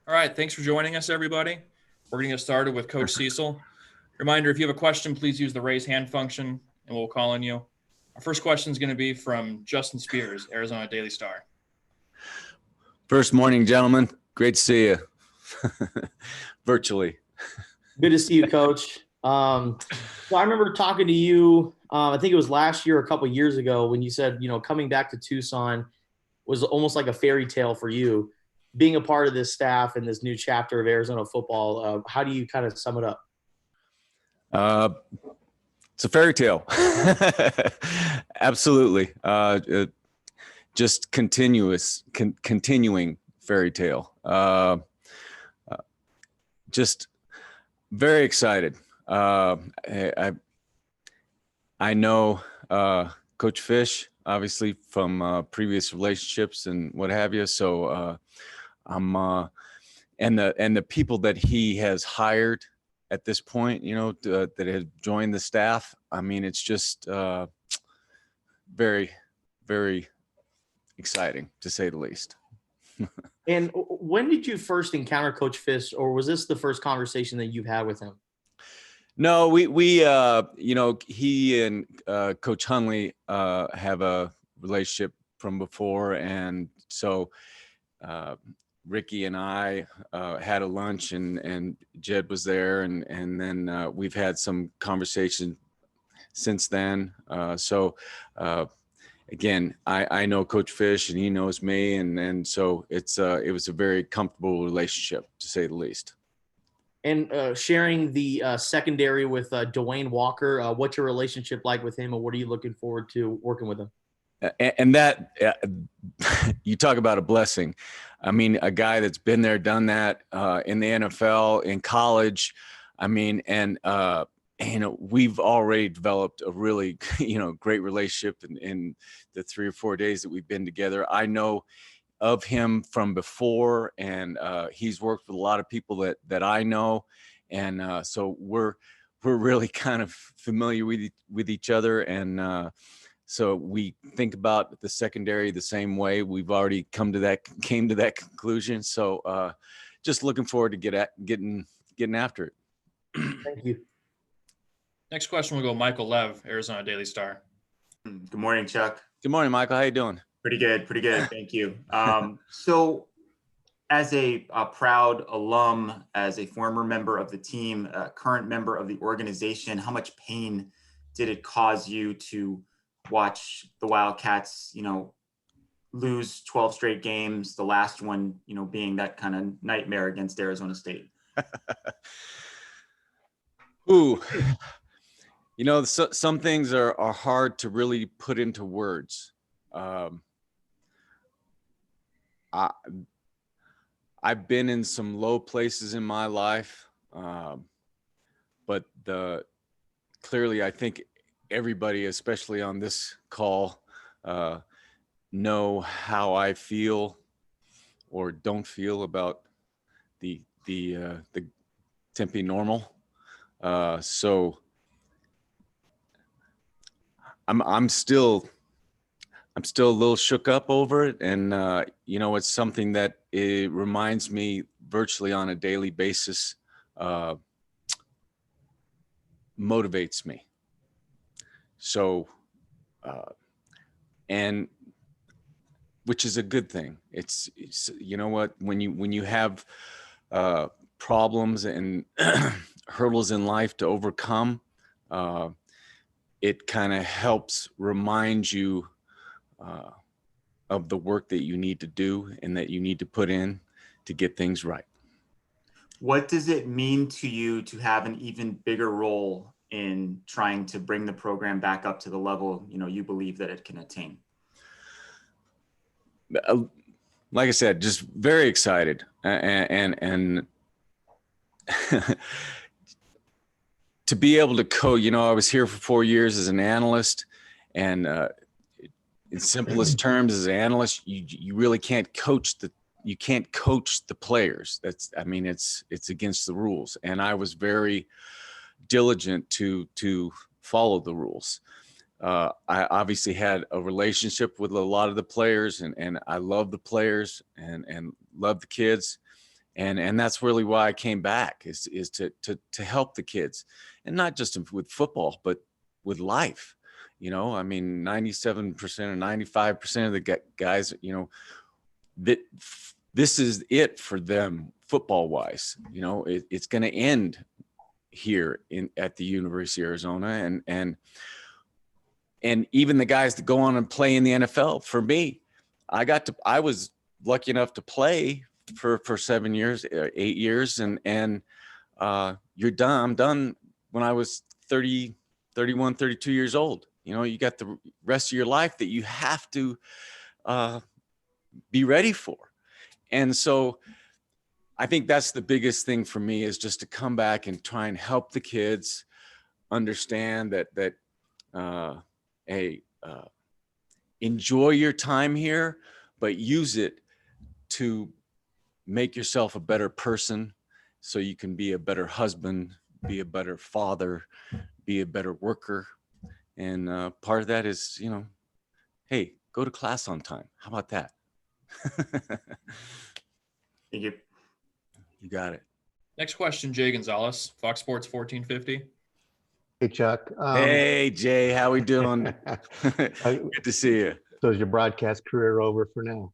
All right, thanks for joining us, everybody. We're going to get started with Coach Cecil. Reminder, if you have a question, please use the raise hand function, and we'll call on you. Our first question is going to be from Justin Spears, Arizona Daily Star. First morning, gentlemen. Great to see you virtually. Good to see you, Coach. So I remember talking to you, I think it was last year, a couple years ago, when you said, coming back to Tucson was almost like a fairy tale for you. Being a part of this staff and this new chapter of Arizona football, how do you kind of sum it up? It's a fairy tale. Absolutely. Just continuing fairy tale. Just very excited. I know Coach Fish, obviously, from previous relationships and what have you. So and the people that he has hired at this point, that have joined the staff. I mean, it's just very, very exciting, to say the least. And when did you first encounter Coach Fish, or was this the first conversation that you've had with him? No, we he and Coach Hundley have a relationship from before, and so Ricky and I had a lunch, and Jed was there, and then we've had some conversation since then. Again, I know Coach Fish, and he knows me, and so it was a very comfortable relationship, to say the least. And sharing the secondary with Dwayne Walker, what's your relationship like with him, and what are you looking forward to working with him? And that you talk about a blessing. I mean, a guy that's been there, done that in the NFL, in college. I mean, and we've already developed a really, great relationship in the 3 or 4 days that we've been together. I know of him from before, and he's worked with a lot of people that I know, and so we're really kind of familiar with each other, and so we think about the secondary the same way. We've already came to that conclusion. So just looking forward to getting after it. Thank you. Next question will go Michael Lev, Arizona Daily Star. Good morning, Chuck. Good morning, Michael. How you doing? Pretty good. Thank you. So as a proud alum, as a former member of the team, a current member of the organization, how much pain did it cause you to watch the Wildcats, lose 12 straight games, the last one, being that kind of nightmare against Arizona State? Ooh, some things are hard to really put into words. I've been in some low places in my life, but clearly I think everybody, especially on this call, know how I feel or don't feel about the Tempe Normal. So I'm still a little shook up over it, and it's something that it reminds me virtually on a daily basis, motivates me. So, and which is a good thing. It's what, when you have problems and hurdles in life to overcome, it kind of helps remind you of the work that you need to do and that you need to put in to get things right. What does it mean to you to have an even bigger role in trying to bring the program back up to the level, you believe that it can attain? Like I said, just very excited, and to be able to coach. I was here for 4 years as an analyst, and in simplest terms, as an analyst, you really can't coach the players. It's against the rules, and I was very diligent to follow the rules. I obviously had a relationship with a lot of the players, and I love the players and love the kids. And that's really why I came back, is to help the kids, and not just with football, but with life. You know, I mean, 97% or 95% of the guys, you know, that this is it for them football wise. You know, it's going to end here at the University of Arizona, and even the guys that go on and play in the NFL. For me, I was lucky enough to play for 7 years, 8 years, and you're done. I'm done when I was 30, 31, 32 years old. You know, you got the rest of your life that you have to be ready for. And so I think that's the biggest thing for me, is just to come back and try and help the kids understand that enjoy your time here, but use it to make yourself a better person, so you can be a better husband, be a better father, be a better worker. And part of that is, you know, hey, go to class on time. How about that? Thank you. You got it. Next question, Jay Gonzalez, Fox Sports 1450. Hey, Chuck. Hey, Jay, how we doing? Good to see you. So is your broadcast career over for now?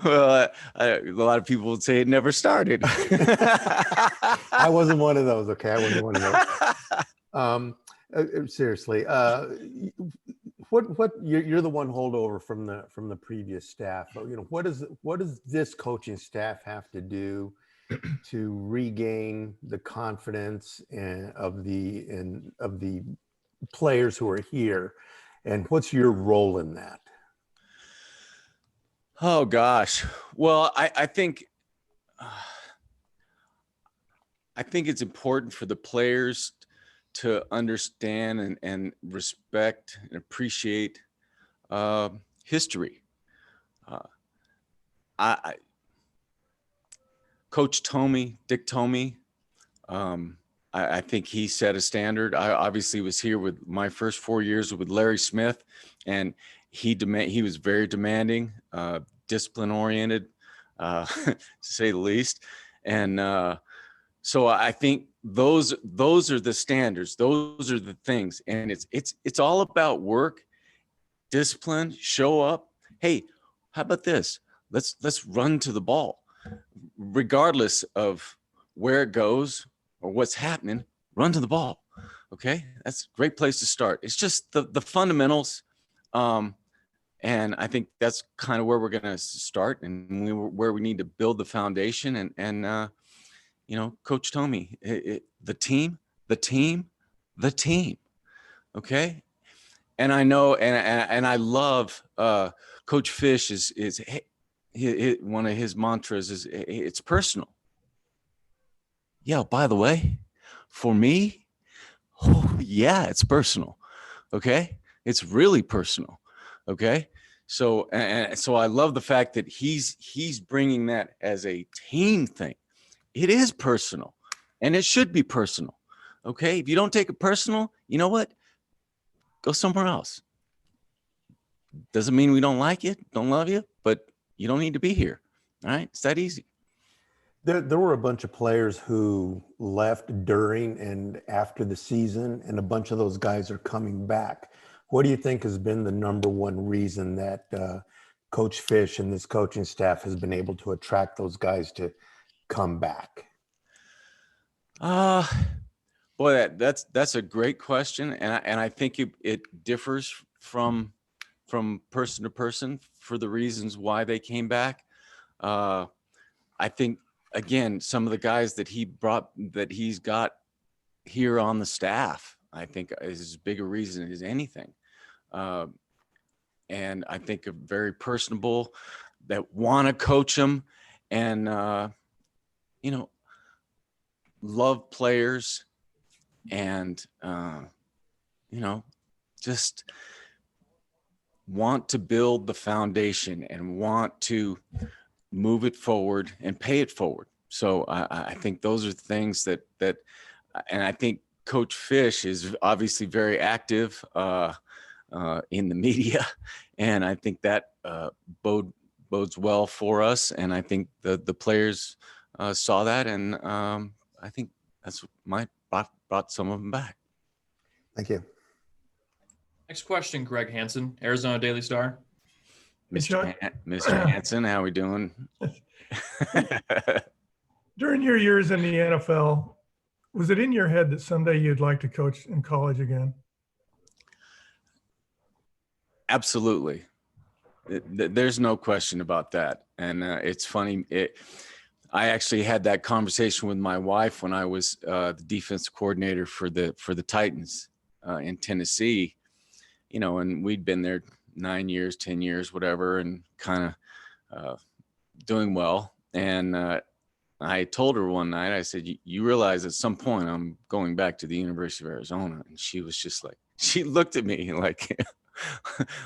Well, a lot of people would say it never started. I wasn't one of those. Okay, I wasn't one of those. Seriously, what you're the one holdover from the previous staff. You know, what does this coaching staff have to do to regain the confidence of the players who are here, and what's your role in that? Oh gosh. Well, I think it's important for the players to understand and respect and appreciate history. Coach Dick Tomey, I think he set a standard. I obviously was here with my first 4 years with Larry Smith, and he was very demanding, discipline oriented, to say the least. And so I think those are the standards. Those are the things. And it's all about work, discipline, show up. Hey, how about this? Let's run to the ball, regardless of where it goes or what's happening. Run to the ball. Okay, that's a great place to start. It's just the fundamentals. And I think that's kind of where we're going to start, and where we need to build the foundation. And you know, Coach Tomey, the team. Okay. And I know, and I love Coach Fish is one of his mantras is it's personal. Yeah. By the way, for me, oh yeah, it's personal. Okay. It's really personal. Okay. So, and so I love the fact that he's bringing that as a team thing. It is personal, and it should be personal. Okay. If you don't take it personal, you know what? Go somewhere else. Doesn't mean we don't like you, don't love you, but you don't need to be here. All right. It's that easy. There were a bunch of players who left during and after the season, and a bunch of those guys are coming back. What do you think has been the number one reason that Coach Fish and this coaching staff has been able to attract those guys to come back? Boy, that's a great question, and I think it differs from person to person for the reasons why they came back. I think, again, some of the guys that he's got here on the staff, I think is as big a reason as anything. And I think are very personable, that want to coach them, and you know, love players, and you know, just want to build the foundation and want to move it forward and pay it forward. So I think those are things that, and I think Coach Fish is obviously very active in the media, and I think that bodes well for us. And I think the players saw that, and I think that's brought some of them back. Thank you. Next question, Greg Hansen, Arizona Daily Star. Mr. Mr. Hansen, how we doing? During your years in the NFL, was it in your head that someday you'd like to coach in college again? Absolutely. There's no question about that. And it's funny. I actually had that conversation with my wife when I was the defense coordinator for the Titans in Tennessee, and we'd been there 9 years, 10 years, whatever, and kind of doing well. And I told her one night, I said, you realize at some point I'm going back to the University of Arizona. And she was just like, she looked at me like,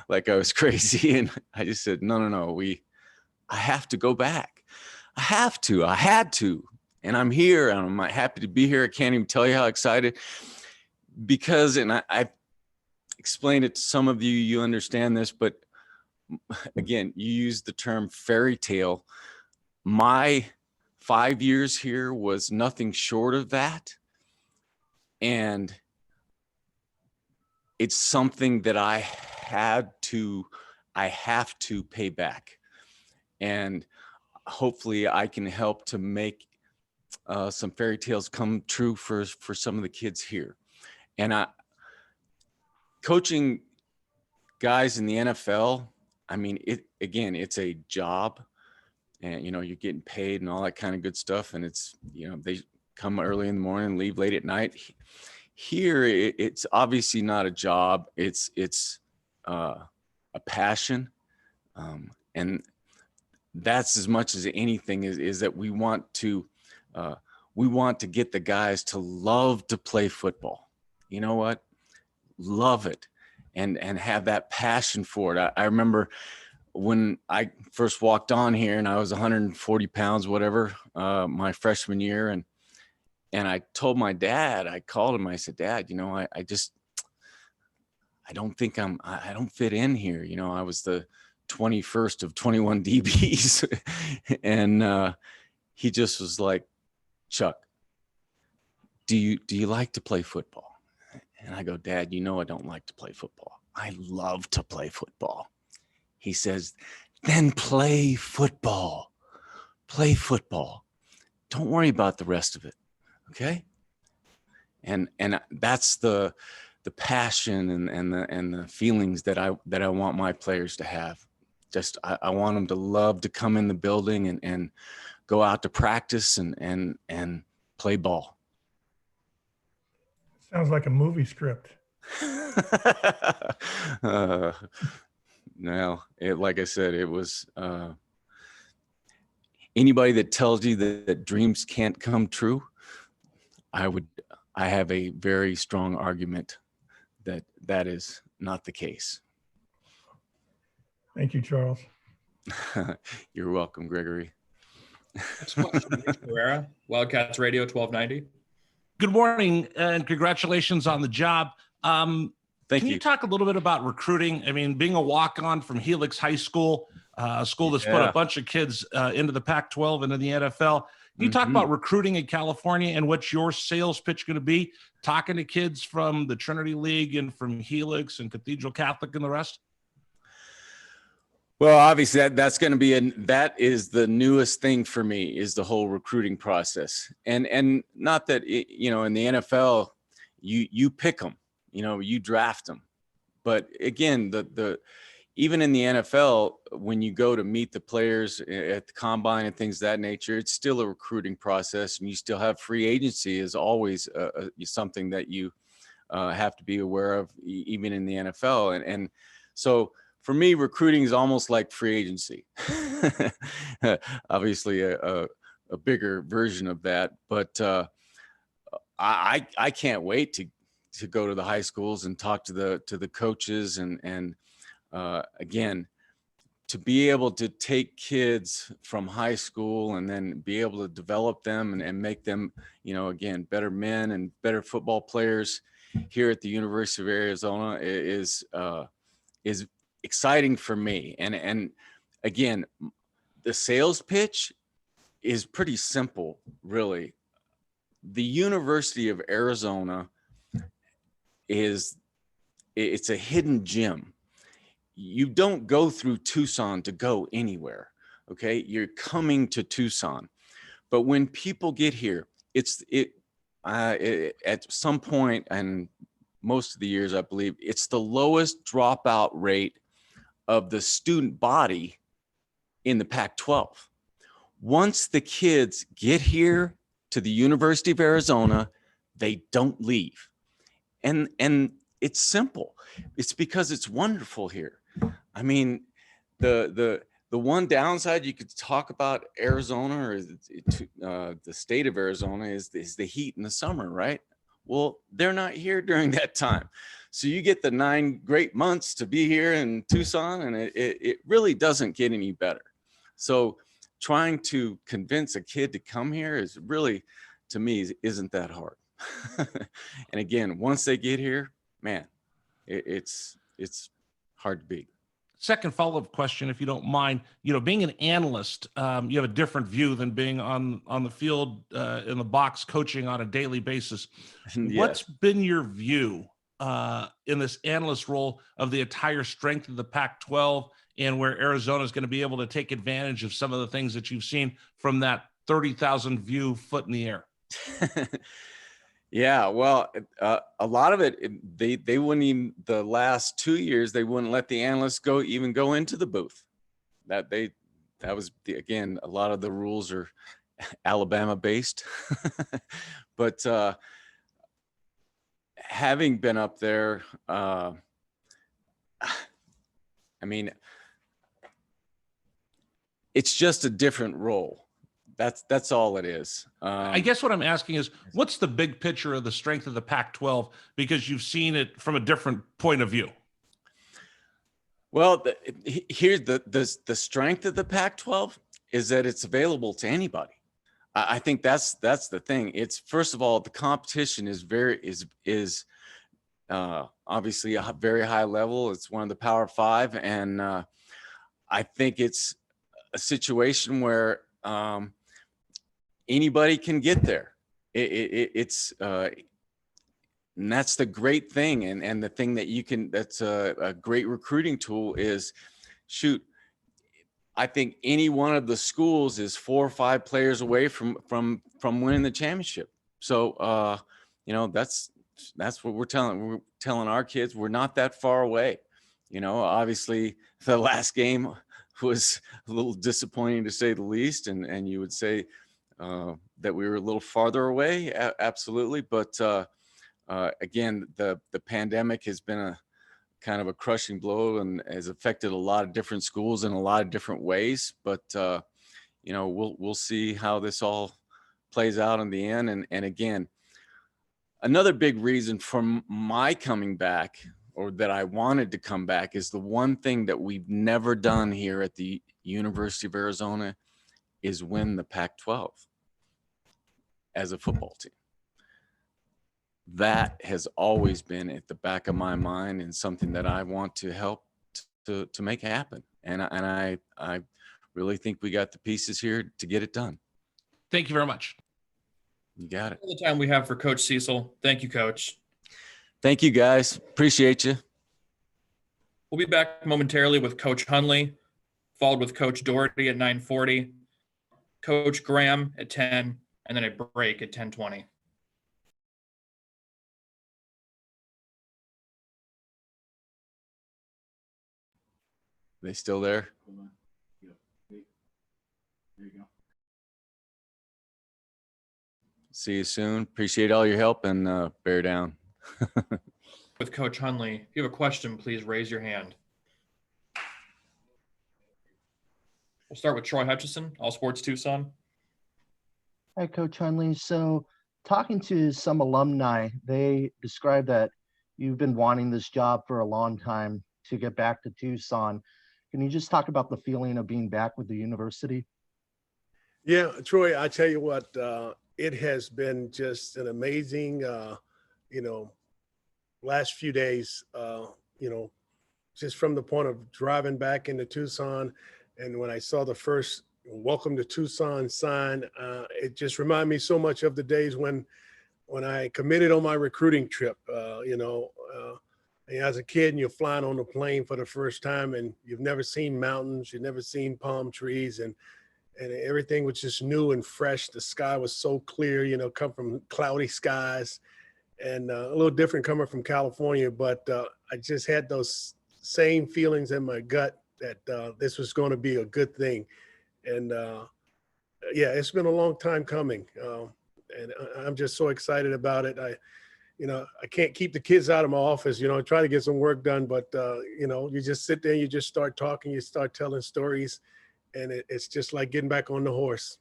like I was crazy. And I just said, no, I have to go back. I had to, and I'm here, and I'm happy to be here. I can't even tell you how excited, because, and I explained it to some of you, you understand this, but again, you use the term fairy tale. My 5 years here was nothing short of that. And it's something that I have to pay back. And hopefully I can help to make some fairy tales come true for some of the kids here. And coaching guys in the NFL, I mean, it's a job, and, you're getting paid and all that kind of good stuff. And it's, they come early in the morning, leave late at night. Here, it's obviously not a job. It's a passion. And that's as much as anything is that we want to get the guys to love to play football. You know what? Love it. And have that passion for it. I remember when I first walked on here and I was 140 pounds, whatever, my freshman year. And I told my dad, I called him, I said, Dad, I don't think I don't fit in here. I was the 21st of 21 DBs. And he just was like, Chuck, do you like to play football? And I go, Dad, I don't like to play football. I love to play football. He says, then play football. Play football. Don't worry about the rest of it. Okay? And that's the passion and the feelings that I want my players to have. Just I want them to love to come in the building and go out to practice and play ball. Sounds like a movie script. No, like I said, it was anybody that tells you that dreams can't come true, I have a very strong argument that is not the case. Thank you, Charles. You're welcome, Gregory. Next question, Rich Herrera, Wildcats Radio 1290. Good morning and congratulations on the job. Thank Can you talk a little bit about recruiting? I mean, being a walk-on from Helix High School, a school that's put a bunch of kids into the Pac-12 and in the NFL. Can you talk about recruiting in California and what's your sales pitch going to be? Talking to kids from the Trinity League and from Helix and Cathedral Catholic and the rest? Well, obviously that's going to be that is the newest thing for me, is the whole recruiting process. And not that, in the NFL, you pick them, you draft them. But again, even in the NFL, when you go to meet the players at the combine and things of that nature, it's still a recruiting process, and you still have free agency is always something that you have to be aware of, even in the NFL. And so for me, recruiting is almost like free agency. Obviously a bigger version of that, but I can't wait to go to the high schools and talk to the coaches and again, to be able to take kids from high school and then be able to develop them and make them, again, better men and better football players here at the University of Arizona is exciting for me. And again, the sales pitch is pretty simple, really. The University of Arizona it's a hidden gem. You don't go through Tucson to go anywhere. Okay. You're coming to Tucson. But when people get here, at some point, and most of the years, I believe, it's the lowest dropout rate of the student body in the Pac-12. Once the kids get here to the University of Arizona, they don't leave. And it's simple. It's because it's wonderful here. I mean, the one downside you could talk about Arizona or the state of Arizona is the heat in the summer, right? Well, they're not here during that time. So you get the 9 great months to be here in Tucson, and it really doesn't get any better. So trying to convince a kid to come here is really, to me, isn't that hard. And again, once they get here, man, it's hard to beat. Second follow-up question, if you don't mind. Being an analyst, you have a different view than being on the field, in the box, coaching on a daily basis. Yes. What's been your view in this analyst role of the entire strength of the Pac-12 and where Arizona is going to be able to take advantage of some of the things that you've seen from that 30,000 view foot in the air? Yeah, well, a lot of it, they wouldn't even, the last 2 years, they wouldn't let the analysts go into the booth. That was again, a lot of the rules are Alabama based. But having been up there, I mean, it's just a different role. That's all it is. I guess what I'm asking is, what's the big picture of the strength of the Pac-12? Because you've seen it from a different point of view. Well, here's the strength of the Pac-12 is that it's available to anybody. I think that's the thing. It's, first of all, the competition is obviously a very high level. It's one of the Power Five, and I think it's a situation where anybody can get there. And that's the great thing. And the thing that that's a great recruiting tool is, shoot, I think any one of the schools is 4 or 5 players away from winning the championship. So, that's what we're telling our kids. We're not that far away. Obviously the last game was a little disappointing to say the least. And you would say, that we were a little farther away. Absolutely. But again, the pandemic has been a kind of a crushing blow and has affected a lot of different schools in a lot of different ways. But we'll see how this all plays out in the end. And again, another big reason for my coming back, or that I wanted to come back, is the one thing that we've never done here at the University of Arizona is win the Pac-12 as a football team. That has always been at the back of my mind and something that I want to help to make happen. And I really think we got the pieces here to get it done. Thank you very much. You got it. All the time we have for Coach Cecil. Thank you, Coach. Thank you, guys. Appreciate you. We'll be back momentarily with Coach Hunley, followed with Coach Doherty at 9:40, Coach Graham at 10, and then a break at 10:20. They still there? There you go. See you soon. Appreciate all your help, and bear down. With Coach Hunley, if you have a question, please raise your hand. We'll start with Troy Hutchison, All Sports Tucson. Hi, Coach Hunley. So talking to some alumni, they described that you've been wanting this job for a long time to get back to Tucson. Can you just talk about the feeling of being back with the university? Yeah, Troy, I tell you what, it has been just an amazing, last few days, just from the point of driving back into Tucson And when I saw the first "Welcome to Tucson" sign, it just reminded me so much of the days when I committed on my recruiting trip. As a kid, and you're flying on the plane for the first time, and you've never seen mountains, you've never seen palm trees, and everything was just new and fresh. The sky was so clear, come from cloudy skies, and a little different coming from California. But I just had those same feelings in my gut that this was going to be a good thing. And yeah, it's been a long time coming. And I'm just so excited about it. I can't keep the kids out of my office, try to get some work done, but you just sit there, you just start talking, you start telling stories, and it's just like getting back on the horse.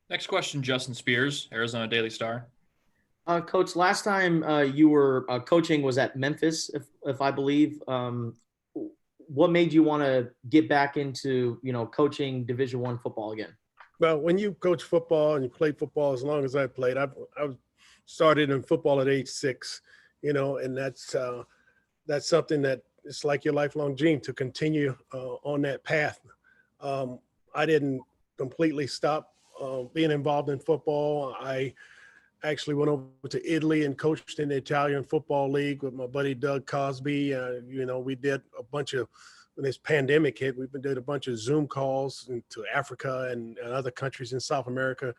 Next question, Justin Spears, Arizona Daily Star. Coach, last time you were coaching was at Memphis, if I believe. What made you want to get back into, coaching Division I football again? Well, when you coach football and you play football as long as I played, I started in football at age 6, and that's something that it's like your lifelong dream to continue on that path. I didn't completely stop being involved in football. I actually went over to Italy and coached in the Italian Football League with my buddy Doug Cosby. We did a bunch of, when this pandemic hit, we did a bunch of Zoom calls to Africa and other countries in South America,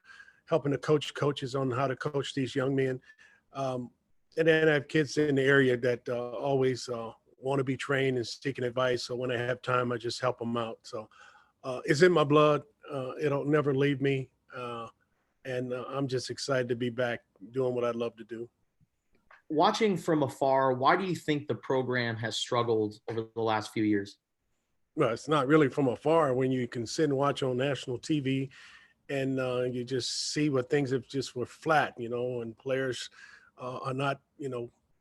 helping to coach coaches on how to coach these young men. And then I have kids in the area that always want to be trained and seeking advice. So when I have time, I just help them out. So it's in my blood. It'll never leave me. And I'm just excited to be back doing what I love to do. Watching from afar, why do you think the program has struggled over the last few years? Well, it's not really from afar when you can sit and watch on national TV and you just see what things have just were flat, and players are not,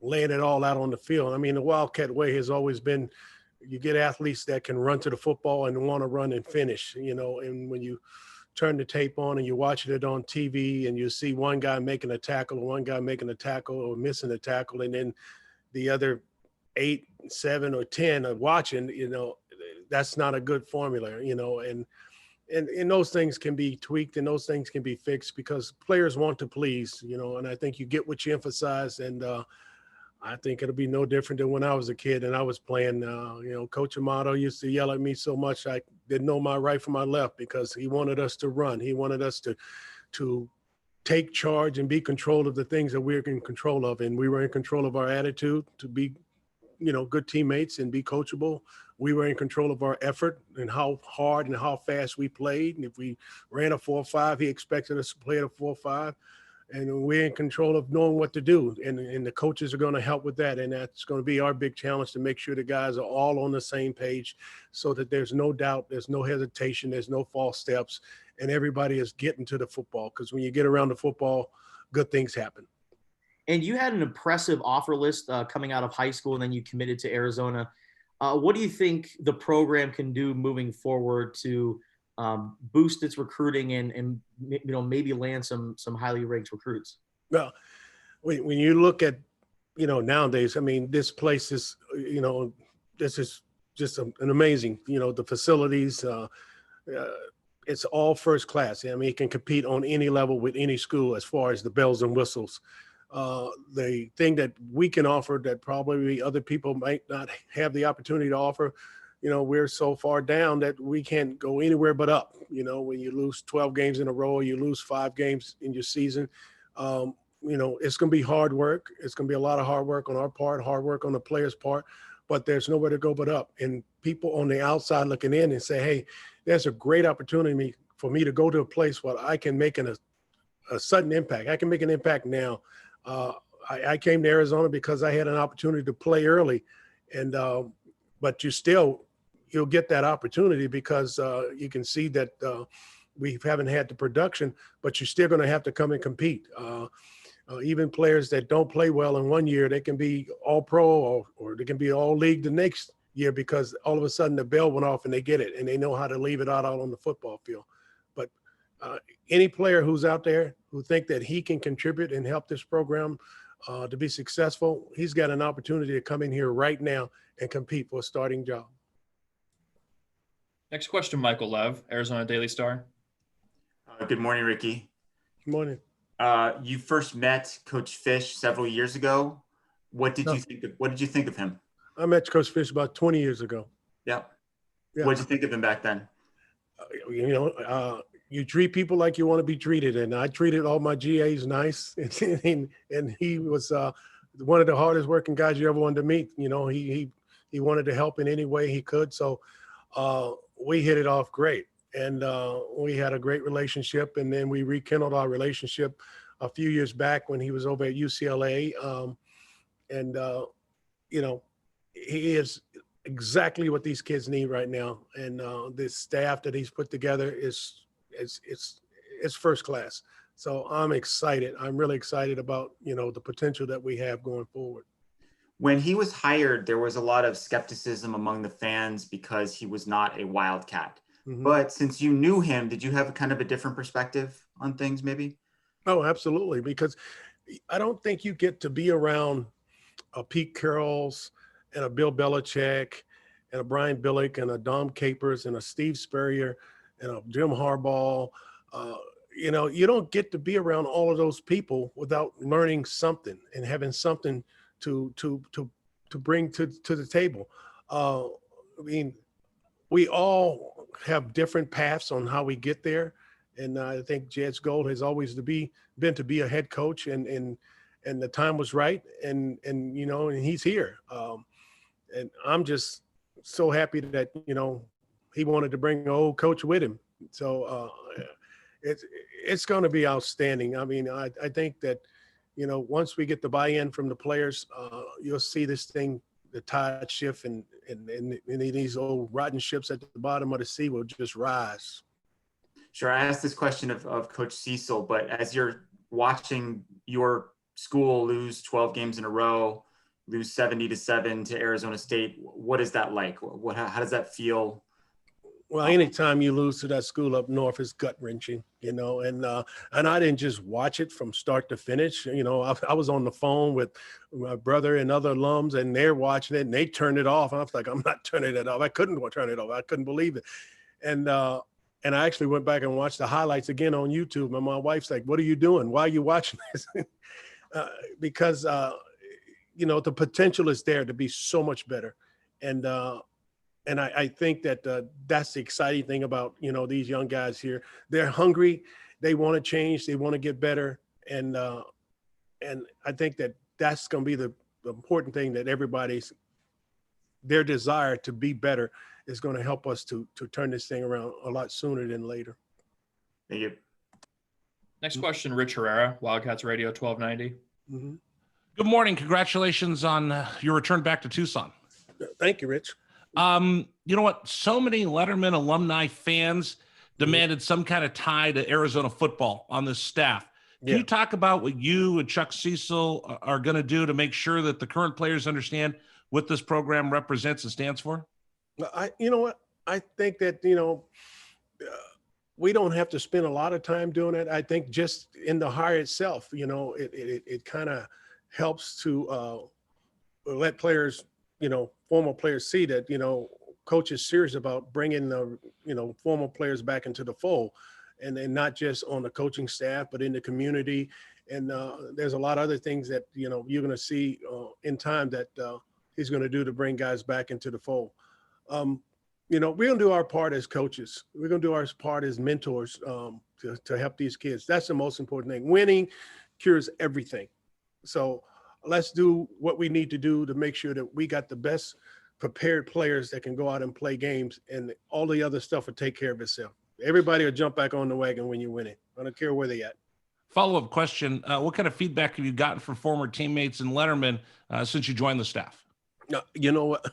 laying it all out on the field. I mean, the Wildcat way has always been, you get athletes that can run to the football and want to run and finish, and when you turn the tape on and you're watching it on TV and you see one guy making a tackle or one guy making a tackle or missing a tackle, and then the other 8, 7, or 10 are watching, that's not a good formula, and those things can be tweaked and those things can be fixed because players want to please, and I think you get what you emphasize. And I think it'll be no different than when I was a kid and I was playing. Coach Amato used to yell at me so much I didn't know my right from my left because he wanted us to run. He wanted us to take charge and be in control of the things that we're in control of. And we were in control of our attitude to be, good teammates and be coachable. We were in control of our effort and how hard and how fast we played. And if we ran a 4.5, he expected us to play at a 4.5. And we're in control of knowing what to do. And the coaches are going to help with that. And that's going to be our big challenge, to make sure the guys are all on the same page so that there's no doubt, there's no hesitation, there's no false steps, and everybody is getting to the football. Because when you get around the football, good things happen. And you had an impressive offer list coming out of high school, and then you committed to Arizona. What do you think the program can do moving forward to boost its recruiting and maybe land some highly ranked recruits? Well, when you look at, nowadays, I mean, this place is, this is just an amazing, the facilities, it's all first class. I mean, it can compete on any level with any school as far as the bells and whistles. The thing that we can offer that probably other people might not have the opportunity to offer, we're so far down that we can't go anywhere but up. When you lose 12 games in a row, you lose 5 games in your season, it's going to be hard work. It's going to be a lot of hard work on our part, hard work on the players' part, but there's nowhere to go but up. And people on the outside looking in and say, hey, there's a great opportunity for me to go to a place where I can make a sudden impact. I can make an impact now. I came to Arizona because I had an opportunity to play early, and but you'll get that opportunity because you can see that we haven't had the production, but you're still going to have to come and compete. Even players that don't play well in one year, they can be all pro or they can be all league the next year because all of a sudden the bell went off and they get it and they know how to leave it out on the football field. But any player who's out there who think that he can contribute and help this program to be successful, he's got an opportunity to come in here right now and compete for a starting job. Next question, Michael Lev, Arizona Daily Star. Good morning, Ricky. Good morning. You first met Coach Fish several years ago. What did No. you think? What did you think of him? I met Coach Fish about 20 years ago. Yeah. Yeah. What did you think of him back then? You treat people like you want to be treated, and I treated all my GAs nice, and he was one of the hardest working guys you ever wanted to meet. He wanted to help in any way he could, so we hit it off great, and we had a great relationship. And then we rekindled our relationship a few years back when he was over at UCLA, he is exactly what these kids need right now, and this staff that he's put together is first class. So I'm excited. I'm really excited about the potential that we have going forward. When he was hired, there was a lot of skepticism among the fans because he was not a Wildcat. Mm-hmm. But since you knew him, did you have kind of a different perspective on things, maybe? Oh, absolutely. Because I don't think you get to be around a Pete Carroll's and a Bill Belichick and a Brian Billick and a Dom Capers and a Steve Spurrier and a Jim Harbaugh. You don't get to be around all of those people without learning something and having something to bring to the table. We all have different paths on how we get there, and I think Jed's goal has always been to be a head coach, and the time was right, and he's here, and I'm just so happy that he wanted to bring an old coach with him. So it's going to be outstanding. I mean, I think that once we get the buy-in from the players, you'll see this thing, the tide shift, and these old rotten ships at the bottom of the sea will just rise. Sure. I asked this question of Coach Cecil, but as you're watching your school lose 12 games in a row, lose 70-7 to Arizona State, what is that like? How does that feel? Well, anytime you lose to that school up north is gut wrenching, and I didn't just watch it from start to finish. I was on the phone with my brother and other alums, and they're watching it, and they turned it off. I was like, I'm not turning it off. I couldn't turn it off. I couldn't believe it. And I actually went back and watched the highlights again on YouTube. And my wife's like, "What are you doing? Why are you watching this?" Because the potential is there to be so much better, and I think that that's the exciting thing about these young guys here. They're hungry, they want to change, they want to get better, and I think that that's going to be the important thing, that their desire to be better is going to help us to turn this thing around a lot sooner than later. Thank you. Next question, Rich Herrera, Wildcats Radio 1290. Mm-hmm. Good morning. Congratulations on your return back to Tucson. Thank you, Rich. You know what? So many Letterman alumni fans demanded some kind of tie to Arizona football on this staff. Can you talk about what you and Chuck Cecil are going to do to make sure that the current players understand what this program represents and stands for? I think that, we don't have to spend a lot of time doing it. I think just in the hire itself, it kind of helps to let players, former players see that, coach is serious about bringing the, former players back into the fold, and not just on the coaching staff, but in the community. And there's a lot of other things that, you're going to see in time that he's going to do to bring guys back into the fold. We're going to do our part as coaches. We're going to do our part as mentors to help these kids. That's the most important thing. Winning cures everything. So let's do what we need to do to make sure that we got the best prepared players that can go out and play games, and all the other stuff will take care of itself. Everybody will jump back on the wagon when you're winning. I don't care where they at. Follow-up question. What kind of feedback have you gotten from former teammates and Letterman since you joined the staff? You know what?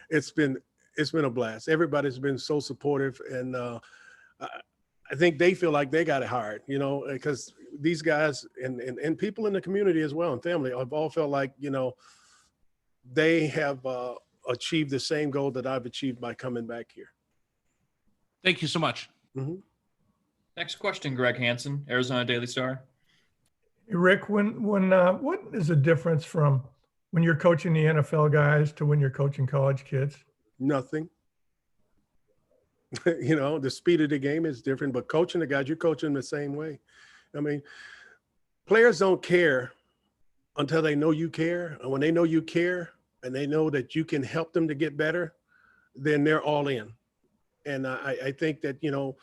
It's been a blast. Everybody's been so supportive, and I think they feel like they got it hard, because these guys and people in the community as well, and family, have all felt like, they have achieved the same goal that I've achieved by coming back here. Thank you so much. Mm-hmm. Next question, Greg Hansen, Arizona Daily Star. Rick, what is the difference from when you're coaching the NFL guys to when you're coaching college kids? Nothing. You know, the speed of the game is different, but coaching the guys, you're coaching them the same way. I mean, players don't care until they know you care. And when they know you care and they know that you can help them to get better, then they're all in. And I think that, you know,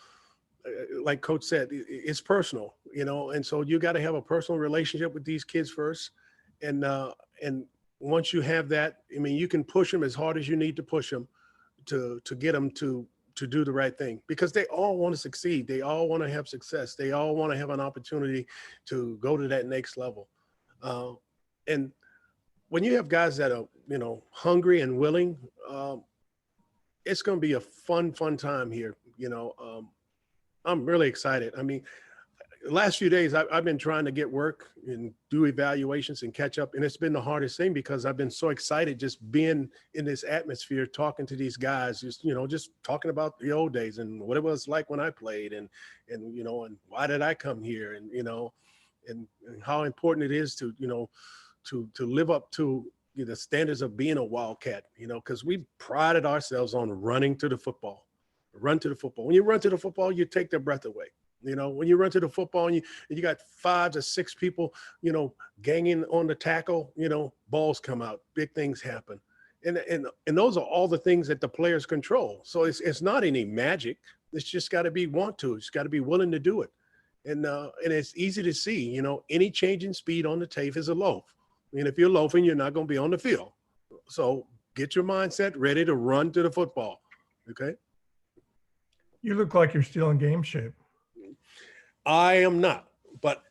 like Coach said, it's personal, you know, and so you got to have a personal relationship with these kids first. And once you have that, I mean, you can push them as hard as you need to push them to get them to do the right thing, because they all want to succeed. They all want to have success. They all want to have an opportunity to go to that next level. And when you have guys that are, you know, hungry and willing, it's going to be a fun time here. You know, I'm really excited. I mean, the last few days I've been trying to get work and do evaluations and catch up. And it's been the hardest thing because I've been so excited just being in this atmosphere, talking to these guys, just, you know, just talking about the old days and what it was like when I played and, you know, and why did I come here? And, you know, and how important it is to, you know, to live up to the standards of being a Wildcat, you know, because we prided ourselves on running to the football, run to the football. When you run to the football, you take their breath away. You know, when you run to the football and you got 5 to 6 people, you know, ganging on the tackle, you know, balls come out, big things happen. And those are all the things that the players control. So it's not any magic. It's just got to be want to. It's got to be willing to do it. And it's easy to see, you know, any change in speed on the tape is a loaf. I mean, if you're loafing, you're not going to be on the field. So get your mindset ready to run to the football. Okay. You look like you're still in game shape. I am not, but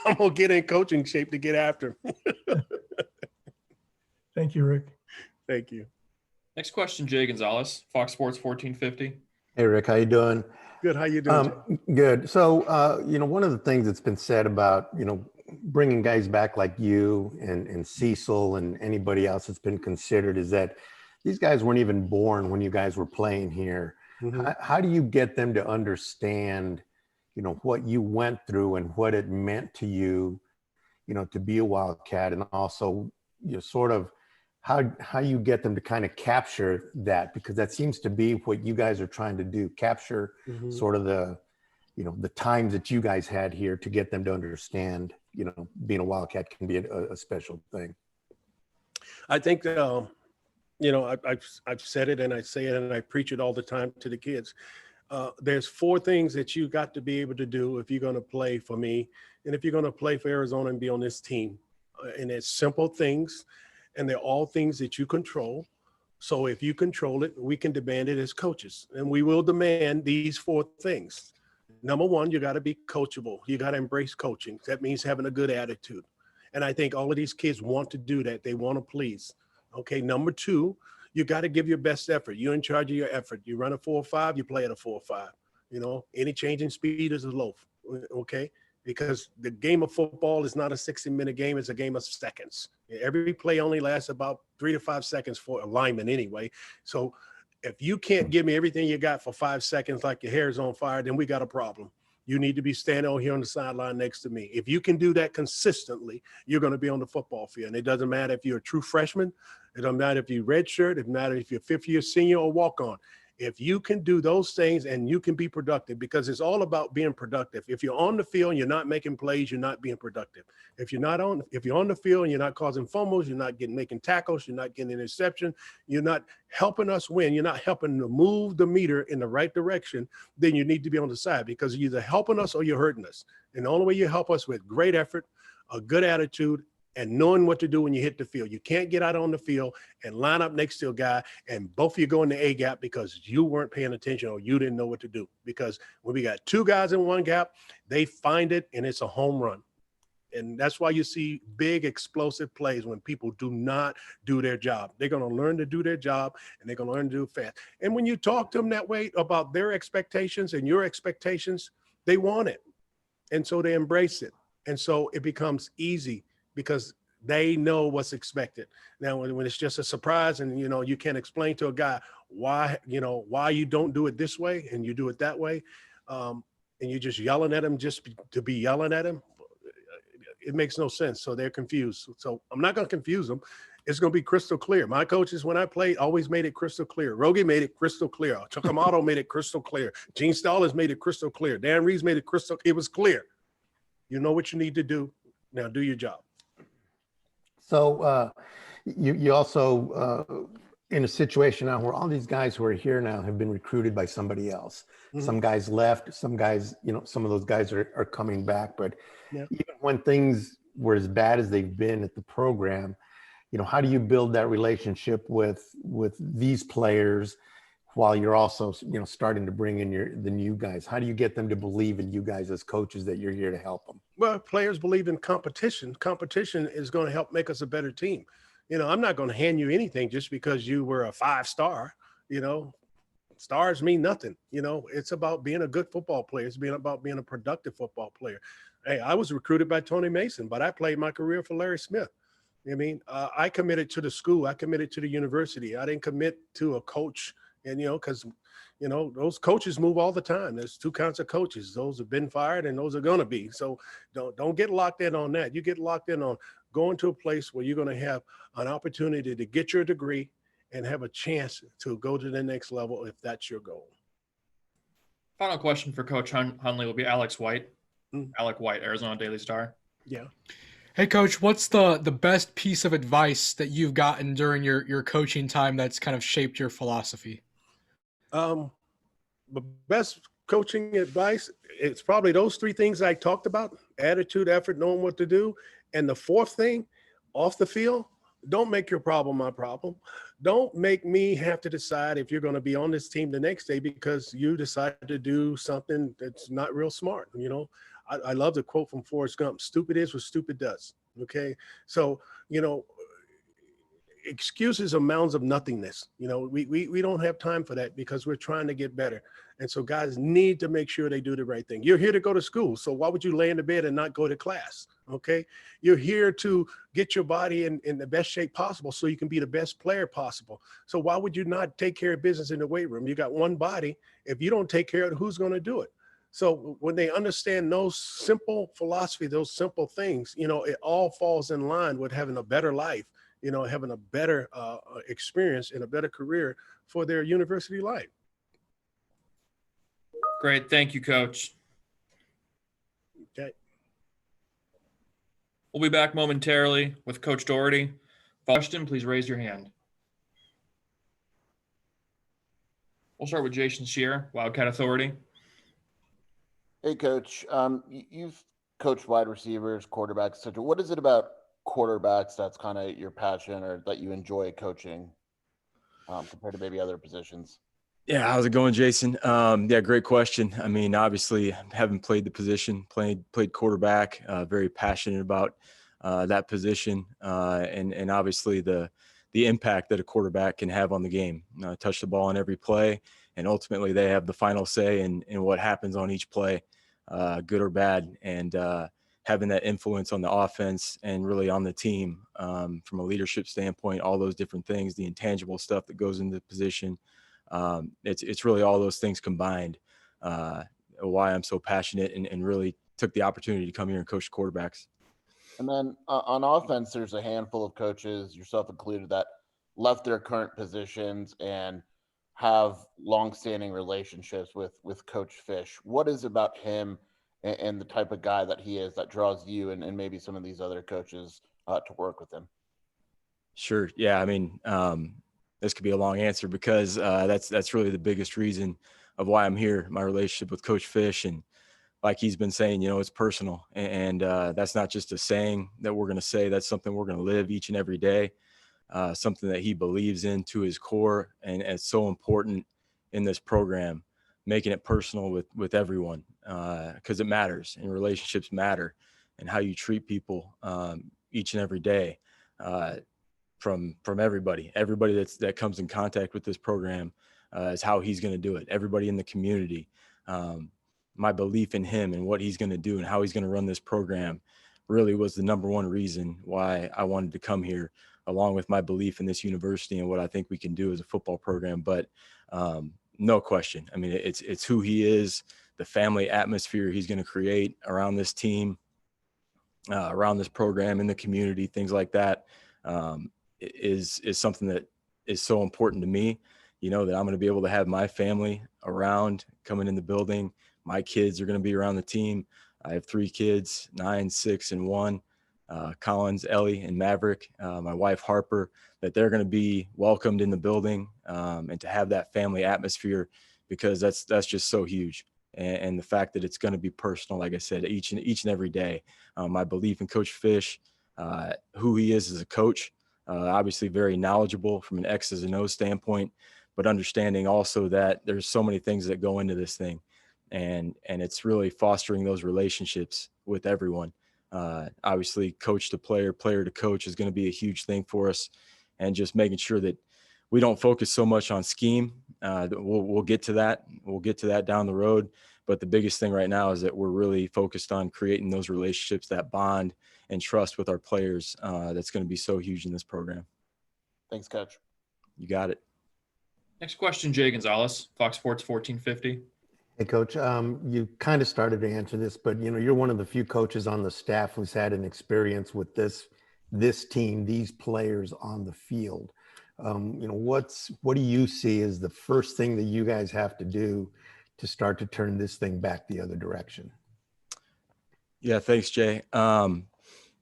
I'm going to get in coaching shape to get after. Thank you, Rick. Thank you. Next question, Jay Gonzalez, Fox Sports 1450. Hey, Rick, how you doing? Good. How you doing? Good. So, you know, one of the things that's been said about, you know, bringing guys back like you and Cecil and anybody else that's been considered is that these guys weren't even born when you guys were playing here. Mm-hmm. How do you get them to understand, you know, what you went through and what it meant to you, you know, to be a Wildcat, and also, you know, sort of how you get them to kind of capture that, because that seems to be what you guys are trying to do, capture sort of the, you know, the times that you guys had here to get them to understand, you know, being a Wildcat can be a special thing. I think, you know, I've said it and I say it and I preach it all the time to the kids. There's 4 things that you got to be able to do if you're going to play for me and if you're going to play for Arizona and be on this team. And it's simple things, and they're all things that you control. So if you control it, we can demand it as coaches, and we will demand these 4 things. Number 1, you got to be coachable. You got to embrace coaching. That means having a good attitude. And I think all of these kids want to do that. They want to please. Okay. Number 2, you got to give your best effort. You're in charge of your effort. You run a 4.5, you play at a 4.5. You know, any change in speed is a loaf. Okay. Because the game of football is not a 60-minute game. It's a game of seconds. Every play only lasts about 3 to 5 seconds for a lineman anyway. So if you can't give me everything you got for 5 seconds, like your hair is on fire, then we got a problem. You need to be standing over here on the sideline next to me. If you can do that consistently, you're going to be on the football field. And it doesn't matter if you're a true freshman. It doesn't matter if you're redshirt. It doesn't matter if you're 5th-year senior or walk-on. If you can do those things and you can be productive, because it's all about being productive. If you're on the field and you're not making plays, you're not being productive. If you're on the field and you're not causing fumbles, you're not making tackles, you're not getting interception, you're not helping us win, you're not helping to move the meter in the right direction, then you need to be on the side, because you're either helping us or you're hurting us. And the only way you help us with great effort, a good attitude, and knowing what to do when you hit the field. You can't get out on the field and line up next to a guy and both of you go in the A gap because you weren't paying attention or you didn't know what to do. Because when we got 2 guys in one gap, they find it and it's a home run. And that's why you see big explosive plays when people do not do their job. They're going to learn to do their job, and they're going to learn to do it fast. And when you talk to them that way about their expectations and your expectations, they want it. And so they embrace it. And so it becomes easy, because they know what's expected. Now, when it's just a surprise and, you know, you can't explain to a guy why you don't do it this way and you do it that way, and you're just yelling at him just to be yelling at him, it makes no sense. So they're confused. So I'm not going to confuse them. it's going to be crystal clear. My coaches, when I played, always made it crystal clear. Rogie made it crystal clear. Chuck Amato made it crystal clear. Gene Stallings made it crystal clear. Dan Reeves made it crystal. It was clear. You know what you need to do. Now do your job. So you also in a situation now where all these guys who are here now have been recruited by somebody else. Mhm. Some guys left, some guys, some of those guys are coming back. But Yeah. even when things were as bad as they've been at the program, how do you build that relationship with these players while you're also, starting to bring in the new guys? How do you get them to believe in you guys as coaches that you're here to help them? Well, players believe in competition. Competition is going to help make us a better team. I'm not going to hand you anything just because you were a 5-star. Stars mean nothing. It's about being a good football player. It's about being a productive football player. Hey, I was recruited by Tony Mason, but I played my career for Larry Smith. I committed to the school. I committed to the university. I didn't commit to a coach. And, because, those coaches move all the time. There's two kinds of coaches. Those have been fired and those are going to be. So don't get locked in on that. You get locked in on going to a place where you're going to have an opportunity to get your degree and have a chance to go to the next level if that's your goal. Final question for Coach Hundley will be Alex White. Mm. Alec White, Arizona Daily Star. Yeah. Hey, Coach, what's the best piece of advice that you've gotten during your coaching time that's kind of shaped your philosophy? The best coaching advice, it's probably those 3 things I talked about: attitude, effort, knowing what to do. And the 4th thing, off the field, don't make your problem my problem. Don't make me have to decide if you're going to be on this team the next day because you decided to do something that's not real smart. I love the quote from Forrest Gump: stupid is what stupid does. Okay. So, excuses are mounds of nothingness. We don't have time for that because we're trying to get better. And so guys need to make sure they do the right thing. You're here to go to school. So why would you lay in the bed and not go to class? Okay. You're here to get your body in the best shape possible so you can be the best player possible. So why would you not take care of business in the weight room? You got one body. If you don't take care of it, who's going to do it? So when they understand those simple philosophy, those simple things, it all falls in line with having a better life, having a better experience and a better career for their university life. Great. Thank you, Coach. Okay. We'll be back momentarily with Coach Doherty. Question, please raise your hand. We'll start with Jason Shear, Wildcat Authority. Hey, Coach. You've coached wide receivers, quarterbacks, etc. What is it about quarterbacks that's kind of your passion or that you enjoy coaching compared to maybe other positions? Yeah, how's it going, Jason? Yeah, great question. I mean, obviously, having played the position, played quarterback, very passionate about that position, and obviously the impact that a quarterback can have on the game. Touch the ball on every play, and ultimately they have the final say in what happens on each play, good or bad, and having that influence on the offense and really on the team from a leadership standpoint, all those different things, the intangible stuff that goes into the position. It's really all those things combined why I'm so passionate and really took the opportunity to come here and coach quarterbacks. And then on offense, there's a handful of coaches, yourself included, that left their current positions and have longstanding relationships with Coach Fish. What is about him and the type of guy that he is that draws you and maybe some of these other coaches to work with him? Sure. Yeah. I mean, this could be a long answer because that's really the biggest reason of why I'm here. My relationship with Coach Fish, and like he's been saying, it's personal, and that's not just a saying that we're going to say. That's something we're going to live each and every day. Something that he believes in to his core, and it's so important in this program, making it personal with everyone because it matters, and relationships matter, and how you treat people each and every day. From everybody that comes in contact with this program is how he's going to do it. Everybody in the community, my belief in him and what he's going to do and how he's going to run this program really was the number one reason why I wanted to come here, along with my belief in this university and what I think we can do as a football program. But no question. I mean, it's who he is, the family atmosphere he's going to create around this team, around this program, in the community, things like that. is something that is so important to me, you know, that I'm going to be able to have my family around coming in the building. My kids are going to be around the team. I have 3 kids, 9, 6, and 1. Collins, Ellie, and Maverick, my wife Harper, that they're going to be welcomed in the building, and to have that family atmosphere, because that's just so huge. And the fact that it's going to be personal, like I said, each and every day. My belief in Coach Fish, who he is as a coach, obviously very knowledgeable from an X's and O's standpoint, but understanding also that there's so many things that go into this thing, and it's really fostering those relationships with everyone. Obviously, coach to player, player to coach is going to be a huge thing for us, and just making sure that we don't focus so much on scheme. We'll get to that. We'll get to that down the road. But the biggest thing right now is that we're really focused on creating those relationships, that bond and trust with our players. That's going to be so huge in this program. Thanks, Coach. You got it. Next question, Jay Gonzalez, Fox Sports 1450. Hey, Coach, you kind of started to answer this, but, you know, you're one of the few coaches on the staff who's had an experience with this team, these players on the field. You know, what do you see as the first thing that you guys have to do to start to turn this thing back the other direction? Yeah, thanks, Jay.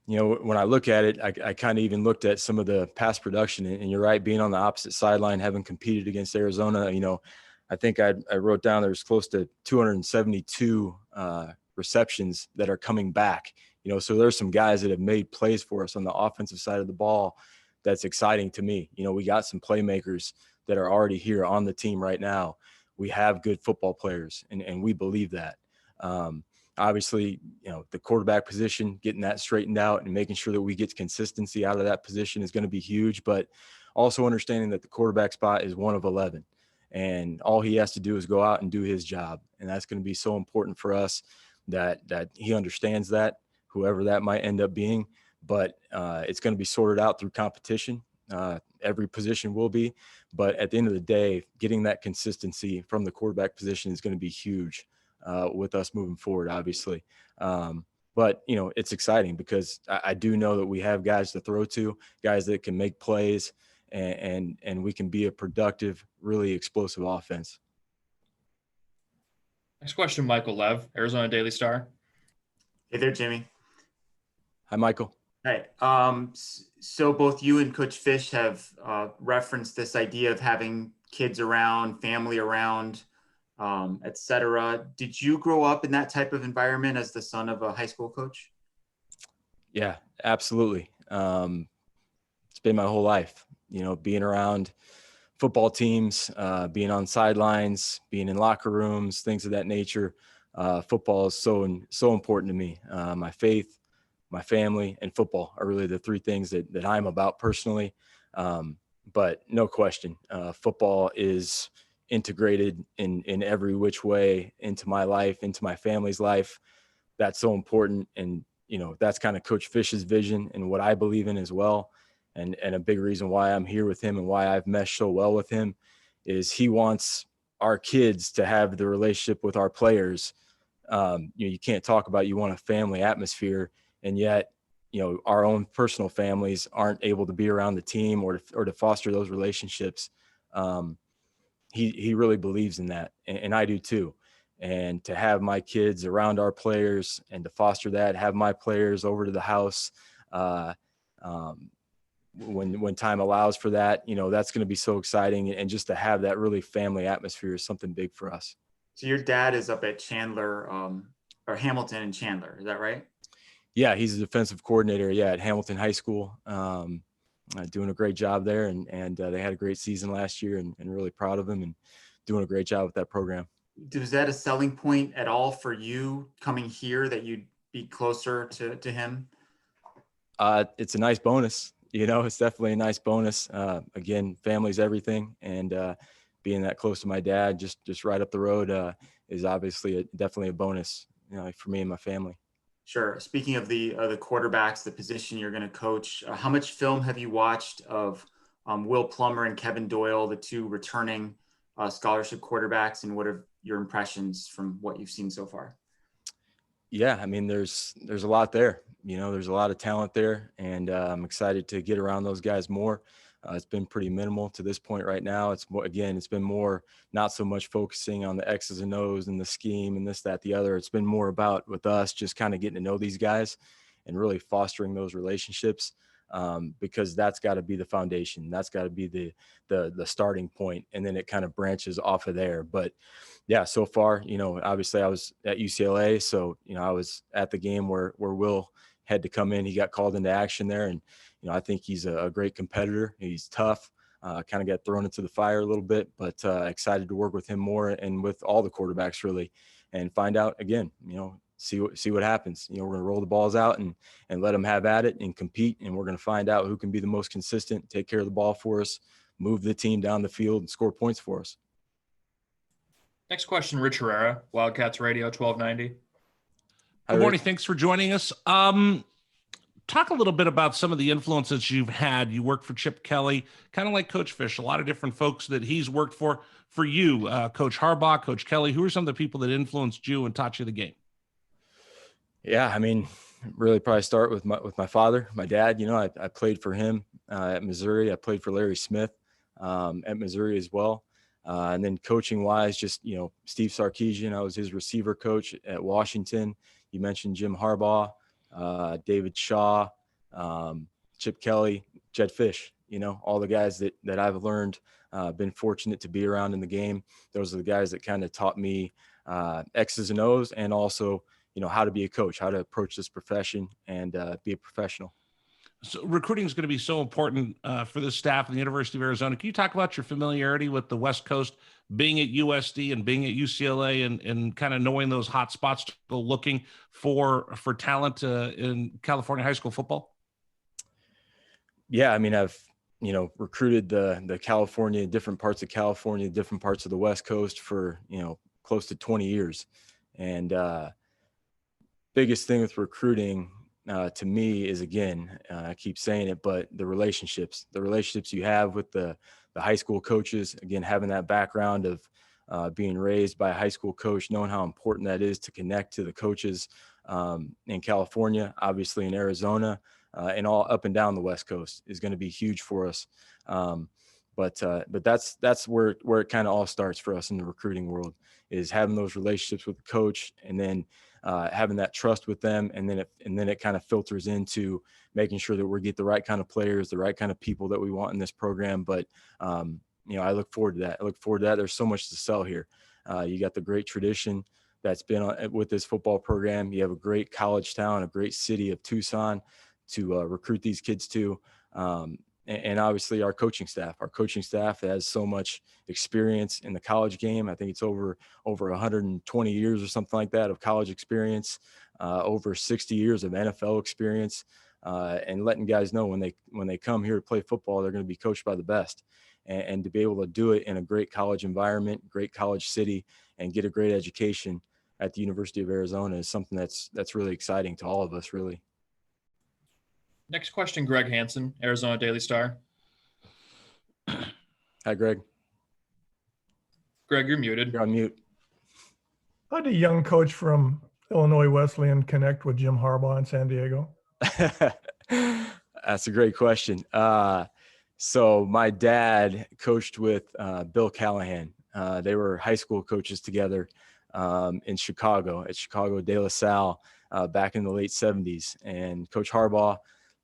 You know, when I look at it, I kind of even looked at some of the past production, and you're right, being on the opposite sideline, having competed against Arizona, you know, I think I wrote down there's close to 272 receptions that are coming back. You know, so there's some guys that have made plays for us on the offensive side of the ball. That's exciting to me. You know, we got some playmakers that are already here on the team right now. We have good football players, and we believe that. Obviously, you know, the quarterback position, getting that straightened out and making sure that we get consistency out of that position is going to be huge, but also understanding that the quarterback spot is 1 of 11, and all he has to do is go out and do his job. And that's going to be so important for us that he understands that, whoever that might end up being. But it's going to be sorted out through competition. Every position will be, but at the end of the day, getting that consistency from the quarterback position is going to be huge with us moving forward, obviously. But, you know, it's exciting because I do know that we have guys to throw to, guys that can make plays, and we can be a productive, really explosive offense. Next question, Michael Lev, Arizona Daily Star. Hey there, Jimmy. Hi, Michael. Hi. So both you and Coach Fish have referenced this idea of having kids around, family around, et cetera. Did you grow up in that type of environment as the son of a high school coach? Yeah, absolutely. It's been my whole life, you know, being around football teams, being on sidelines, being in locker rooms, things of that nature. Football is so important to me. My faith, my family, and football are really the 3 things that I'm about personally. But no question, football is integrated in every which way into my life, into my family's life. That's so important. And, you know, that's kind of Coach Fish's vision and what I believe in as well. And a big reason why I'm here with him and why I've meshed so well with him is he wants our kids to have the relationship with our players. You know, you can't talk about, you want a family atmosphere, and yet, you know, our own personal families aren't able to be around the team or to foster those relationships. He really believes in that, and I do too. And to have my kids around our players and to foster that, have my players over to the house when time allows for that, you know, that's going to be so exciting. And just to have that really family atmosphere is something big for us. So your dad is up at Chandler, or Hamilton and Chandler, is that right? Yeah, he's a defensive coordinator. Yeah, at Hamilton High School, doing a great job there, and they had a great season last year, and really proud of him and doing a great job with that program. Was that a selling point at all for you coming here, that you'd be closer to him? It's a nice bonus. You know, it's definitely a nice bonus. Again, family's everything, and being that close to my dad, just right up the road, is obviously definitely a bonus, you know, for me and my family. Sure. Speaking of the quarterbacks, the position you're going to coach, how much film have you watched of Will Plummer and Kevin Doyle, the 2 returning scholarship quarterbacks, and what are your impressions from what you've seen so far? Yeah, I mean, there's a lot there. There's a lot of talent there, and I'm excited to get around those guys more. It's been pretty minimal to this point right now. It's been more, not so much focusing on the X's and O's and the scheme and this, that, the other. It's been more about with us just kind of getting to know these guys and really fostering those relationships, because that's got to be the foundation. That's got to be the starting point, and then it kind of branches off of there. But yeah, so far, obviously I was at UCLA, so I was at the game where Will had to come in. He got called into action there, and I think he's a great competitor. He's tough. Kind of got thrown into the fire a little bit, but excited to work with him more and with all the quarterbacks really, and find out again. See what happens. We're going to roll the balls out and let them have at it and compete, and we're going to find out who can be the most consistent, take care of the ball for us, move the team down the field, and score points for us. Next question, Rich Herrera, Wildcats Radio 1290. Good morning. Thanks for joining us. Talk a little bit about some of the influences you've had. You worked for Chip Kelly, kind of like Coach Fish, a lot of different folks that he's worked for. For you, Coach Harbaugh, Coach Kelly, who are some of the people that influenced you and taught you the game? Yeah, I mean, really probably start with my father, my dad. I played for him at Missouri. I played for Larry Smith at Missouri as well. And then coaching wise, just, Steve Sarkisian, I was his receiver coach at Washington. You mentioned Jim Harbaugh, David Shaw, Chip Kelly, Jed Fish, all the guys that I've learned, been fortunate to be around in the game. Those are the guys that kind of taught me X's and O's, and also, how to be a coach, how to approach this profession and be a professional. So recruiting is going to be so important for the staff at the University of Arizona. Can you talk about your familiarity with the West Coast, being at USD and being at UCLA, and kind of knowing those hot spots to go looking for talent in California high school football? Yeah, I mean, I've recruited the California, different parts of California, different parts of the West Coast for close to 20 years, and biggest thing with recruiting to me is, again, I keep saying it, but the relationships you have with the high school coaches, again, having that background of being raised by a high school coach, knowing how important that is to connect to the coaches in California, obviously in Arizona, and all up and down the West Coast is going to be huge for us. But that's where it kind of all starts for us in the recruiting world, is having those relationships with the coach, and then having that trust with them, and then it kind of filters into making sure that we get the right kind of players, the right kind of people that we want in this program. But I look forward to that. There's so much to sell here. You got the great tradition that's been with this football program. You have a great college town, a great city of Tucson to recruit these kids to. And obviously our coaching staff has so much experience in the college game. I think it's over 120 years or something like that of college experience, over 60 years of NFL experience, and letting guys know when they come here to play football, they're going to be coached by the best, and to be able to do it in a great college environment, great college city, and get a great education at the University of Arizona is something that's really exciting to all of us, really. Next question, Greg Hansen, Arizona Daily Star. Hi, Greg. Greg, you're muted. You're on mute. How did a young coach from Illinois Wesleyan connect with Jim Harbaugh in San Diego? That's a great question. So my dad coached with Bill Callahan. They were high school coaches together in Chicago, at Chicago De La Salle, back in the late 70s. And Coach Harbaugh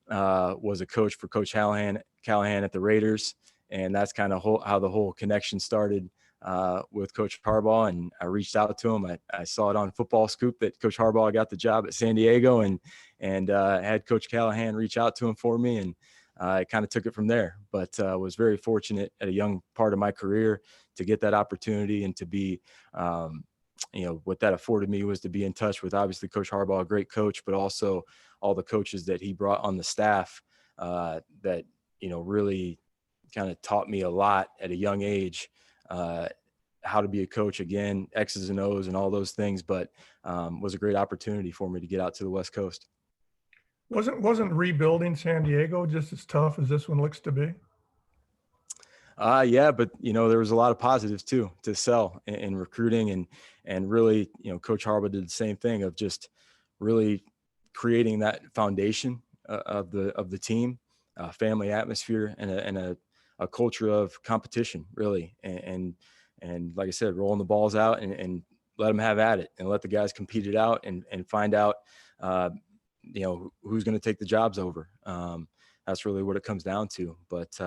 was a coach for Coach Callahan at the Raiders. And that's kind of how the whole connection started with Coach Harbaugh. And I reached out to him. I saw it on Football Scoop that Coach Harbaugh got the job at San Diego, and had Coach Callahan reach out to him for me. And I kind of took it from there, but was very fortunate at a young part of my career to get that opportunity, and to be, what that afforded me was to be in touch with, obviously, Coach Harbaugh, a great coach, but also all the coaches that he brought on the staff that, really kind of taught me a lot at a young age, how to be a coach, again, X's and O's and all those things, but was a great opportunity for me to get out to the West Coast. Wasn't rebuilding San Diego just as tough as this one looks to be? Yeah, but there was a lot of positives too to sell in recruiting, and really, Coach Harbaugh did the same thing of just really creating that foundation of the team, family atmosphere, and a culture of competition, really. And like I said, rolling the balls out and let them have at it, and let the guys compete it out and find out, who's going to take the jobs over. That's really what it comes down to. But,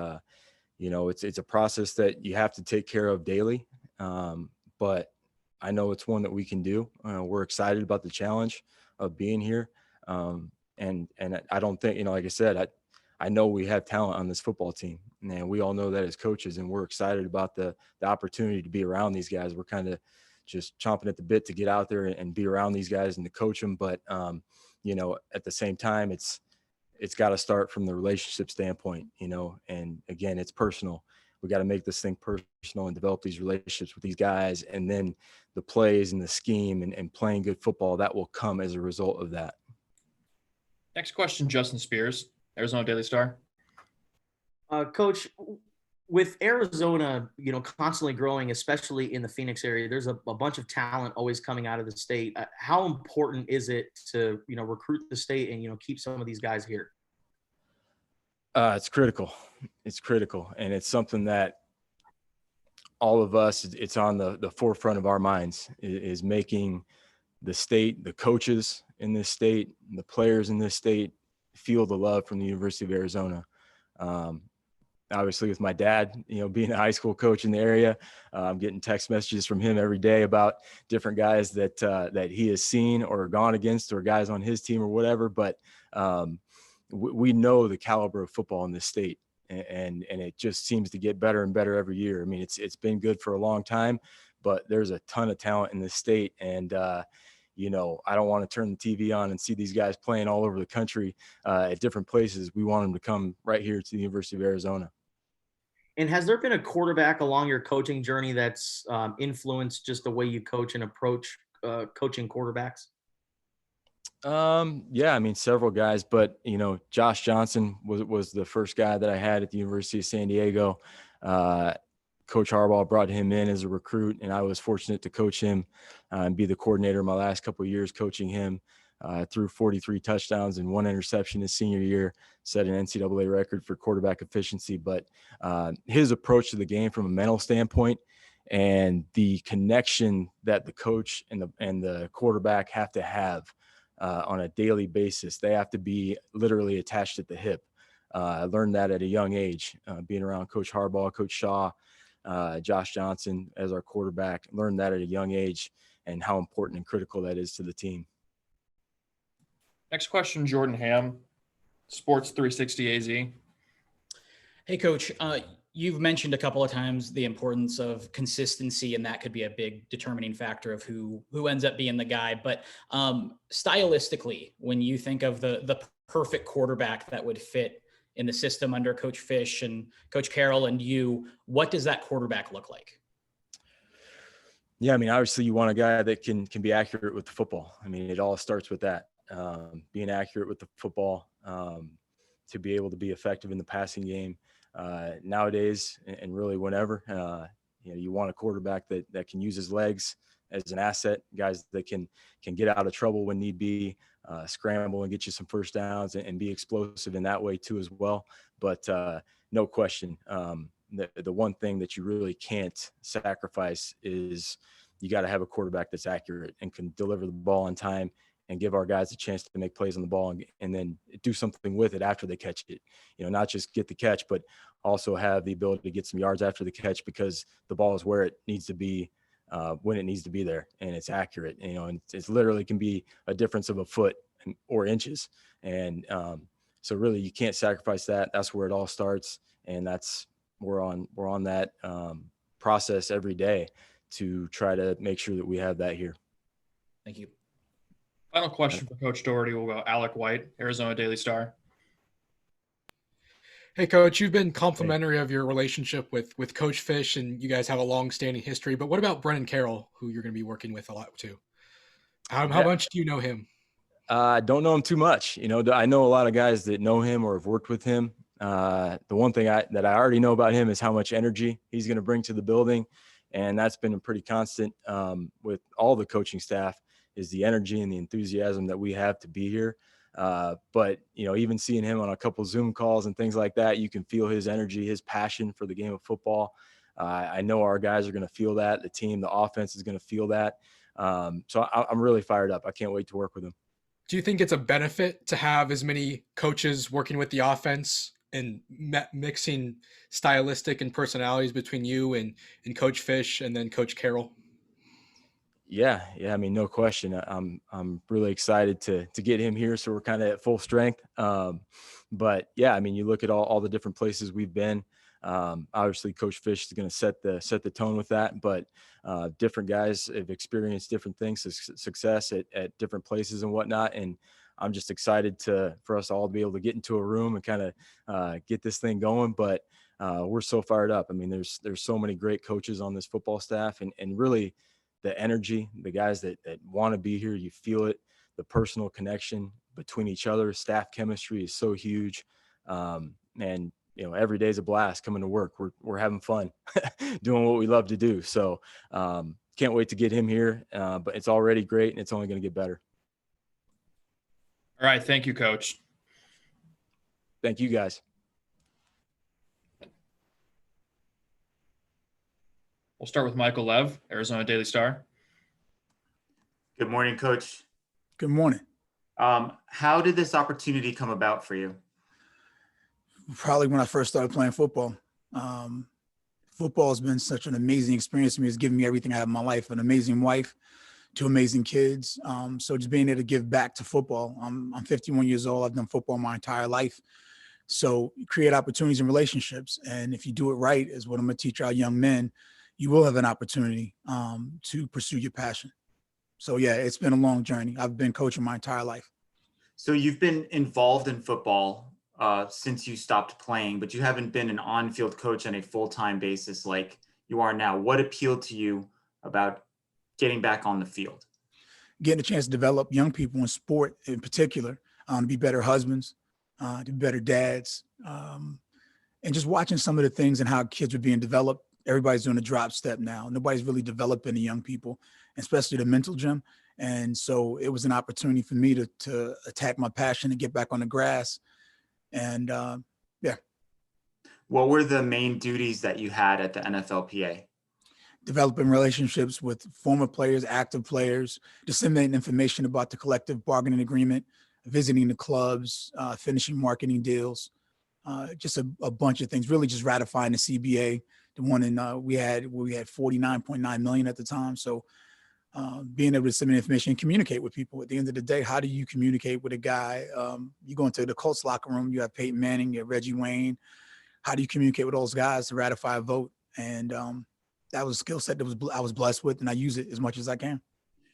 it's a process that you have to take care of daily. But I know it's one that we can do. We're excited about the challenge of being here. And I don't think, like I said, I know we have talent on this football team, and we all know that as coaches, and we're excited about the opportunity to be around these guys. We're kind of just chomping at the bit to get out there and be around these guys and to coach them. But, at the same time, it's got to start from the relationship standpoint, and again, it's personal. We got to make this thing personal and develop these relationships with these guys. And then the plays and the scheme and playing good football, that will come as a result of that. Next question, Justin Spears, Arizona Daily Star. Coach, with Arizona, constantly growing, especially in the Phoenix area, there's a bunch of talent always coming out of the state. How important is it to, recruit the state and, keep some of these guys here? It's critical. It's critical. And it's something that all of us, it's on the forefront of our minds, is making the state, the coaches in this state, the players in this state feel the love from the University of Arizona. Obviously with my dad, being a high school coach in the area, I'm getting text messages from him every day about different guys that he has seen or gone against, or guys on his team or whatever. But we know the caliber of football in this state, and it just seems to get better and better every year. I mean, it's been good for a long time, but there's a ton of talent in this state. And, I don't want to turn the TV on and see these guys playing all over the country at different places. We want them to come right here to the University of Arizona. And has there been a quarterback along your coaching journey that's influenced just the way you coach and approach coaching quarterbacks? Yeah, I mean, several guys, but Josh Johnson was the first guy that I had at the University of San Diego. Coach Harbaugh brought him in as a recruit, and I was fortunate to coach him and be the coordinator my last couple of years coaching him. Threw 43 touchdowns and 1 interception his senior year, set an NCAA record for quarterback efficiency. But his approach to the game from a mental standpoint and the connection that the coach and the quarterback have to have on a daily basis, they have to be literally attached at the hip. I learned that at a young age, being around Coach Harbaugh, Coach Shaw, Josh Johnson as our quarterback. Learned that at a young age, and how important and critical that is to the team. Next question, Jordan Ham, Sports 360 AZ. Hey, Coach. You've mentioned a couple of times the importance of consistency, and that could be a big determining factor of who ends up being the guy. But stylistically, when you think of the perfect quarterback that would fit in the system under Coach Fish and Coach Carroll and you, what does that quarterback look like? Yeah, I mean, obviously you want a guy that can be accurate with the football. I mean, it all starts with that, being accurate with the football, to be able to be effective in the passing game. Nowadays, and really whenever, you want a quarterback that can use his legs as an asset, guys that can get out of trouble when need be, scramble and get you some first downs and be explosive in that way too as well. But no question, the one thing that you really can't sacrifice is you got to have a quarterback that's accurate and can deliver the ball on time and give our guys a chance to make plays on the ball and then do something with it after they catch it. Not just get the catch, but also have the ability to get some yards after the catch, because the ball is where it needs to be when it needs to be there, and it's accurate. And it's literally can be a difference of a foot or inches. And so really you can't sacrifice that. That's where it all starts. And we're on that process every day to try to make sure that we have that here. Thank you. Final question for Coach Doherty. We'll go Alec White, Arizona Daily Star. Hey, Coach, you've been complimentary of your relationship with Coach Fish, and you guys have a long-standing history. But what about Brennan Carroll, who you're going to be working with a lot too? How much do you know him? I don't know him too much. I know a lot of guys that know him or have worked with him. The one thing that I already know about him is how much energy he's going to bring to the building. And that's been a pretty constant with all the coaching staff. is the energy and the enthusiasm that we have to be here. But, you know, even seeing him on a couple Zoom calls and things like that, you can feel his energy, his passion for the game of football. I know our guys are going to feel that. The team, the offense is going to feel that. So I'm really fired up. I can't wait to work with him. Do you think it's a benefit to have as many coaches working with the offense and mixing stylistic and personalities between you and Coach Fish and then Coach Carroll? Yeah. I mean, no question. I'm really excited to get him here. So we're kind of at full strength. But yeah, I mean, you look at all the different places we've been. Obviously Coach Fish is going to set the tone with that, but different guys have experienced different things, success at different places and whatnot. And I'm just excited for us all to be able to get into a room and kind of get this thing going. But we're so fired up. I mean, there's so many great coaches on this football staff, and really the energy, the guys that want to be here, you feel it, the personal connection between each other, staff chemistry is so huge. And you know, every day's a blast coming to work. We're having fun doing what we love to do. So can't wait to get him here. But it's already great, and it's only going to get better. All right. Thank you, Coach. Thank you, guys. We'll start with Michael Lev, Arizona Daily Star. Good morning, Coach. Good morning. How did this opportunity come about for you? Probably when I first started playing football. Football has been such an amazing experience to me. It's given me everything I have in my life, an amazing wife, 2 amazing kids. So just being able to give back to football. I'm 51 years old. I've done football my entire life. So create opportunities and relationships. And if you do it right, is what I'm going to teach our young men, you will have an opportunity to pursue your passion. So yeah, it's been a long journey. I've been coaching my entire life. So you've been involved in football since you stopped playing, but you haven't been an on-field coach on a full-time basis like you are now. What appealed to you about getting back on the field? Getting a chance to develop young people in sport in particular, to be better husbands, to be better dads, and just watching some of the things and how kids are being developed. Everybody's doing a drop step now. Nobody's really developing the young people, especially the mental gym. And so it was an opportunity for me to attack my passion and get back on the grass. And yeah. What were the main duties that you had at the NFLPA? Developing relationships with former players, active players, disseminating information about the collective bargaining agreement, visiting the clubs, finishing marketing deals, just a bunch of things, really just ratifying the CBA. The one we had 49.9 million at the time. So being able to disseminate information and communicate with people. At the end of the day, how do you communicate with a guy? You go into the Colts locker room, you have Peyton Manning, you have Reggie Wayne. How do you communicate with those guys to ratify a vote? And that was a skill set that I was blessed with, and I use it as much as I can.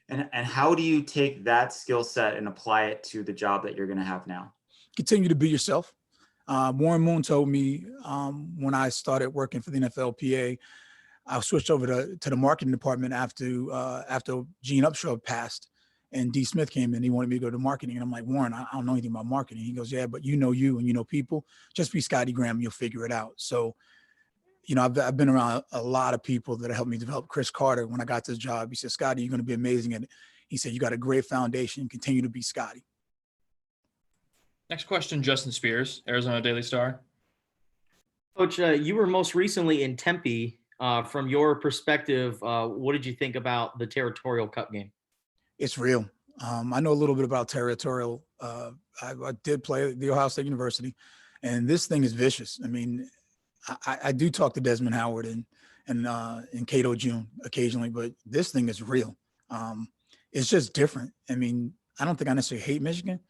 And how do you take that skill set and apply it to the job that you're going to have now? Continue to be yourself. Warren Moon told me when I started working for the NFLPA, I switched over to the marketing department after Gene Upshaw passed and D. Smith came in. He wanted me to go to marketing. And I'm like, Warren, I don't know anything about marketing. He goes, yeah, but you and you know people. Just be Scotty Graham, you'll figure it out. So, you know, I've been around a lot of people that helped me develop. Chris Carter, when I got this job, he said, Scotty, you're going to be amazing at it. He said, you got a great foundation. Continue to be Scotty. Next question, Justin Spears, Arizona Daily Star. Coach, you were most recently in Tempe. From your perspective, what did you think about the Territorial Cup game? It's real. I know a little bit about Territorial. I did play at the Ohio State University, and this thing is vicious. I mean, I do talk to Desmond Howard and Cato June occasionally, but this thing is real. It's just different. I mean, I don't think I necessarily hate Michigan.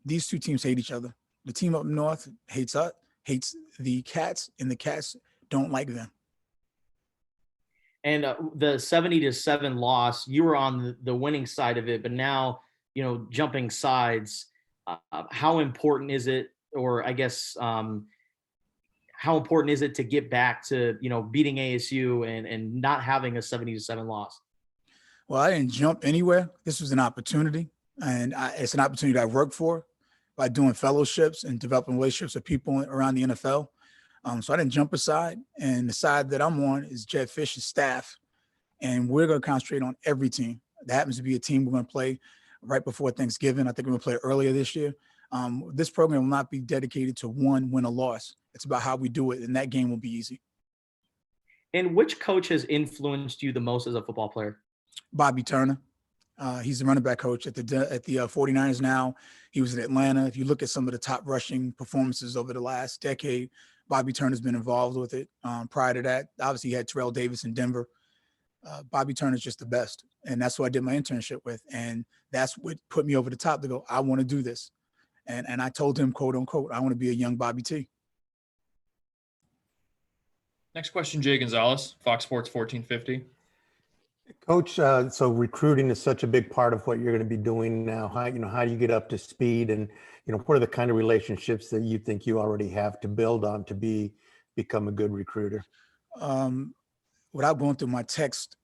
These two teams hate each other. The team up north hates the Cats, and the Cats don't like them. And the 70-7 loss, you were on the winning side of it, but now, you know, jumping sides, how important is it, or I guess, how important is it to get back to, you know, beating ASU and not having a 70-7 loss? Well, I didn't jump anywhere. This was an opportunity, and it's an opportunity I worked for by doing fellowships and developing relationships with people around the NFL. So I didn't jump aside, and the side that I'm on is Jedd Fisch's staff, and we're going to concentrate on every team. that happens to be a team we're going to play right before Thanksgiving. I think we're going to play earlier this year. This program will not be dedicated to one win or loss. It's about how we do it, and that game will be easy. And which coach has influenced you the most as a football player? Bobby Turner. He's the running back coach at the 49ers now. He was in Atlanta. If you look at some of the top rushing performances over the last decade, Bobby Turner's been involved with it. Prior to that, obviously, he had Terrell Davis in Denver. Bobby Turner's just the best. And that's who I did my internship with. And that's what put me over the top to go, I want to do this. And I told him, quote unquote, I want to be a young Bobby T. Next question, Jay Gonzalez, Fox Sports 1450. Coach, so recruiting is such a big part of what you're going to be doing now. How do you get up to speed, and what are the kind of relationships that you think you already have to build on to become a good recruiter? Without going through my text,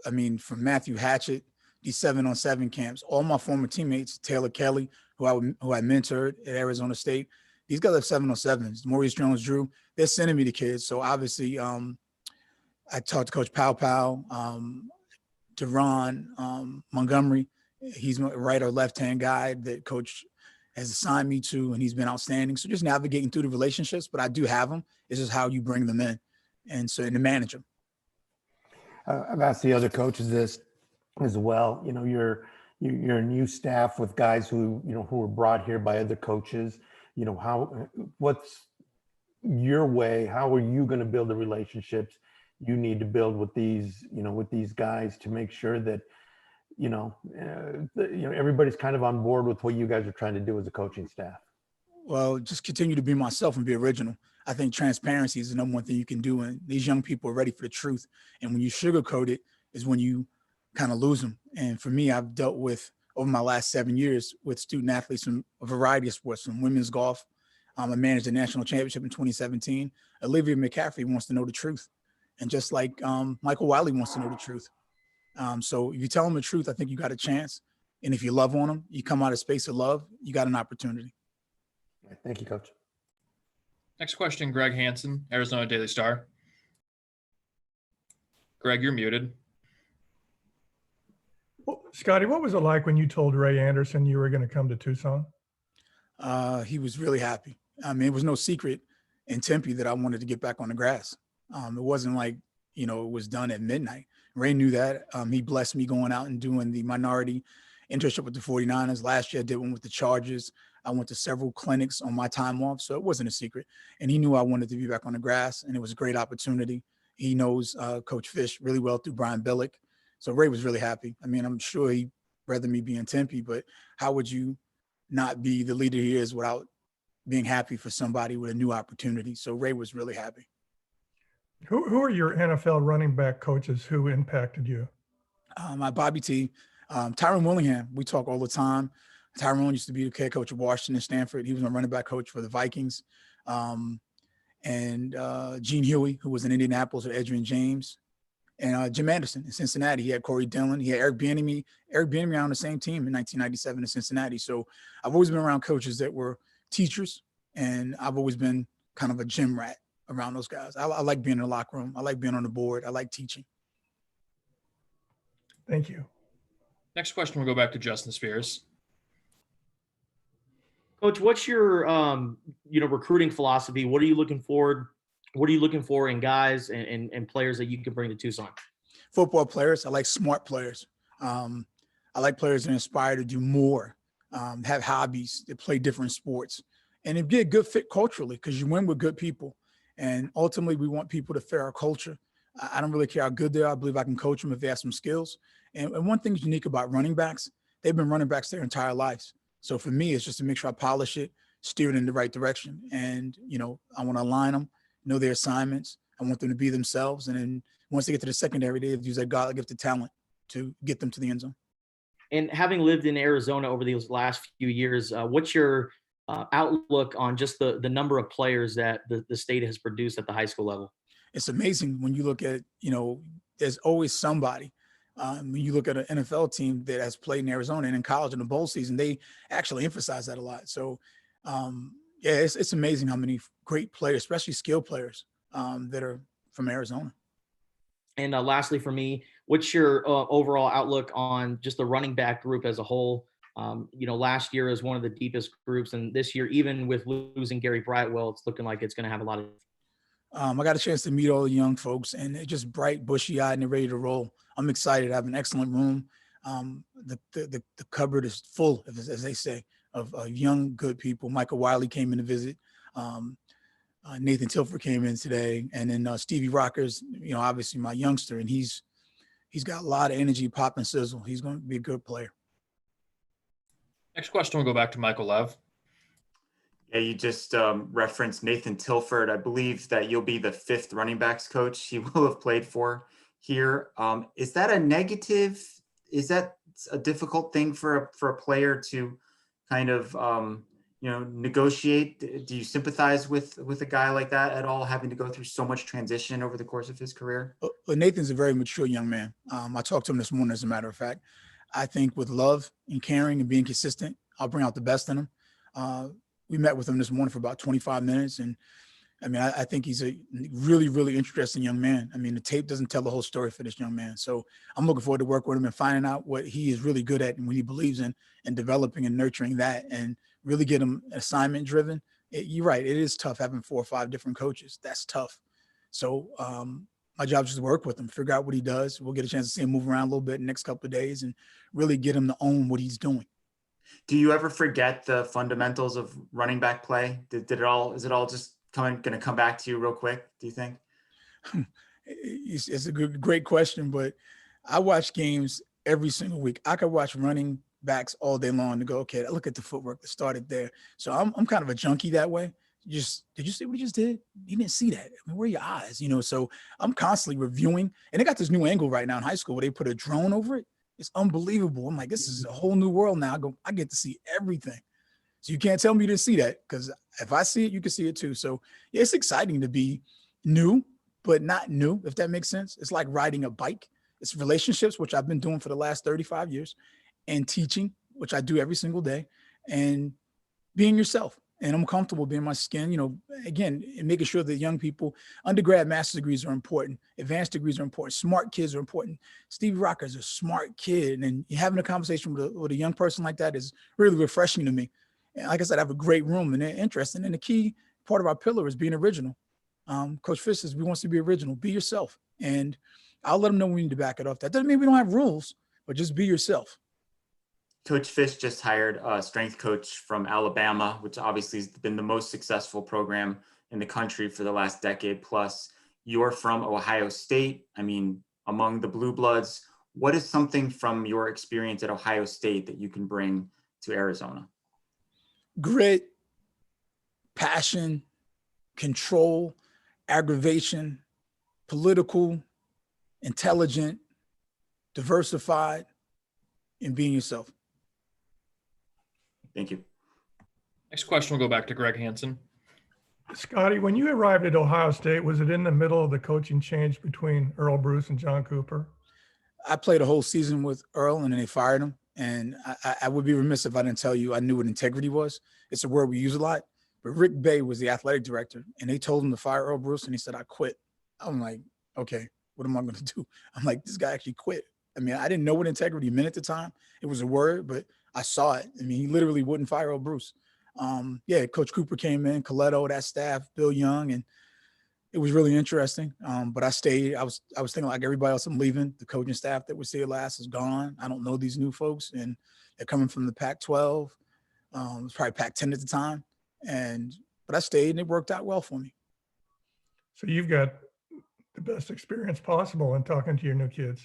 I mean, from Matthew Hatchett, these 7-on-7 camps, all my former teammates, Taylor Kelly, who I mentored at Arizona State, these guys have 7-on-7s. Maurice Jones-Drew, they're sending me the kids. So obviously, I talked to Coach Powell, Deron Montgomery. He's my right or left-hand guy that Coach has assigned me to, and he's been outstanding. So just navigating through the relationships, but I do have them. It's just how you bring them in, and to manage them. I've asked the other coaches this as well. You're a new staff with guys who were brought here by other coaches. What's your way? How are you going to build the relationships you need to build with these guys to make sure that everybody's kind of on board with what you guys are trying to do as a coaching staff? Well, just continue to be myself and be original. I think transparency is the number one thing you can do, and these young people are ready for the truth. And when you sugarcoat it is when you kind of lose them. And for me, I've dealt with, over my last 7 years, with student athletes from a variety of sports, from women's golf. I managed the national championship in 2017. Olivia McCaffrey wants to know the truth. And just like Michael Wiley wants to know the truth. So if you tell them the truth, I think you got a chance. And if you love on them, you come out of space of love, you got an opportunity. Thank you, Coach. Next question, Greg Hansen, Arizona Daily Star. Greg, you're muted. Well, Scotty, what was it like when you told Ray Anderson you were going to come to Tucson? He was really happy. I mean, it was no secret in Tempe that I wanted to get back on the grass. It wasn't like, it was done at midnight. Ray knew that. He blessed me going out and doing the minority internship with the 49ers. Last year, I did one with the Chargers. I went to several clinics on my time off, so it wasn't a secret. And he knew I wanted to be back on the grass, and it was a great opportunity. He knows Coach Fish really well through Brian Billick. So Ray was really happy. I mean, I'm sure he'd rather me be in Tempe, but how would you not be the leader he is without being happy for somebody with a new opportunity? So Ray was really happy. Who are your NFL running back coaches who impacted you? My Bobby T, Tyrone Willingham. We talk all the time. Tyrone used to be the head coach of Washington, Stanford. He was my running back coach for the Vikings. And Gene Huey, who was in Indianapolis with Adrian James. And Jim Anderson in Cincinnati. He had Corey Dillon. He had Eric Bieniemy on the same team in 1997 in Cincinnati. So I've always been around coaches that were teachers, and I've always been kind of a gym rat around those guys. I like being in the locker room. I like being on the board. I like teaching. Thank you. Next question, we'll go back to Justin Spears. Coach, what's your recruiting philosophy? What are you looking for? What are you looking for in guys and players that you can bring to Tucson? Football players. I like smart players. I like players that are inspired to do more, have hobbies, that play different sports, and it be a good fit culturally because you win with good people. And ultimately, we want people to fit our culture. I don't really care how good they are. I believe I can coach them if they have some skills. And one thing is unique about running backs, they've been running backs their entire lives. So for me, it's just to make sure I polish it, steer it in the right direction. And, I want to align them, know their assignments. I want them to be themselves. And then once they get to the secondary, they use that God-gifted talent to get them to the end zone. And having lived in Arizona over these last few years, what's your outlook on just the number of players that the state has produced at the high school level? It's amazing when you look at, there's always somebody. When you look at an NFL team that has played in Arizona and in college in the bowl season, they actually emphasize that a lot. So, it's amazing how many great players, especially skilled players, that are from Arizona. And lastly, for me, what's your overall outlook on just the running back group as a whole? Last year is one of the deepest groups, and this year, even with losing Gary Brightwell, it's looking like it's going to have a lot of. I got a chance to meet all the young folks, and they're just bright, bushy-eyed, and they're ready to roll. I'm excited. I have an excellent room. The cupboard is full, as they say, of young, good people. Michael Wiley came in to visit. Nathan Tilford came in today, and then Stevie Rockers, obviously my youngster, and he's got a lot of energy, pop and sizzle. He's going to be a good player. Next question will go back to Michael Lev. Yeah, you just referenced Nathan Tilford. I believe that you'll be the 5th running backs coach he will have played for here. Is that a negative? Is that a difficult thing for a player to kind of negotiate? Do you sympathize with a guy like that at all, having to go through so much transition over the course of his career? But Nathan's a very mature young man. I talked to him this morning, as a matter of fact. I think with love and caring and being consistent, I'll bring out the best in him. We met with him this morning for about 25 minutes. And I think he's a really, really interesting young man. The tape doesn't tell the whole story for this young man. So I'm looking forward to work with him and finding out what he is really good at and what he believes in, and developing and nurturing that, and really get him assignment driven. You're right. It is tough having 4 or 5 different coaches. That's tough. So my job is to work with him, figure out what he does. We'll get a chance to see him move around a little bit in the next couple of days and really get him to own what he's doing. Do you ever forget the fundamentals of running back play? Is it all just going to come back to you real quick, do you think? It's a great question, but I watch games every single week. I could watch running backs all day long to go, okay, look at the footwork that started there. So I'm kind of a junkie that way. Did you see what he just did? You didn't see that. Where are your eyes? So I'm constantly reviewing, and they got this new angle right now in high school where they put a drone over it. It's unbelievable. I'm like, this is a whole new world now. I get to see everything. So you can't tell me you didn't see that, because if I see it, you can see it too. So yeah, it's exciting to be new, but not new, if that makes sense. It's like riding a bike. It's relationships, which I've been doing for the last 35 years, and teaching, which I do every single day, and being yourself. And I'm comfortable being my skin, again, and making sure that young people, undergrad, master's degrees are important. Advanced degrees are important. Smart kids are important. Stevie Rocker is a smart kid. And having a conversation with a young person like that is really refreshing to me. And like I said, I have a great room, and they're interesting. And the key part of our pillar is being original. Coach Fish says, we want to be original. Be yourself. And I'll let them know we need to back it off. That doesn't mean we don't have rules, but just be yourself. Coach Fish just hired a strength coach from Alabama, which obviously has been the most successful program in the country for the last decade plus. You're from Ohio State. Among the Blue Bloods, what is something from your experience at Ohio State that you can bring to Arizona? Grit, passion, control, aggravation, political, intelligent, diversified, and being yourself. Thank you. Next question will go back to Greg Hansen. Scotty, when you arrived at Ohio State, was it in the middle of the coaching change between Earl Bruce and John Cooper? I played a whole season with Earl, and then they fired him. And I would be remiss if I didn't tell you I knew what integrity was. It's a word we use a lot. But Rick Bay was the athletic director, and they told him to fire Earl Bruce, and he said, I quit. I'm like, okay, what am I going to do? I'm like, this guy actually quit. I didn't know what integrity meant at the time. It was a word, but I saw it. He literally wouldn't fire Earl Bruce. Coach Cooper came in, Coletto, that staff, Bill Young, and it was really interesting. But I stayed. I was thinking like everybody else, I'm leaving. The coaching staff that was here last is gone. I don't know these new folks, and they're coming from the Pac-12. It was probably Pac-10 at the time. But I stayed, and it worked out well for me. So you've got the best experience possible in talking to your new kids.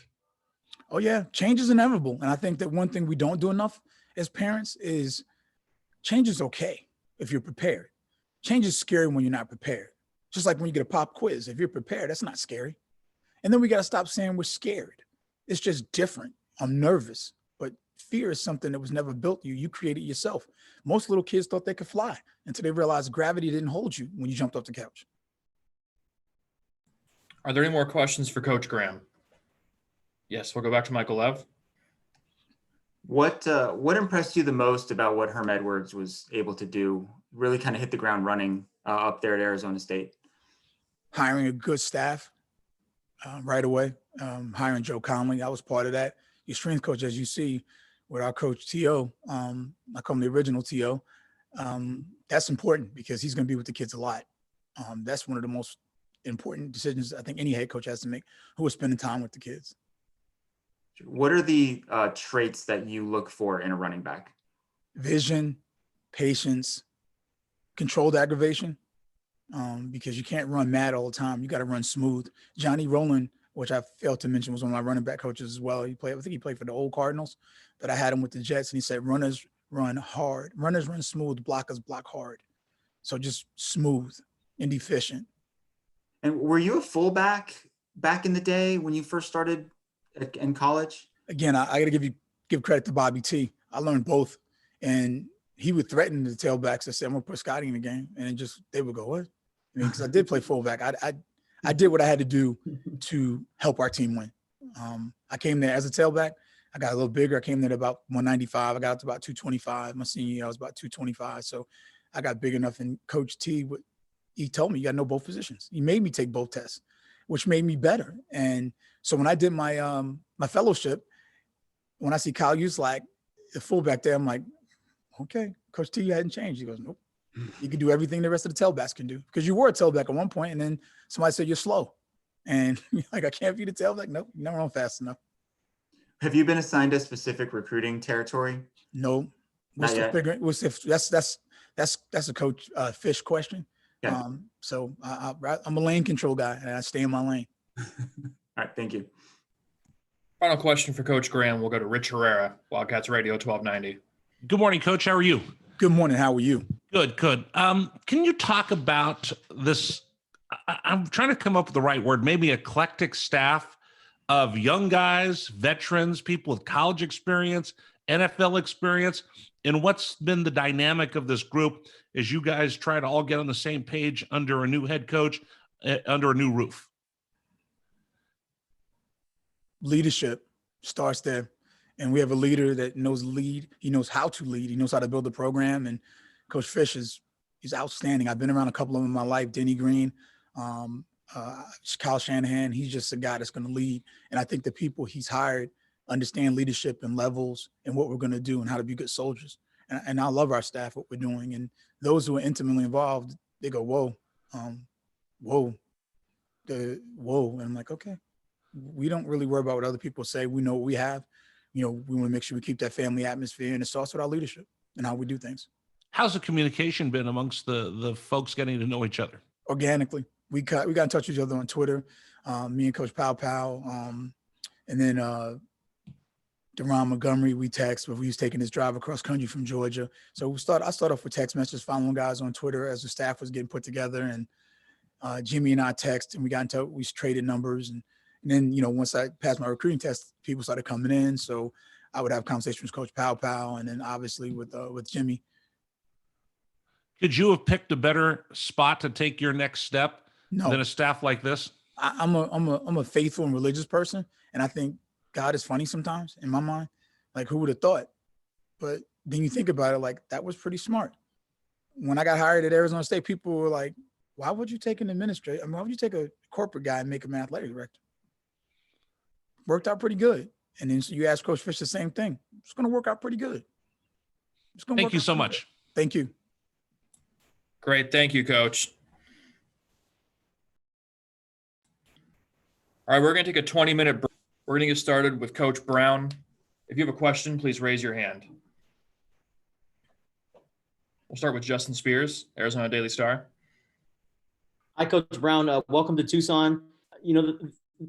Oh yeah, change is inevitable. And I think that one thing we don't do enough as parents is change is okay if you're prepared. Change is scary when you're not prepared. Just like when you get a pop quiz, if you're prepared, that's not scary. And then we got to stop saying we're scared. It's just different. I'm nervous, but fear is something that was never built you. You created yourself. Most little kids thought they could fly until they realized gravity didn't hold you when you jumped off the couch. Are there any more questions for Coach Graham? Yes, we'll go back to Michael Lev. What impressed you the most about what Herm Edwards was able to do? Really kind of hit the ground running up there at Arizona State. Hiring a good staff, right away. Hiring Joe Conley, I was part of that. Your strength coach, as you see, with our coach T.O., I call him the original T.O., that's important because he's going to be with the kids a lot. That's one of the most important decisions I think any head coach has to make, who is spending time with the kids. What are the traits that you look for in a running back? Vision, patience, controlled aggravation, because you can't run mad all the time. You got to run smooth. Johnny Rowland, which I failed to mention, was one of my running back coaches as well. I think he played for the old Cardinals, but I had him with the Jets, and he said, runners run hard. Runners run smooth, blockers block hard. So just smooth and efficient. And were you a fullback back in the day when you first started in college? Again, I got to give credit to Bobby T. I learned both, and he would threaten the tailbacks. I said, I'm gonna put Scotty in the game, and they would go, what? I mean, because I did play fullback. I did what I had to do to help our team win. I came there as a tailback. I got a little bigger. I came there at about 195. I got up to about 225. My senior year, I was about 225. So I got big enough. And Coach T, he told me, you got to know both positions. He made me take both tests, which made me better. And so when I did my my fellowship, when I see Kyle Uslak, the fullback there, I'm like, okay, Coach T hadn't changed. He goes, nope. You can do everything the rest of the tailbacks can do. Because you were a tailback at one point, and then somebody said you're slow. And you're like, I can't be the tailback. Nope, you don't run fast enough. Have you been assigned a specific recruiting territory? No. We're still figuring. That's a Coach Fish question. Yeah. So I'm a lane control guy, and I stay in my lane. All right, thank you. Final question for Coach Graham. We'll go to Rich Herrera, Wildcats Radio 1290. Good morning, Coach. How are you? Good morning. How are you? Good. Can you talk about this? I'm trying to come up with the right word, maybe eclectic staff of young guys, veterans, people with college experience, NFL experience, and what's been the dynamic of this group as you guys try to all get on the same page under a new head coach, under a new roof? Leadership starts there. And we have a leader that knows lead. He knows how to lead. He knows how to build a program. And Coach Fish he's outstanding. I've been around a couple of them in my life. Denny Green, Kyle Shanahan. He's just a guy that's going to lead. And I think the people he's hired understand leadership and levels and what we're going to do and how to be good soldiers. And I love our staff, what we're doing. And those who are intimately involved, they go, whoa. And I'm like, okay. We don't really worry about what other people say. We know what we have. We want to make sure we keep that family atmosphere, and it starts with our leadership and how we do things. How's the communication been amongst the folks getting to know each other? Organically. We got in touch with each other on Twitter, me and Coach Pow, and then Deron Montgomery, we text, but we was taking his drive across country from Georgia. So I started off with text messages, following guys on Twitter as the staff was getting put together, and Jimmy and I text, and we got into we traded numbers, and then, once I passed my recruiting test, people started coming in. So I would have conversations with Coach Pow, and then obviously with Jimmy. Could you have picked a better spot to take your next step than a staff like this? I'm a faithful and religious person, and I think God is funny sometimes in my mind. Like, who would have thought? But then you think about it, like, that was pretty smart. When I got hired at Arizona State, people were like, why would you take an administrator? I mean, why would you take a corporate guy and make him an athletic director? Worked out pretty good. And then so you ask Coach Fish the same thing. It's going to work out pretty good. Thank you so much. Thank you. Great. Thank you, Coach. All right, we're going to take a 20-minute break. We're going to get started with Coach Brown. If you have a question, please raise your hand. We'll start with Justin Spears, Arizona Daily Star. Hi, Coach Brown. Welcome to Tucson.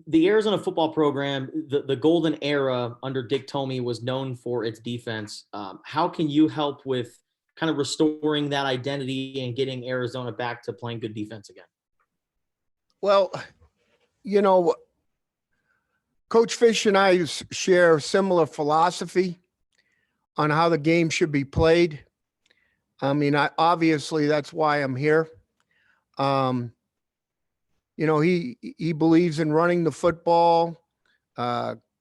The Arizona football program, the golden era under Dick Tomey was known for its defense. How can you help with kind of restoring that identity and getting Arizona back to playing good defense again? Well, Coach Fish and I share similar philosophy on how the game should be played. I mean, obviously that's why I'm here. He believes in running the football,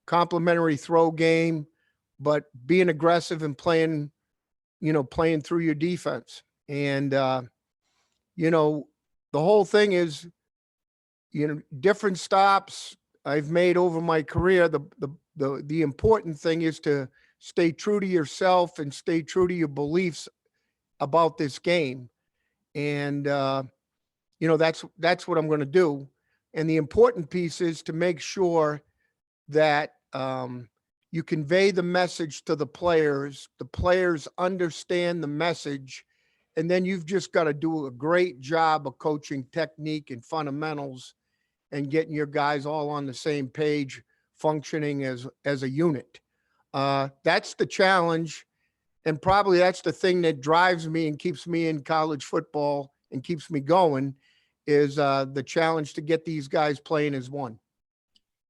complementary throw game, but being aggressive and playing through your defense. And, the whole thing is, different stops I've made over my career. The important thing is to stay true to yourself and stay true to your beliefs about this game. And, that's what I'm going to do. And the important piece is to make sure that you convey the message to the players understand the message, and then you've just got to do a great job of coaching technique and fundamentals and getting your guys all on the same page, functioning as a unit. That's the challenge. And probably that's the thing that drives me and keeps me in college football and keeps me going, is the challenge to get these guys playing as one.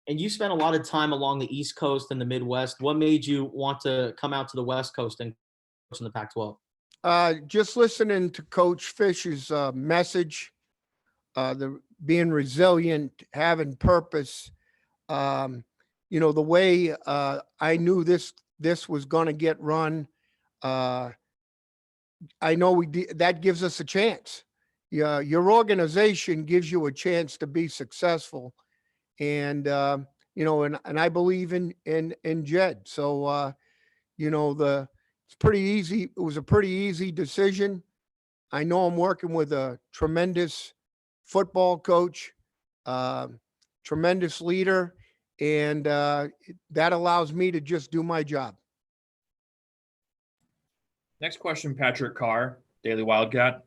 And you spent a lot of time along the East Coast and the Midwest. What made you want to come out to the West Coast and coach in the Pac-12? Just listening to Coach Fish's message, the being resilient, having purpose. The way I knew this was going to get run. I know that gives us a chance. Your organization gives you a chance to be successful, and and I believe in Jed. So it's pretty easy. It was a pretty easy decision. I know I'm working with a tremendous football coach, tremendous leader, and that allows me to just do my job. Next question, Patrick Carr, Daily Wildcat.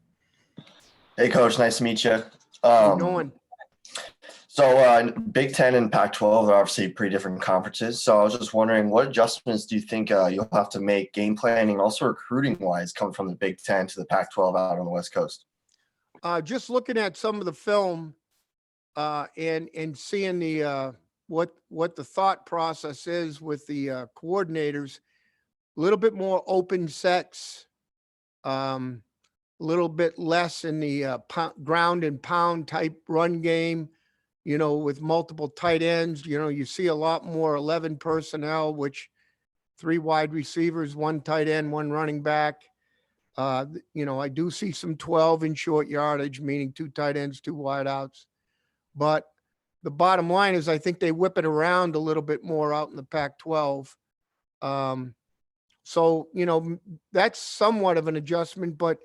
Hey, Coach. Nice to meet you. How you doing? So Big Ten and Pac-12 are obviously pretty different conferences. So I was just wondering, what adjustments do you think you'll have to make game planning, also recruiting-wise, coming from the Big Ten to the Pac-12 out on the West Coast? Just looking at some of the film and seeing the what the thought process is with the coordinators, a little bit more open sets, a little bit less in the ground and pound type run game, with multiple tight ends. You see a lot more 11 personnel, which 3 wide receivers, 1 tight end, 1 running back. I do see some 12 in short yardage, meaning 2 tight ends, 2 wideouts. But the bottom line is I think they whip it around a little bit more out in the Pac-12. So, that's somewhat of an adjustment, but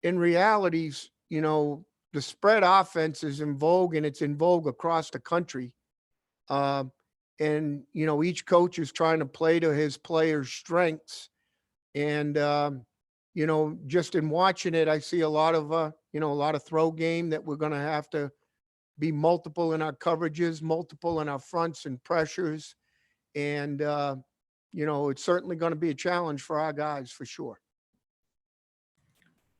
in realities, the spread offense is in vogue, and it's in vogue across the country. And, each coach is trying to play to his players' strengths. And, just in watching it, I see a lot of throw game that we're going to have to be multiple in our coverages, multiple in our fronts and pressures. And, it's certainly going to be a challenge for our guys for sure.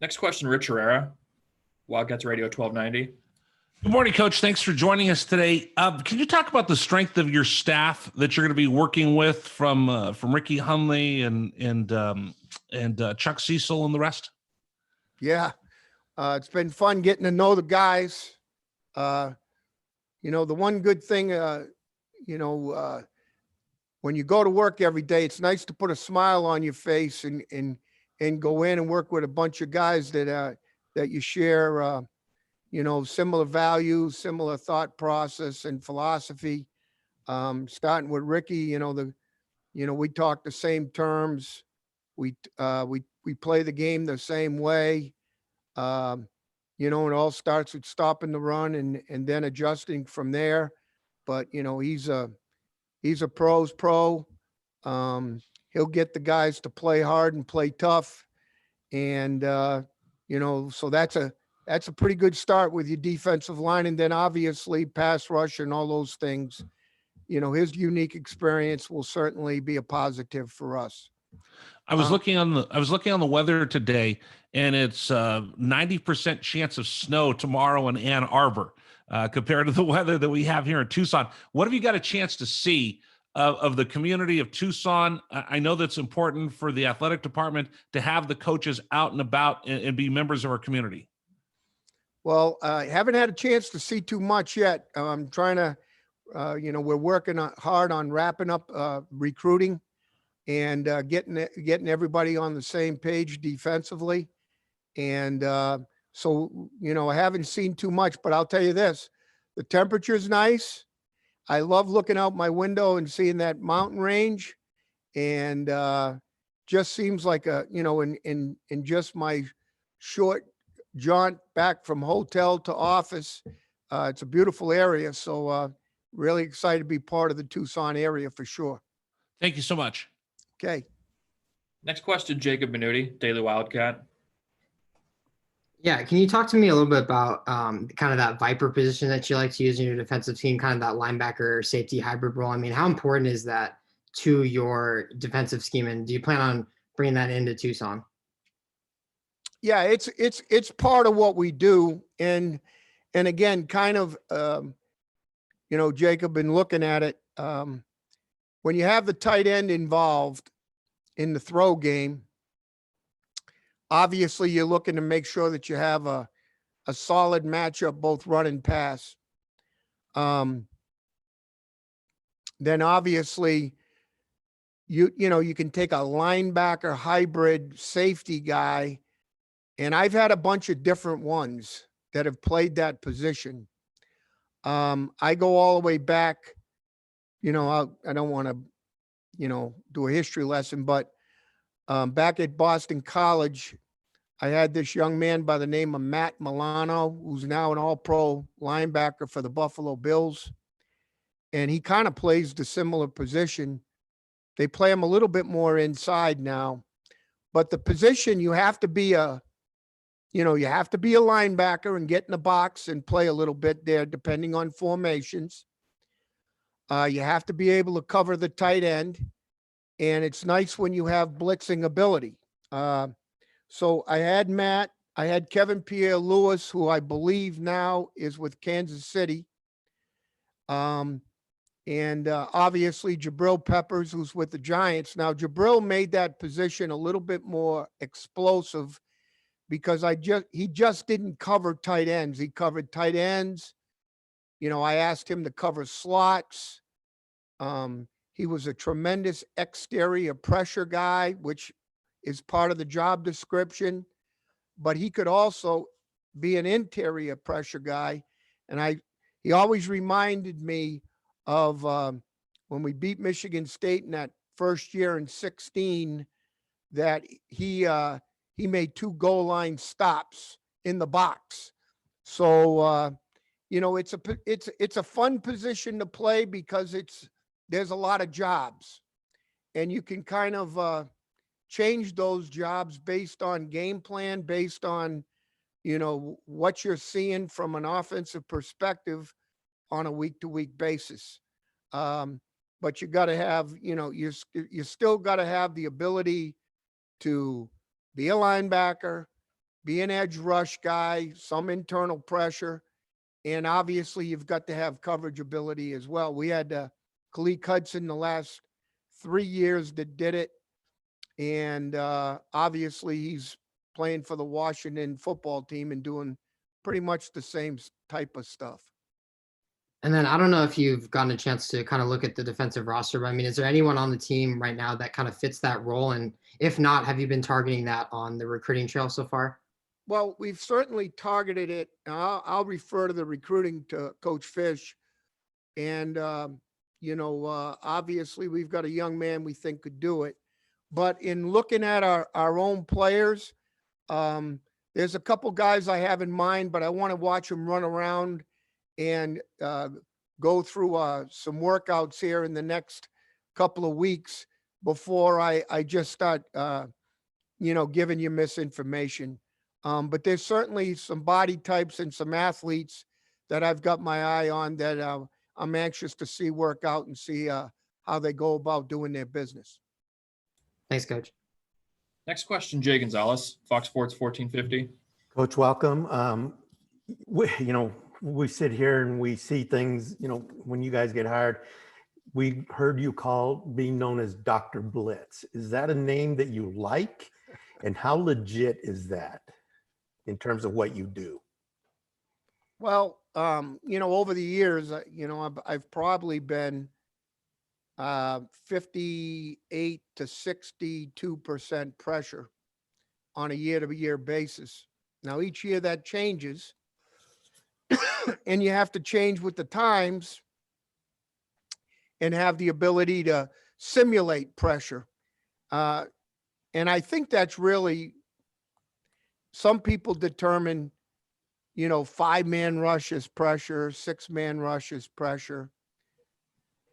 Next question, Rich Herrera, Wildcats Radio 1290. Good morning, Coach. Thanks for joining us today. Can you talk about the strength of your staff that you're going to be working with from Ricky Hundley and Chuck Cecil and the rest? Yeah, it's been fun getting to know the guys. The one good thing, when you go to work every day, it's nice to put a smile on your face and go in and work with a bunch of guys that you share, similar values, similar thought process and philosophy. Starting with Ricky, we talk the same terms. We play the game the same way. It all starts with stopping the run and then adjusting from there. But, he's a pro's pro. He'll get the guys to play hard and play tough. And, so that's a pretty good start with your defensive line. And then obviously pass rush and all those things, his unique experience will certainly be a positive for us. I was looking on the weather today, and it's 90% chance of snow tomorrow in Ann Arbor compared to the weather that we have here in Tucson. What have you got a chance to see of the community of Tucson? I know that's important for the athletic department to have the coaches out and about and be members of our community. Well, I haven't had a chance to see too much yet. I'm trying to, we're working hard on wrapping up recruiting and getting everybody on the same page defensively. And so, I haven't seen too much, but I'll tell you this, The temperature's nice. I love looking out my window and seeing that mountain range, and just seems like in just my short jaunt back from hotel to office, it's a beautiful area. So really excited to be part of the Tucson area for sure. Thank you so much. Okay. Next question, Jacob Minuti, Daily Wildcat. Yeah, can you talk to me a little bit about kind of that Viper position that you like to use in your defensive team, kind of that linebacker safety hybrid role? I mean, how important is that to your defensive scheme, and do you plan on bringing that into Tucson? Yeah, it's part of what we do, and again, kind of Jacob, been looking at it. When you have the tight end involved in the throw game, obviously you're looking to make sure that you have a solid matchup, both run and pass. Then obviously you can take a linebacker hybrid safety guy, and I've had a bunch of different ones that have played that position. I go all the way back, I don't want to, do a history lesson, but back at Boston College, I had this young man by the name of Matt Milano, who's now an all-pro linebacker for the Buffalo Bills. And he kind of plays the similar position. They play him a little bit more inside now, but the position you have to be a linebacker and get in the box and play a little bit there, depending on formations. You have to be able to cover the tight end, and it's nice when you have blitzing ability. So I had Matt, I had Kevin Pierre-Louis, who I believe now is with Kansas City. And obviously Jabril Peppers, who's with the Giants. Now, Jabril made that position a little bit more explosive because he just didn't cover tight ends. He covered tight ends. I asked him to cover slots. He was a tremendous exterior pressure guy, which is part of the job description, but he could also be an interior pressure guy. And he always reminded me of when we beat Michigan State in that first year in 2016, that he made 2 goal line stops in the box. So it's a fun position to play because there's a lot of jobs, and you can kind of change those jobs based on game plan, based on what you're seeing from an offensive perspective on a week-to-week basis. But you got to have, you still got to have the ability to be a linebacker, be an edge rush guy, some internal pressure, and obviously you've got to have coverage ability as well. We had Khaleke Hudson the last 3 years that did it, and obviously he's playing for the Washington football team and doing pretty much the same type of stuff. And then I don't know if you've gotten a chance to kind of look at the defensive roster, but I mean, is there anyone on the team right now that kind of fits that role? And if not, have you been targeting that on the recruiting trail so far? Well, we've certainly targeted it. I'll refer to the recruiting to Coach Fish. And, obviously we've got a young man we think could do it. But in looking at our own players, there's a couple guys I have in mind, but I want to watch them run around and go through some workouts here in the next couple of weeks before I just start, giving you misinformation. But there's certainly some body types and some athletes that I've got my eye on that I'm anxious to see work out and see how they go about doing their business. Thanks, Coach. Next question, Jay Gonzalez, Fox Sports 1450. Coach, welcome. We sit here and we see things, when you guys get hired. We heard you being known as Dr. Blitz. Is that a name that you like? And how legit is that in terms of what you do? Well, over the years, I've probably been 58 to 62% pressure on a year-to-year basis. Now, each year that changes. and you have to change with the times and have the ability to simulate pressure. And I think that's really, some people determine, 5-man rush is pressure, 6-man rush is pressure.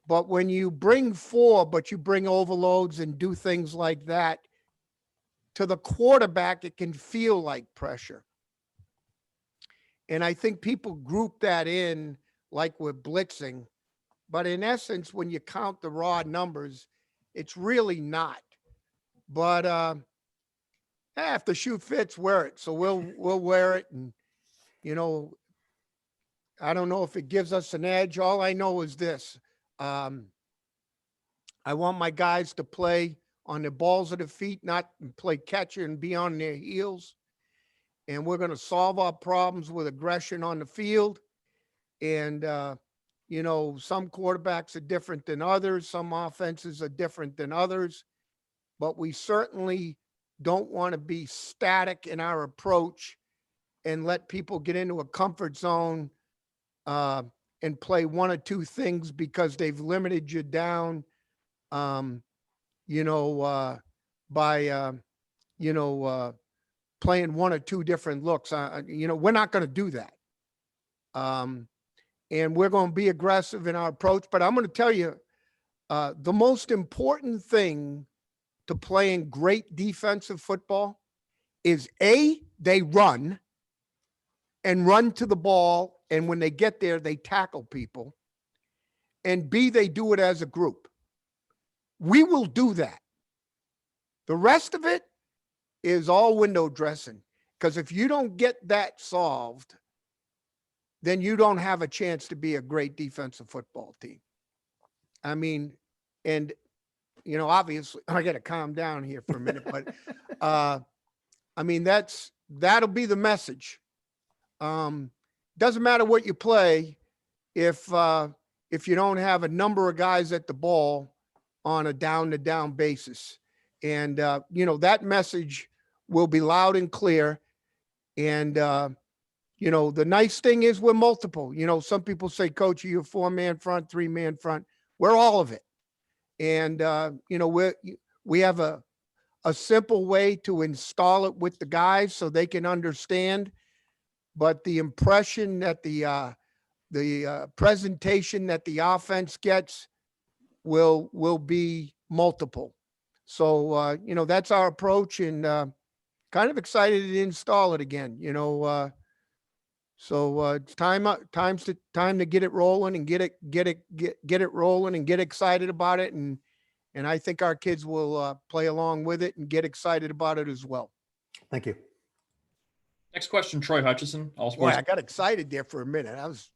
But when you bring 4, but you bring overloads and do things like that, to the quarterback, it can feel like pressure. And I think people group that in like we're blitzing. But in essence, when you count the raw numbers, it's really not. But if the shoe fits, wear it. So we'll wear it. And, I don't know if it gives us an edge. All I know is this. I want my guys to play on the balls of the feet, not play catcher and be on their heels. And we're going to solve our problems with aggression on the field. And, some quarterbacks are different than others. Some offenses are different than others. But we certainly don't want to be static in our approach and let people get into a comfort zone and play one or two things because they've limited you down, by playing one or two different looks. We're not going to do that. And we're going to be aggressive in our approach. But I'm going to tell you, the most important thing to playing great defensive football is A, they run to the ball. And when they get there, they tackle people. And B, they do it as a group. We will do that. The rest of it is all window dressing. Because if you don't get that solved, then you don't have a chance to be a great defensive football team. I mean, and, obviously, I got to calm down here for a minute, but that'll be the message. Doesn't matter what you play if you don't have a number of guys at the ball on a down-to-down basis. And, that message will be loud and clear. And, the nice thing is we're multiple. Some people say, Coach, are you a 4-man front, 3-man front? We're all of it. And, we have a simple way to install it with the guys so they can understand. But the impression that the presentation that the offense gets will be multiple. So, that's our approach, and kind of excited to install it again, So it's time to get it rolling and get it rolling and get excited about it. And I think our kids will play along with it and get excited about it as well. Thank you. Next question, Troy Hutchison. All Boy, sports. I got excited there for a minute. I was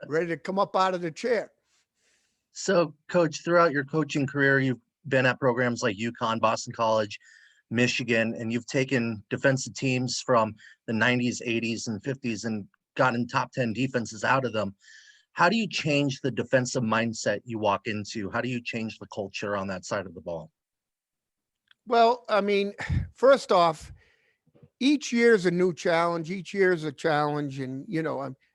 ready to come up out of the chair. So, Coach, throughout your coaching career, you've been at programs like UConn, Boston College, Michigan, and you've taken defensive teams from the 90s, 80s, and 50s and gotten top 10 defenses out of them. How do you change the defensive mindset you walk into? How do you change the culture on that side of the ball? Well, first off, each year is a new challenge. Each year is a challenge. And,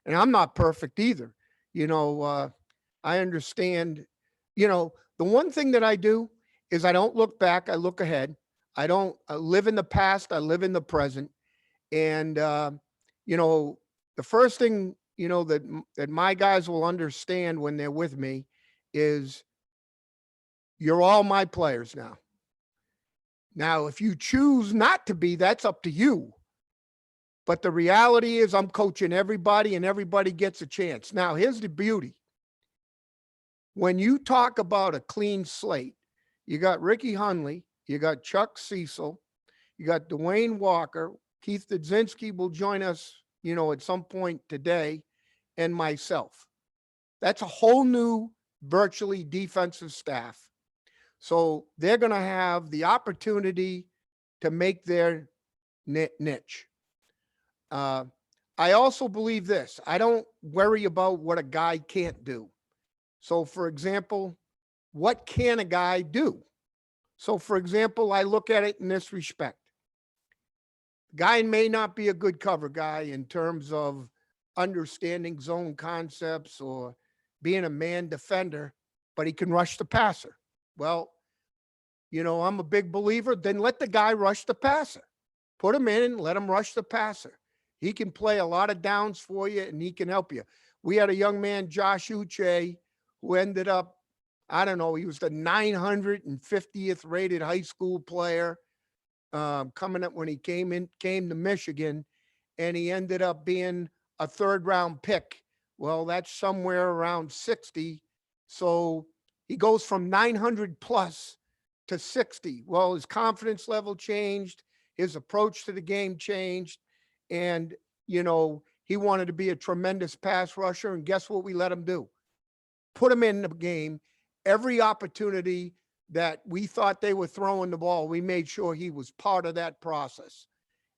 I'm not perfect either. I understand, the one thing that I do is I don't look back. I look ahead. I don't live in the past. I live in the present. And, the first thing, that my guys will understand when they're with me is you're all my players now. Now, if you choose not to be, that's up to you. But the reality is I'm coaching everybody and everybody gets a chance. Now, here's the beauty. When you talk about a clean slate, you got Ricky Hundley, you got Chuck Cecil, you got Dwayne Walker, Keith Dudzinski will join us, at some point today, and myself. That's a whole new virtually defensive staff. So they're going to have the opportunity to make their niche. I also believe this. I don't worry about what a guy can't do. So, for example, what can a guy do? So, for example, I look at it in this respect. The guy may not be a good cover guy in terms of understanding zone concepts or being a man defender, but he can rush the passer. Well, I'm a big believer. Then let the guy rush the passer. Put him in, let him rush the passer. He can play a lot of downs for you, and he can help you. We had a young man, Josh Uche, who ended up, I don't know, he was the 950th rated high school player coming up when he came to Michigan, and he ended up being a 3rd-round pick. Well, that's somewhere around 60. So he goes from 900 plus to 60. Well, his confidence level changed. His approach to the game changed. And, he wanted to be a tremendous pass rusher. And guess what we let him do? Put him in the game. Every opportunity that we thought they were throwing the ball, we made sure he was part of that process.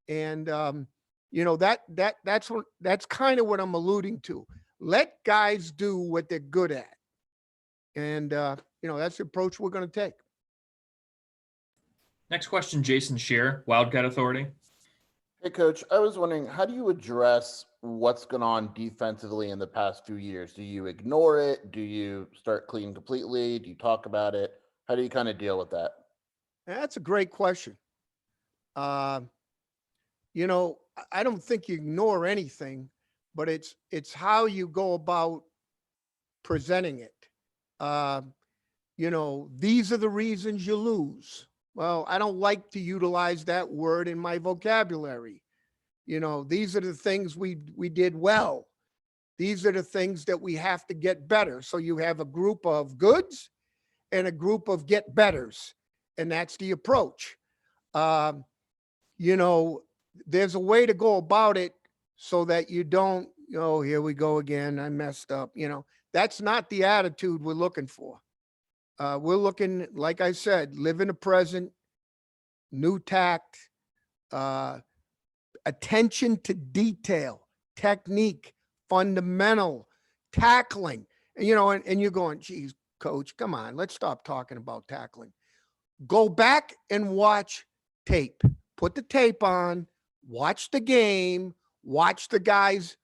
And, that's kind of what I'm alluding to. Let guys do what they're good at. And, that's the approach we're going to take. Next question, Jason Shear, Wildcat Authority. Hey, Coach, I was wondering, how do you address what's gone on defensively in the past few years? Do you ignore it? Do you start clean completely? Do you talk about it? How do you kind of deal with that? That's a great question. I don't think you ignore anything, but it's how you go about presenting it. These are the reasons you lose. Well, I don't like to utilize that word in my vocabulary. These are the things we did well. These are the things that we have to get better. So you have a group of goods and a group of get betters, and that's the approach. There's a way to go about it so that you don't, here we go again, I messed up. That's not the attitude we're looking for. We're looking, like I said, live in the present, new tact, attention to detail, technique, fundamental, tackling. And you're going, geez, Coach, come on, let's stop talking about tackling. Go back and watch tape. Put the tape on, watch the game, watch the guys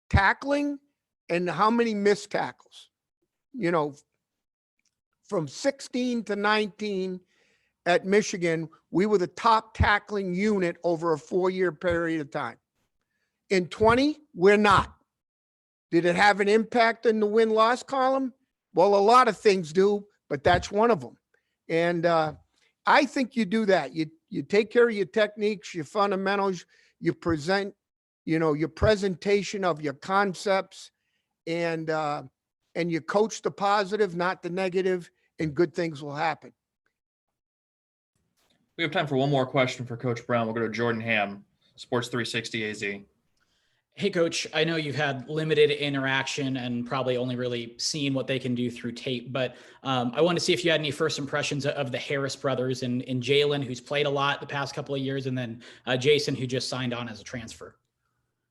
tackling and how many missed tackles. From 16 to 19 at Michigan, we were the top tackling unit over a 4-year period of time. In 20, we're not. Did it have an impact in the win-loss column? Well, a lot of things do, but that's one of them. And I think you do that. You take care of your techniques, your fundamentals, you present, your presentation of your concepts, and you coach the positive, not the negative, and good things will happen. We have time for one more question for Coach Brown. We'll go to Jordan Ham, Sports 360 AZ. Hey, Coach, I know you've had limited interaction and probably only really seen what they can do through tape, but I wanted to see if you had any first impressions of the Harris brothers and Jalen, who's played a lot the past couple of years, and then Jason, who just signed on as a transfer.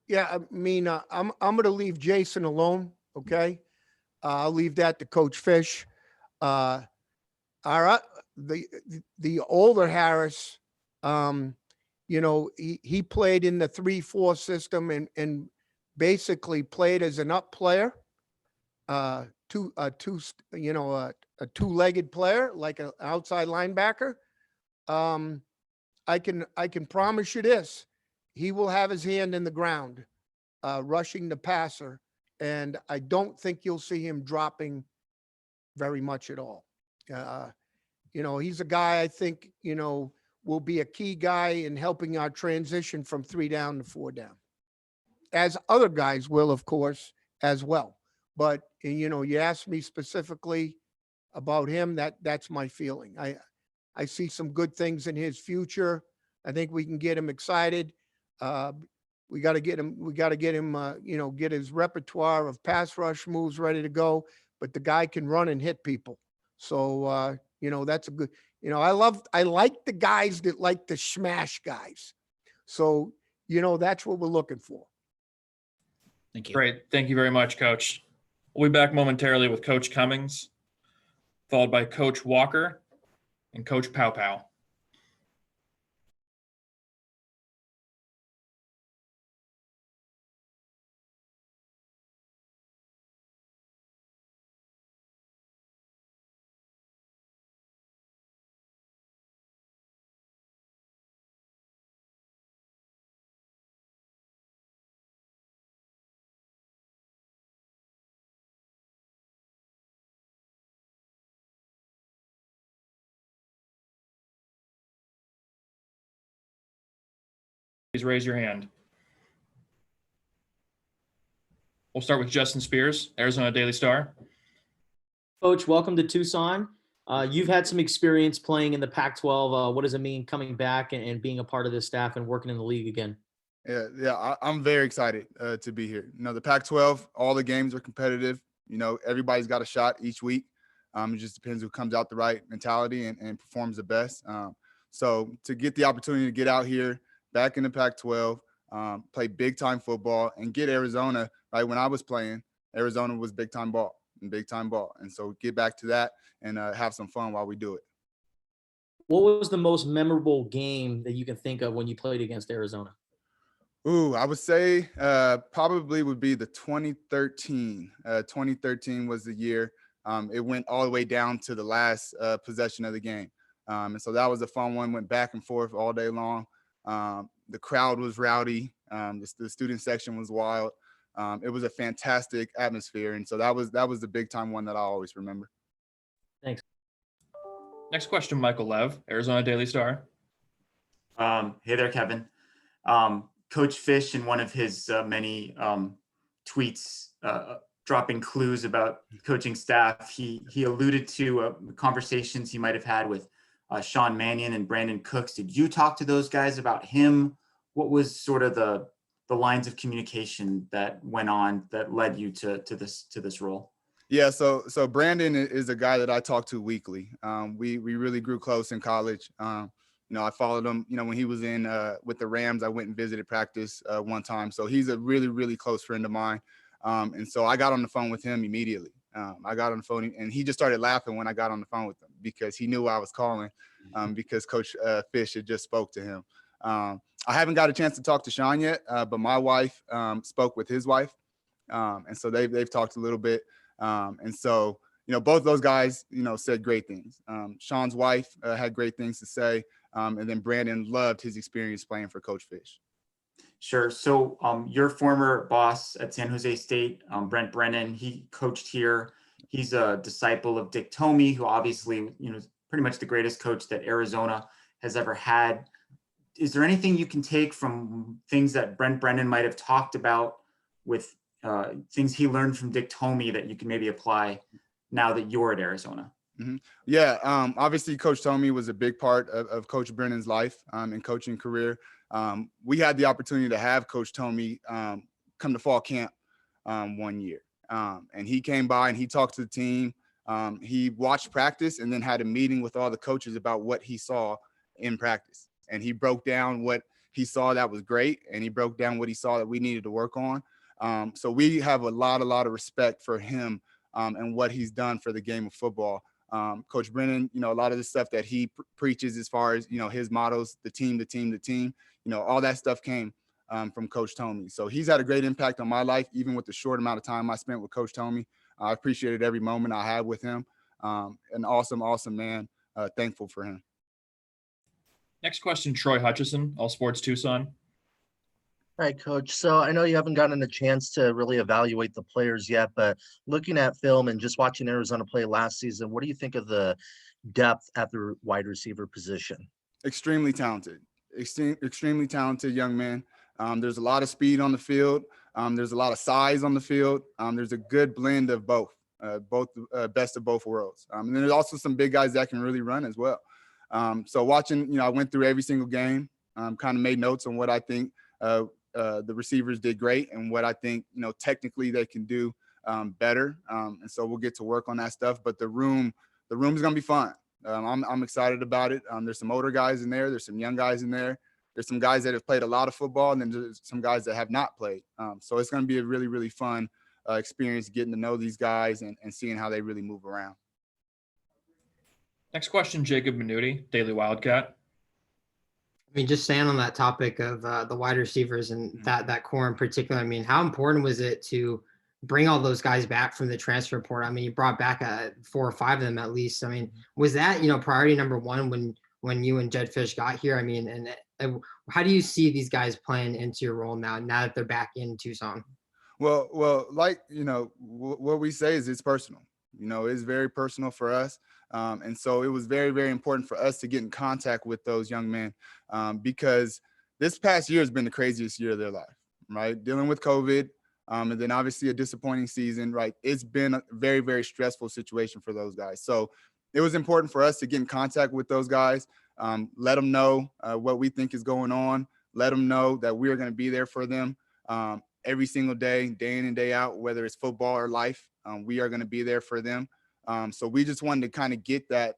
Yeah, I mean, I'm going to leave Jason alone, okay? I'll leave that to Coach Fish. All right, the older Harris, he played in the 3-4 system and basically played as an up player, a two-legged player, like an outside linebacker. I can promise you this: he will have his hand in the ground, rushing the passer, and I don't think you'll see him dropping very much at all. He's a guy I think, will be a key guy in helping our transition from 3 down to 4 down, as other guys will, of course, as well. But, you asked me specifically about him, that's my feeling. I see some good things in his future. I think we can get him excited. We got to get him, get his repertoire of pass rush moves ready to go, but the guy can run and hit people. So, that's a good, I like the guys that like to smash guys. So, that's what we're looking for. Thank you. Great. Thank you very much, Coach. We'll be back momentarily with Coach Cummings, followed by Coach Walker and Coach Pow Pow. please raise your hand. We'll start with Justin Spears, Arizona Daily Star. Coach, welcome to Tucson. You've had some experience playing in the Pac-12. What does it mean coming back and being a part of this staff and working in the league again? I'm very excited to be here. The Pac-12, all the games are competitive. Everybody's got a shot each week. It just depends who comes out the right mentality and performs the best. So to get the opportunity to get out here, back in the Pac-12, play big-time football, and get Arizona, right, when I was playing, Arizona was big-time ball. And so get back to that and have some fun while we do it. What was the most memorable game that you can think of when you played against Arizona? I would say probably would be the 2013. 2013 was the year. It went all the way down to the last possession of the game. And so that was a fun one, went back and forth all day long. The crowd was rowdy. The student section was wild. It was a fantastic atmosphere. And so that was the big time one that I always remember. Thanks. Next question, Michael Lev, Arizona Daily Star. Hey there, Kevin. Coach Fish, in one of his many tweets dropping clues about coaching staff, he alluded to conversations he might have had with Sean Mannion and Brandon Cooks. Did you talk to those guys about him? What was sort of the lines of communication that went on that led you to this role? Yeah, so Brandon is a guy that I talk to weekly. We really grew close in college. I followed him, when he was in with the Rams. I went and visited practice one time. So he's a really, really close friend of mine. And so I got on the phone with him immediately. I got on the phone and he just started laughing when I got on the phone with him because he knew I was calling because Coach Fish had just spoke to him. I haven't got a chance to talk to Sean yet, but my wife spoke with his wife. And so they've talked a little bit. And so, both those guys, said great things. Sean's wife had great things to say. And then Brandon loved his experience playing for Coach Fish. Sure. So your former boss at San Jose State, Brent Brennan, he coached here. He's a disciple of Dick Tomey, who obviously, is pretty much the greatest coach that Arizona has ever had. Is there anything you can take from things that Brent Brennan might have talked about with things he learned from Dick Tomey that you can maybe apply now that you're at Arizona? Mm-hmm. Yeah, obviously Coach Tomey was a big part of Coach Brennan's life and coaching career. We had the opportunity to have Coach Tomey come to fall camp one year. And he came by and he talked to the team. He watched practice and then had a meeting with all the coaches about what he saw in practice. And he broke down what he saw that was great. And he broke down what he saw that we needed to work on. So we have a lot of respect for him and what he's done for the game of football. Coach Brennan, a lot of the stuff that he preaches as far as, his mottos, the team, all that stuff came from Coach Tomey. So he's had a great impact on my life, even with the short amount of time I spent with Coach Tomey. I appreciated every moment I had with him. An awesome man. Thankful for him. Next question, Troy Hutchison, All Sports Tucson. All right, Coach. So I know you haven't gotten a chance to really evaluate the players yet, but looking at film and just watching Arizona play last season, what do you think of the depth at the wide receiver position? Extremely talented, extremely talented young man. There's a lot of speed on the field. There's a lot of size on the field. There's a good blend of both best of both worlds. And then there's also some big guys that can really run as well. So watching, I went through every single game, kind of made notes on what I think the receivers did great and what I think, technically they can do better. And so we'll get to work on that stuff. But the room is going to be fun. I'm excited about it. There's some older guys in there. There's some young guys in there. There's some guys that have played a lot of football, and then there's some guys that have not played. So it's going to be a really, really fun experience getting to know these guys and seeing how they really move around. Next question, Jacob Minuti, Daily Wildcat. I mean, just staying on that topic of the wide receivers and that core in particular, I mean, how important was it to bring all those guys back from the transfer portal? I mean, you brought back 4 or 5 of them at least. I mean, was that, priority number one when you and Jedd Fisch got here? I mean, and how do you see these guys playing into your role now that they're back in Tucson? Well, like, what we say is it's personal. It's very personal for us. And so it was very, very important for us to get in contact with those young men because, this past year has been the craziest year of their life, right? Dealing with COVID, and then obviously a disappointing season, right? It's been a very, very stressful situation for those guys. So it was important for us to get in contact with those guys, let them know what we think is going on, let them know that we're going to be there for them every single day, day in and day out, whether it's football or life. We are going to be there for them. So we just wanted to kind of get that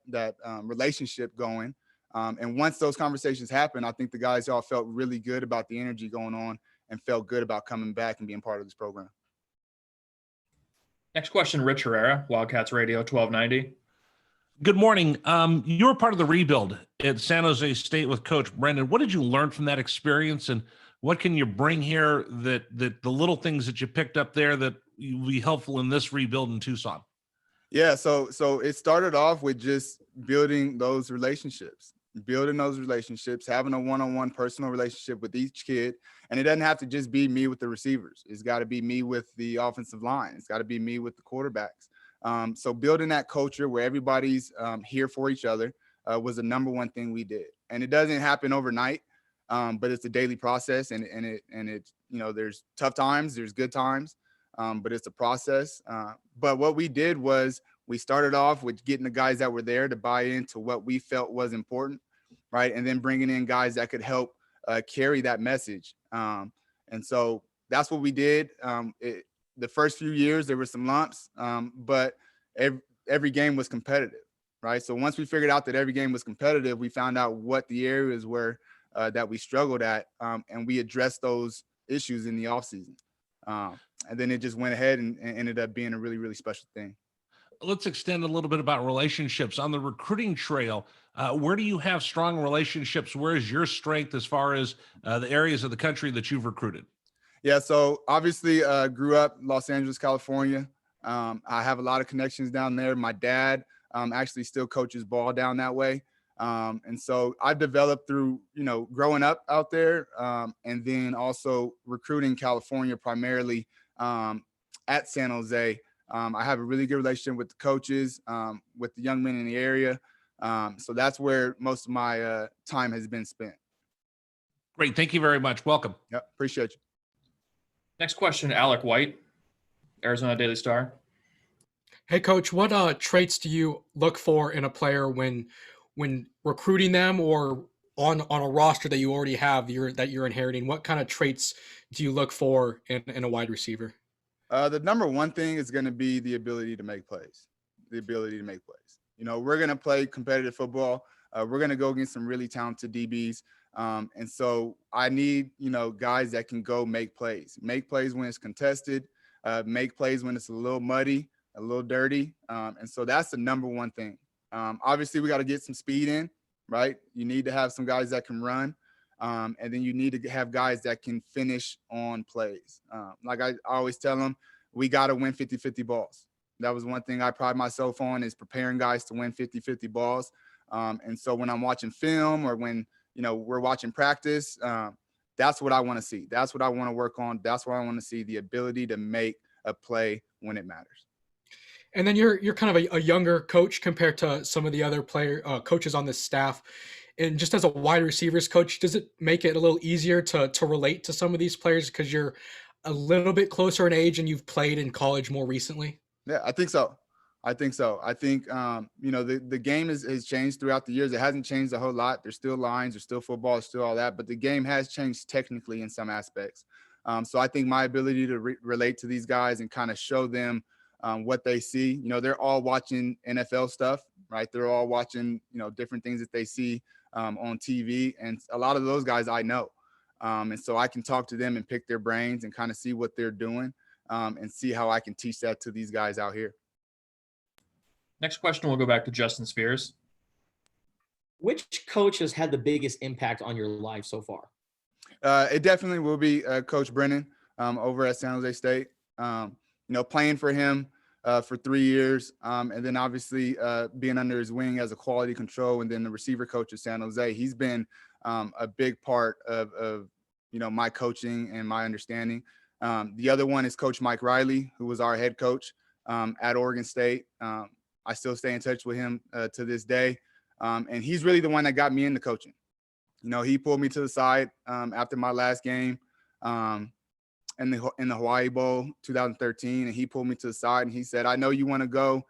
relationship going. And once those conversations happened, I think the guys all felt really good about the energy going on and felt good about coming back and being part of this program. Next question, Rich Herrera, Wildcats Radio 1290. Good morning. You were part of the rebuild at San Jose State with Coach Brennan. What did you learn from that experience, and what can you bring here that the little things that you picked up there that will be helpful in this rebuild in Tucson? Yeah, so it started off with just building those relationships, having a one-on-one personal relationship with each kid. And it doesn't have to just be me with the receivers. It's got to be me with the offensive line. It's got to be me with the quarterbacks. So building that culture where everybody's here for each other was the number one thing we did. And it doesn't happen overnight, but it's a daily process. And it there's tough times, there's good times, but it's a process. But what we did was we started off with getting the guys that were there to buy into what we felt was important, right? And then bringing in guys that could help carry that message. And so that's what we did. The first few years, there were some lumps, but every game was competitive, right? So once we figured out that every game was competitive, we found out what the areas were that we struggled at, and we addressed those issues in the offseason. And then it just went ahead and ended up being a really, really special thing. Let's extend a little bit about relationships on the recruiting trail. Where do you have strong relationships? Where is your strength as far as the areas of the country that you've recruited? Yeah, so obviously grew up Los Angeles, California. I have a lot of connections down there. My dad actually still coaches ball down that way. And so I've developed through, growing up out there, and then also recruiting California primarily at San Jose. I have a really good relationship with the coaches, with the young men in the area. So that's where most of my time has been spent. Great. Thank you very much. Welcome. Yep. Appreciate you. Next question, Alec White, Arizona Daily Star. Hey, Coach, what traits do you look for in a player when recruiting them or on a roster that you already have that you're inheriting? What kind of traits do you look for in a wide receiver? The number one thing is going to be the ability to make plays. We're going to play competitive football. We're going to go against some really talented DBs. And so I need, guys that can go make plays when it's contested, make plays when it's a little muddy, a little dirty. And so that's the number one thing. Obviously, we got to get some speed in, right? You need to have some guys that can run. And then you need to have guys that can finish on plays. Like I always tell them, we got to win 50-50 balls. That was one thing I pride myself on, is preparing guys to win 50-50 balls. And so when I'm watching film or when, we're watching practice, that's what I want to see. That's what I want to work on. That's what I want to see, the ability to make a play when it matters. And then you're kind of a younger coach compared to some of the other coaches on this staff. And just as a wide receivers coach, does it make it a little easier to relate to some of these players because you're a little bit closer in age and you've played in college more recently? Yeah, I think so. I think the game has changed throughout the years. It hasn't changed a whole lot. There's still lines, there's still football, there's still all that, but the game has changed technically in some aspects. So I think my ability to relate to these guys and kind of show them what they see, they're all watching NFL stuff, right? They're all watching, different things that they see on TV. And a lot of those guys I know. And so I can talk to them and pick their brains and kind of see what they're doing and see how I can teach that to these guys out here. Next question, we'll go back to Justin Spears. Which coach has had the biggest impact on your life so far? It definitely will be Coach Brennan over at San Jose State. Playing for him for 3 years, and then obviously being under his wing as a quality control, and then the receiver coach at San Jose. He's been a big part of my coaching and my understanding. The other one is Coach Mike Riley, who was our head coach at Oregon State. I still stay in touch with him to this day. And he's really the one that got me into coaching. You know, he pulled me to the side after my last game in the Hawaii Bowl 2013, and he pulled me to the side and he said, "I know you want to go.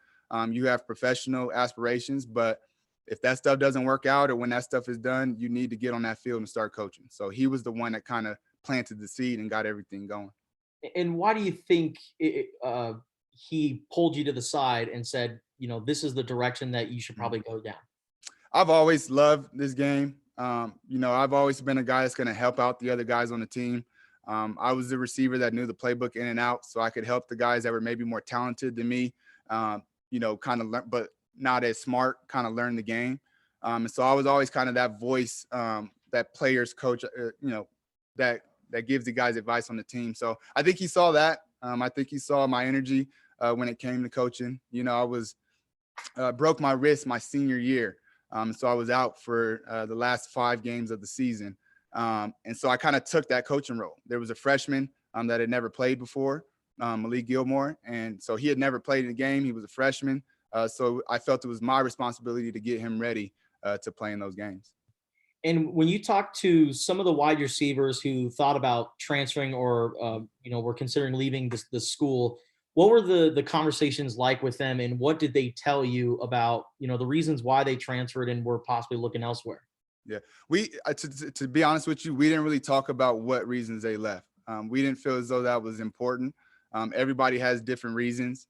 You have professional aspirations, but if that stuff doesn't work out or when that stuff is done, you need to get on that field and start coaching." So he was the one that kind of planted the seed and got everything going. And why do you think he pulled you to the side and said, this is the direction that you should probably go down? I've always loved this game. I've always been a guy that's going to help out the other guys on the team. I was the receiver that knew the playbook in and out, so I could help the guys that were maybe more talented than me, kind of learn, but not as smart, kind of learn the game. And so I was always kind of that voice, that players coach, that gives the guys advice on the team. So I think he saw that. I think he saw my energy when it came to coaching. I was broke my wrist my senior year. So I was out for the last 5 games of the season. And so I kind of took that coaching role. There was a freshman that had never played before, Malik Gilmore. And so he had never played in a game. He was a freshman. So I felt it was my responsibility to get him ready to play in those games. And when you talk to some of the wide receivers who thought about transferring or, were considering leaving the school, what were the conversations like with them, and what did they tell you about, the reasons why they transferred and were possibly looking elsewhere? Yeah, we to be honest with you, we didn't really talk about what reasons they left. We didn't feel as though that was important. Everybody has different reasons,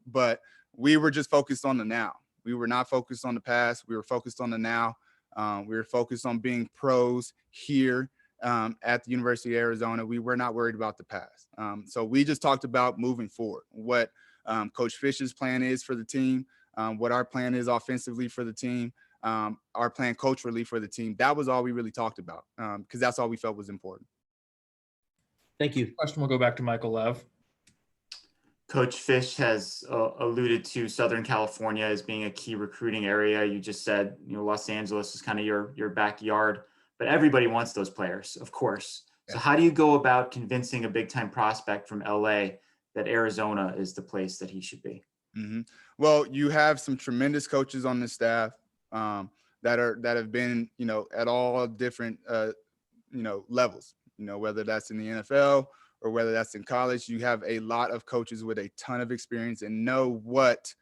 but we were just focused on the now. We were not focused on the past. We were focused on the now. We were focused on being pros here at the University of Arizona. We were not worried about the past. So we just talked about moving forward, what Coach Fish's plan is for the team, what our plan is offensively for the team, our plan culturally for the team. That was all we really talked about because that's all we felt was important. Thank you. Question will go back to Michael Lev. Coach Fish has alluded to Southern California as being a key recruiting area. You just said, Los Angeles is kind of your backyard, but everybody wants those players, of course. So how do you go about convincing a big time prospect from LA that Arizona is the place that he should be? Mm-hmm. Well, you have some tremendous coaches on the staff that have been, at all different, levels, whether that's in the NFL or whether that's in college. You have a lot of coaches with a ton of experience and know what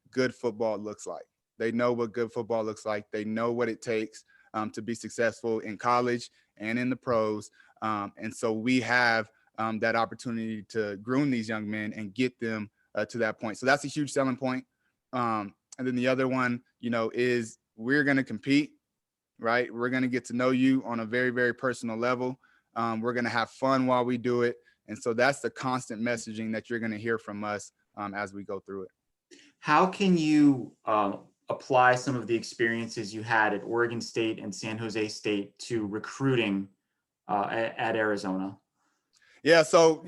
good football looks like. They know what good football looks like. They know what it takes to be successful in college and in the pros. And so we have that opportunity to groom these young men and get them to that point. So that's a huge selling point. And then the other one, is we're going to compete, right? We're going to get to know you on a very, very personal level. We're going to have fun while we do it. And so that's the constant messaging that you're going to hear from us as we go through it. How can you apply some of the experiences you had at Oregon State and San Jose State to recruiting at Arizona? Yeah, so,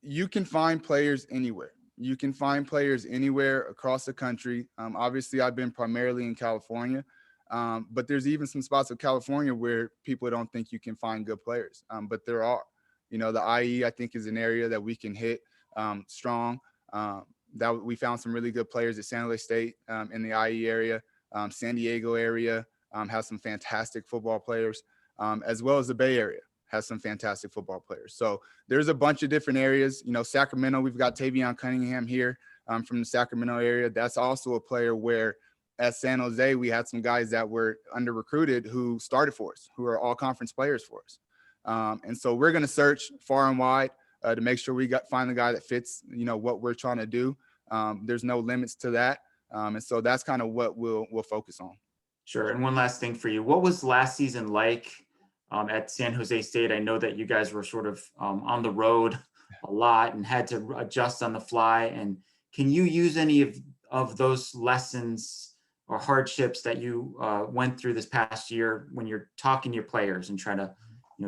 you can find players anywhere. You can find players anywhere across the country. Obviously, I've been primarily in California, but there's even some spots of California where people don't think you can find good players, but there are. The IE, I think, is an area that we can hit strong. That we found some really good players at San Jose State in the IE area. San Diego area has some fantastic football players, as well as the Bay Area has some fantastic football players. So there's a bunch of different areas. Sacramento, we've got Tavion Cunningham here from the Sacramento area. That's also a player where at San Jose, we had some guys that were under recruited who started for us, who are all conference players for us. And so we're going to search far and wide to make sure we find the guy that fits, what we're trying to do. There's no limits to that. And so that's kind of what we'll focus on. Sure. And one last thing for you. What was last season like at San Jose State? I know that you guys were sort of on the road a lot and had to adjust on the fly. And can you use any of those lessons or hardships that you went through this past year when you're talking to your players and trying to,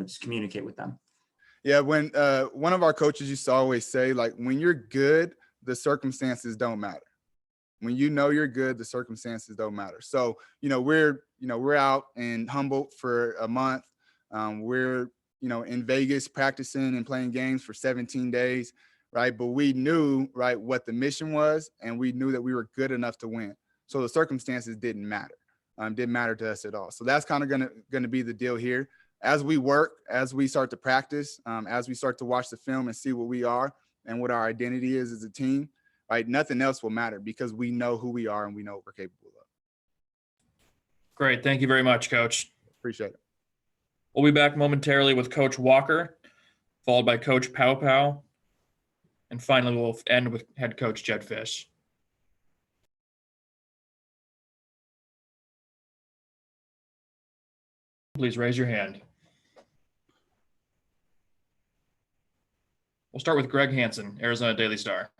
just communicate with them? Yeah, when one of our coaches used to always say, when you're good, the circumstances don't matter. When you're good, the circumstances don't matter. So, we're out in Humboldt for a month. We're, in Vegas practicing and playing games for 17 days, right? But we knew, right, what the mission was, and we knew that we were good enough to win. So the circumstances didn't matter, didn't matter to us at all. So that's kind of gonna be the deal here. As we work, as we start to practice, as we start to watch the film and see what we are and what our identity is as a team, right? Nothing else will matter because we know who we are and we know what we're capable of. Great. Thank you very much, Coach. Appreciate it. We'll be back momentarily with Coach Walker, followed by Coach Pow Pow, and finally we'll end with head coach Jedd Fisch. Please raise your hand. We'll start with Greg Hansen, Arizona Daily Star.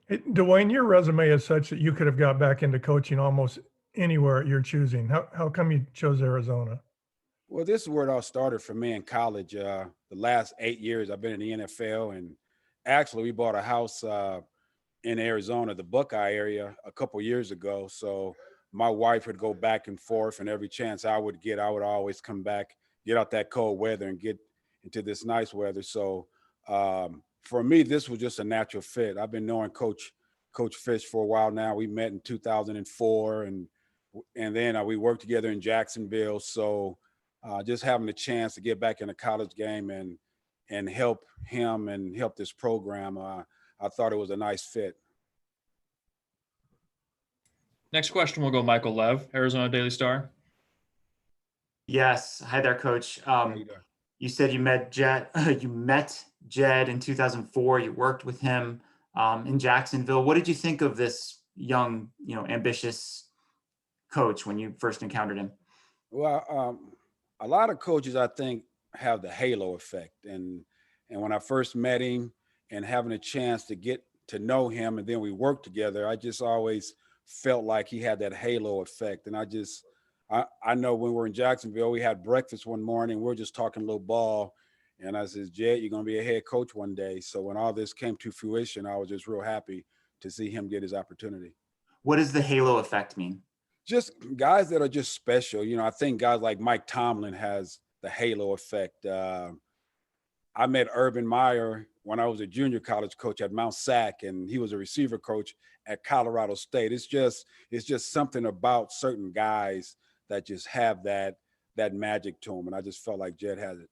Hey, Dwayne, your resume is such that you could have got back into coaching almost anywhere at your choosing. How come you chose Arizona? Well, this is where it all started for me in college. The last 8 years I've been in the NFL, and actually we bought a house in Arizona, the Buckeye area, a couple years ago. So my wife would go back and forth, and every chance I would get, I would always come back, get out that cold weather and get into this nice weather. So for me, this was just a natural fit. I've been knowing Coach Fisch for a while now. We met in 2004, and then we worked together in Jacksonville. So just having the chance to get back in the college game and help him and help this program, I thought it was a nice fit. Next question will go Michael Lev, Arizona Daily Star. Yes. Hi there, Coach. You said you met Jedd. You met Jedd in 2004. You worked with him in Jacksonville. What did you think of this young, ambitious coach when you first encountered him? Well, a lot of coaches, I think, have the halo effect. And when I first met him and having a chance to get to know him, and then we worked together, I just always felt like he had that halo effect. And I know when we were in Jacksonville, we had breakfast one morning, we were just talking a little ball. And I said, Jedd, you're going to be a head coach one day. So when all this came to fruition, I was just real happy to see him get his opportunity. What does the halo effect mean? Just guys that are just special. I think guys like Mike Tomlin has the halo effect. I met Urban Meyer when I was a junior college coach at Mount Sac, and he was a receiver coach at Colorado State. It's just something about certain guys that just have that magic to them, and I just felt like Jedd has it.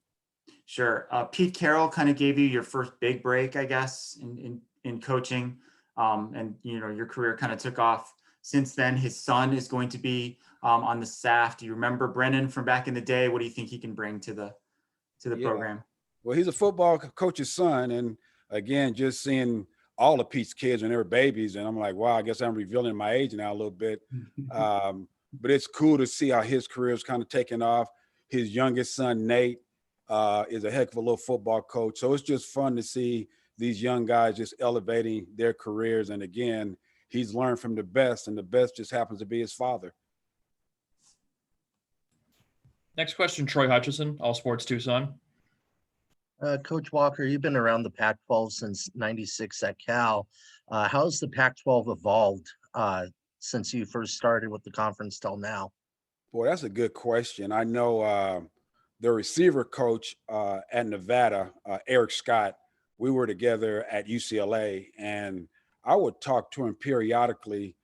Sure. Pete Carroll kind of gave you your first big break, I guess, in coaching, and your career kind of took off. Since then, his son is going to be on the staff. Do you remember Brennan from back in the day? What do you think he can bring to the program? Well, he's a football coach's son, and again, just seeing all of Pete's kids when they were babies, and I'm like, wow, I guess I'm revealing my age now a little bit. But it's cool to see how his career is kind of taking off. His youngest son, Nate, is a heck of a little football coach. So it's just fun to see these young guys just elevating their careers. And again, he's learned from the best, and the best just happens to be his father. Next question, Troy Hutchison, All Sports Tucson. Coach Walker, you've been around the Pac-12 since '96 at Cal. How has the Pac-12 evolved since you first started with the conference till now? Boy, that's a good question. I know the receiver coach at Nevada, Eric Scott, we were together at UCLA, and I would talk to him periodically,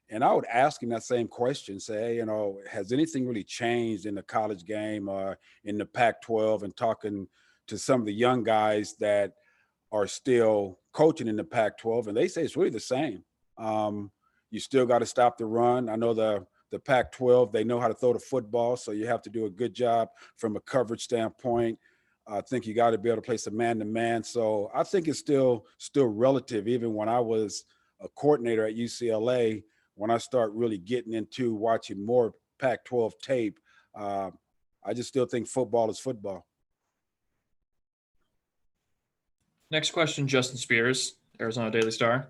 and I would ask him that same question, say, hey, has anything really changed in the college game or in the Pac-12, and talking to some of the young guys that are still coaching in the Pac-12, and they say it's really the same. You still got to stop the run. I know the Pac-12, they know how to throw the football, so you have to do a good job from a coverage standpoint. I think you got to be able to play some man-to-man. So I think it's still relative. Even when I was a coordinator at UCLA, when I start really getting into watching more Pac-12 tape, I just still think football is football. Next question, Justin Spears, Arizona Daily Star.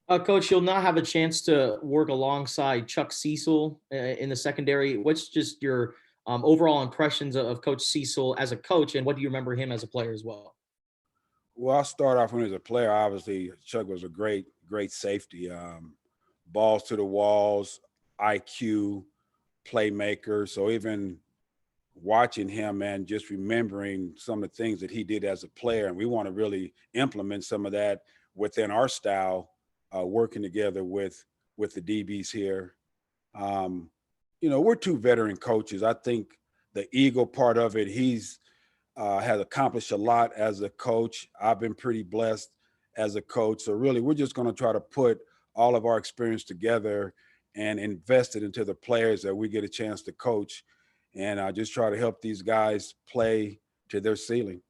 Coach, you'll now have a chance to work alongside Chuck Cecil in the secondary. What's just your overall impressions of Coach Cecil as a coach, and what do you remember him as a player as well? Well, I'll start off when he was a player. Obviously, Chuck was a great safety. Balls to the walls, IQ, playmaker. So even watching him and just remembering some of the things that he did as a player, and we want to really implement some of that within our style, working together with the DBs here We're two veteran coaches. I think the ego part of it, he's has accomplished a lot as a coach. I've been pretty blessed as a coach. So really, we're just going to try to put all of our experience together and invest it into the players that we get a chance to coach, and just try to help these guys play to their ceiling.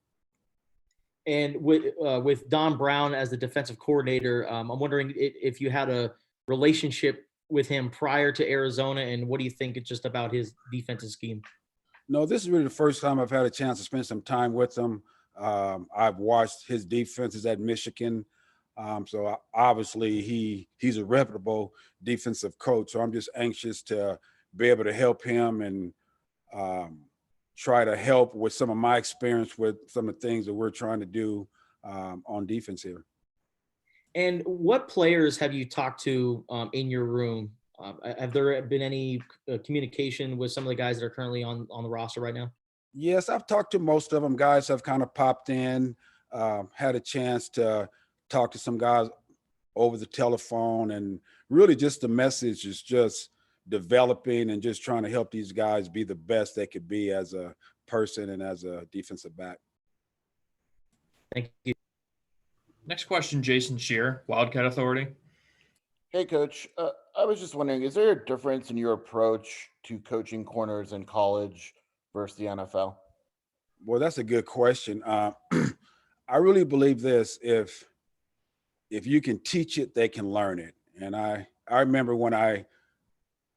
And with Don Brown as the defensive coordinator, I'm wondering if you had a relationship with him prior to Arizona, and what do you think just about his defensive scheme? No, this is really the first time I've had a chance to spend some time with him. I've watched his defenses at Michigan. So obviously he's a reputable defensive coach. So I'm just anxious to be able to help him and try to help with some of my experience with some of the things that we're trying to do on defense here. And what players have you talked to in your room? Have there been any communication with some of the guys that are currently on the roster right now? Yes, I've talked to most of them. Guys have kind of popped in, had a chance to talk to some guys over the telephone, and really just the message is just developing and just trying to help these guys be the best they could be as a person and as a defensive back. Thank you. Next question, Jason Shear, Wildcat Authority. Hey, Coach. I was just wondering, is there a difference in your approach to coaching corners in college versus the NFL? Well, that's a good question. I really believe this: if you can teach it, they can learn it. And I remember when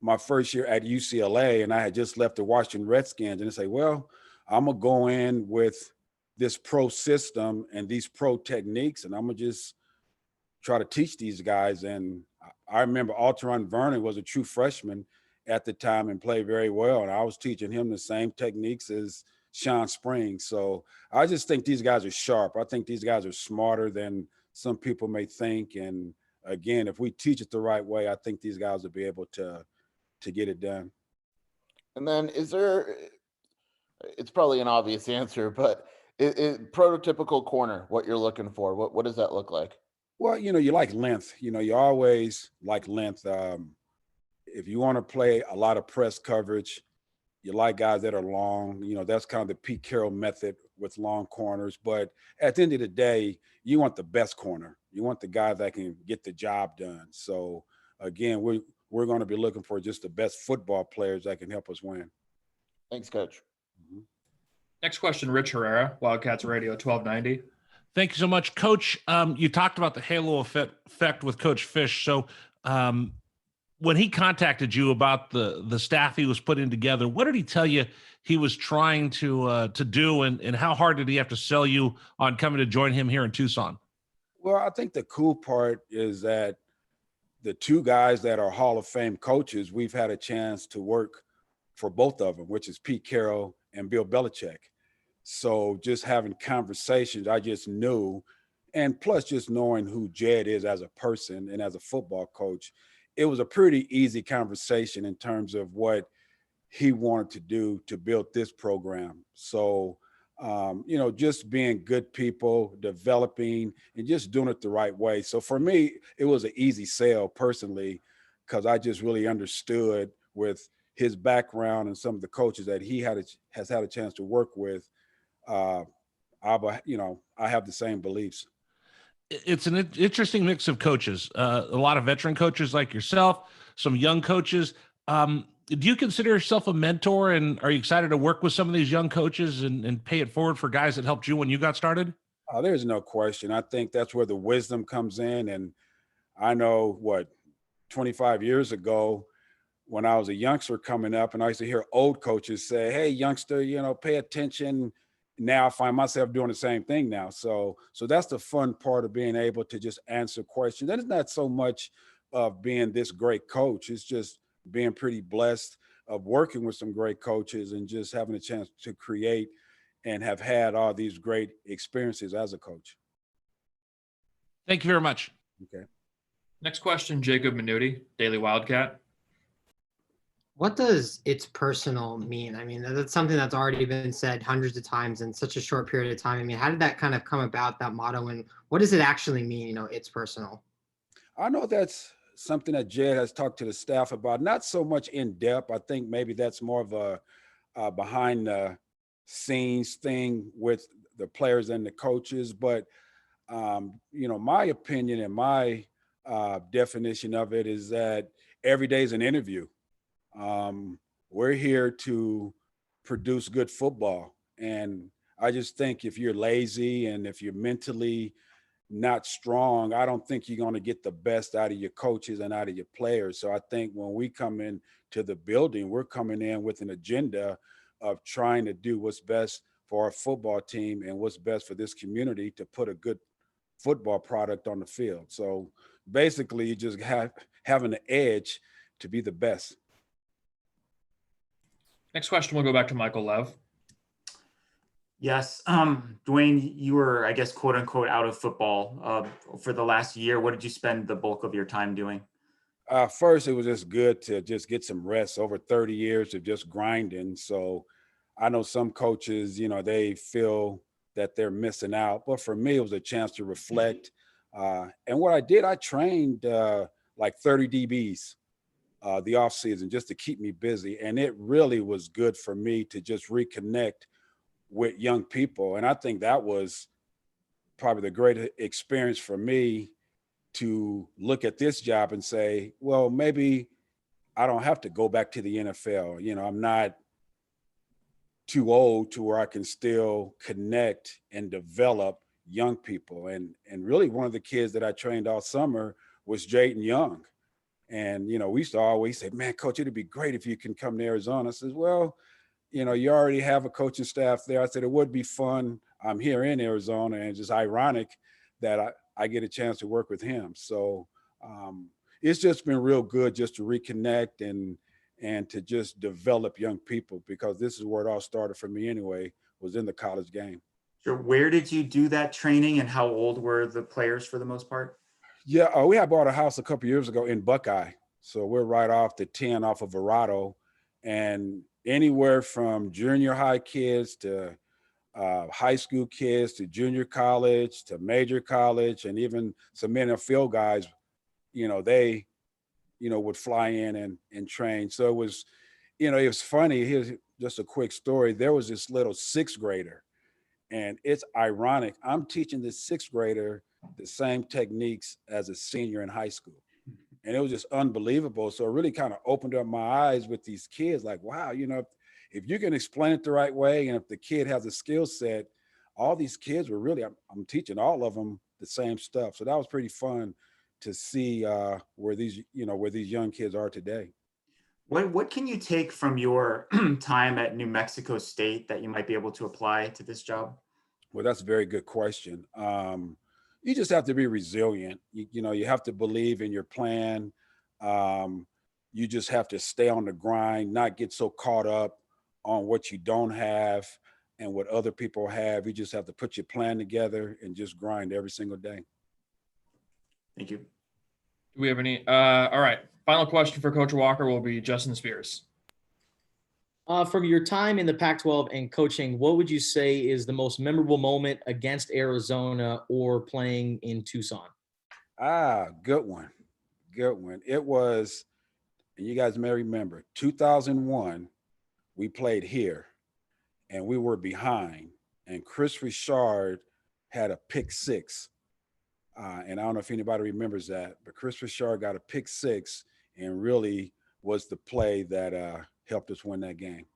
my first year at UCLA, and I had just left the Washington Redskins, and they say, well, I'm gonna go in with this pro system and these pro techniques, and I'm gonna just try to teach these guys. And I remember Alteron Vernon was a true freshman at the time and played very well, and I was teaching him the same techniques as Sean Springs. So I just think these guys are sharp. I think these guys are smarter than some people may think. And again, if we teach it the right way, I think these guys will be able to get it done. And then is there, it's probably an obvious answer, but is prototypical corner what you're looking for? What does that look like? Well, you like length. You always like length. If you want to play a lot of press coverage, you like guys that are long. That's kind of the Pete Carroll method with long corners. But at the end of the day, you want the best corner. You want the guy that can get the job done. So again, we're going to be looking for just the best football players that can help us win. Thanks, Coach. Mm-hmm. Next question, Rich Herrera, Wildcats Radio 1290. Thank you so much, Coach. You talked about the halo effect with Coach Fish. So when he contacted you about the staff he was putting together, what did he tell you he was trying to do, and how hard did he have to sell you on coming to join him here in Tucson? Well, I think the cool part is that the two guys that are Hall of Fame coaches, we've had a chance to work for both of them, which is Pete Carroll and Bill Belichick. So just having conversations, I just knew, and plus just knowing who Jed is as a person and as a football coach, it was a pretty easy conversation in terms of what he wanted to do to build this program. So, just being good people, developing, and just doing it the right way. So for me, it was an easy sell personally, because I just really understood with his background and some of the coaches that he has had a chance to work with. I have the same beliefs. It's an interesting mix of coaches, a lot of veteran coaches like yourself, some young coaches. Do you consider yourself a mentor, and are you excited to work with some of these young coaches and pay it forward for guys that helped you when you got started? There's no question. I think that's where the wisdom comes in. And I know 25 years ago, when I was a youngster coming up, and I used to hear old coaches say, hey, youngster, pay attention. Now I find myself doing the same thing now. So that's the fun part of being able to just answer questions. And it's not so much of being this great coach. It's just being pretty blessed of working with some great coaches and just having a chance to create and have had all these great experiences as a coach. Thank you very much. Okay. Next question, Jacob Minuti, Daily Wildcat. What does it's personal mean? I mean, that's something that's already been said hundreds of times in such a short period of time. I mean, how did that kind of come about, that motto, and what does it actually mean? It's personal. I know that's something that Jed has talked to the staff about, not so much in depth. I think maybe that's more of a behind the scenes thing with the players and the coaches. But, my opinion and my definition of it is that every day is an interview. We're here to produce good football. And I just think if you're lazy and if you're mentally not strong, I don't think you're going to get the best out of your coaches and out of your players. So I think when we come in to the building, we're coming in with an agenda of trying to do what's best for our football team and what's best for this community to put a good football product on the field. So basically you just having the edge to be the best. Next question, we'll go back to Michael Lev. Yes. Dwayne, you were, I guess, quote unquote, out of football for the last year. What did you spend the bulk of your time doing? First, it was just good to just get some rest. Over 30 years of just grinding. So I know some coaches, they feel that they're missing out. But for me, it was a chance to reflect. And what I did, I trained like 30 DBs the off season just to keep me busy. And it really was good for me to just reconnect with young people. And I think that was probably the greatest experience for me to look at this job and say, well, maybe I don't have to go back to the NFL. I'm not too old to where I can still connect and develop young people. And really one of the kids that I trained all summer was Jaden Young. And, we used to always say, man, coach, it'd be great if you can come to Arizona. I says, well, you already have a coaching staff there. I said, it would be fun. I'm here in Arizona, and it's just ironic that I get a chance to work with him. So it's just been real good just to reconnect and to just develop young people, because this is where it all started for me anyway, was in the college game. Sure. Where did you do that training, and how old were the players for the most part? Yeah, we had bought a house a couple years ago in Buckeye. So we're right off the 10 off of Verrado, and anywhere from junior high kids to high school kids to junior college to major college, and even some NFL guys, they, would fly in and train. So it was funny. Here's just a quick story. There was this little sixth grader, and it's ironic. I'm teaching this sixth grader the same techniques as a senior in high school. And it was just unbelievable. So it really kind of opened up my eyes with these kids, like, wow, if you can explain it the right way, and if the kid has a skill set, all these kids were really, I'm teaching all of them the same stuff. So that was pretty fun to see where these young kids are today. What can you take from your time at New Mexico State that you might be able to apply to this job? Well, that's a very good question. You just have to be resilient. You have to believe in your plan. You just have to stay on the grind, not get so caught up on what you don't have and what other people have. You just have to put your plan together and just grind every single day. Thank you. Do we have any? All right. Final question for Coach Walker will be Justin Spears. From your time in the Pac-12 and coaching, what would you say is the most memorable moment against Arizona or playing in Tucson? Good one. Good one. It was, and you guys may remember, 2001, we played here and we were behind, and Chris Richard had a pick six. And I don't know if anybody remembers that, but Chris Richard got a pick six and really was the play that helped us win that game.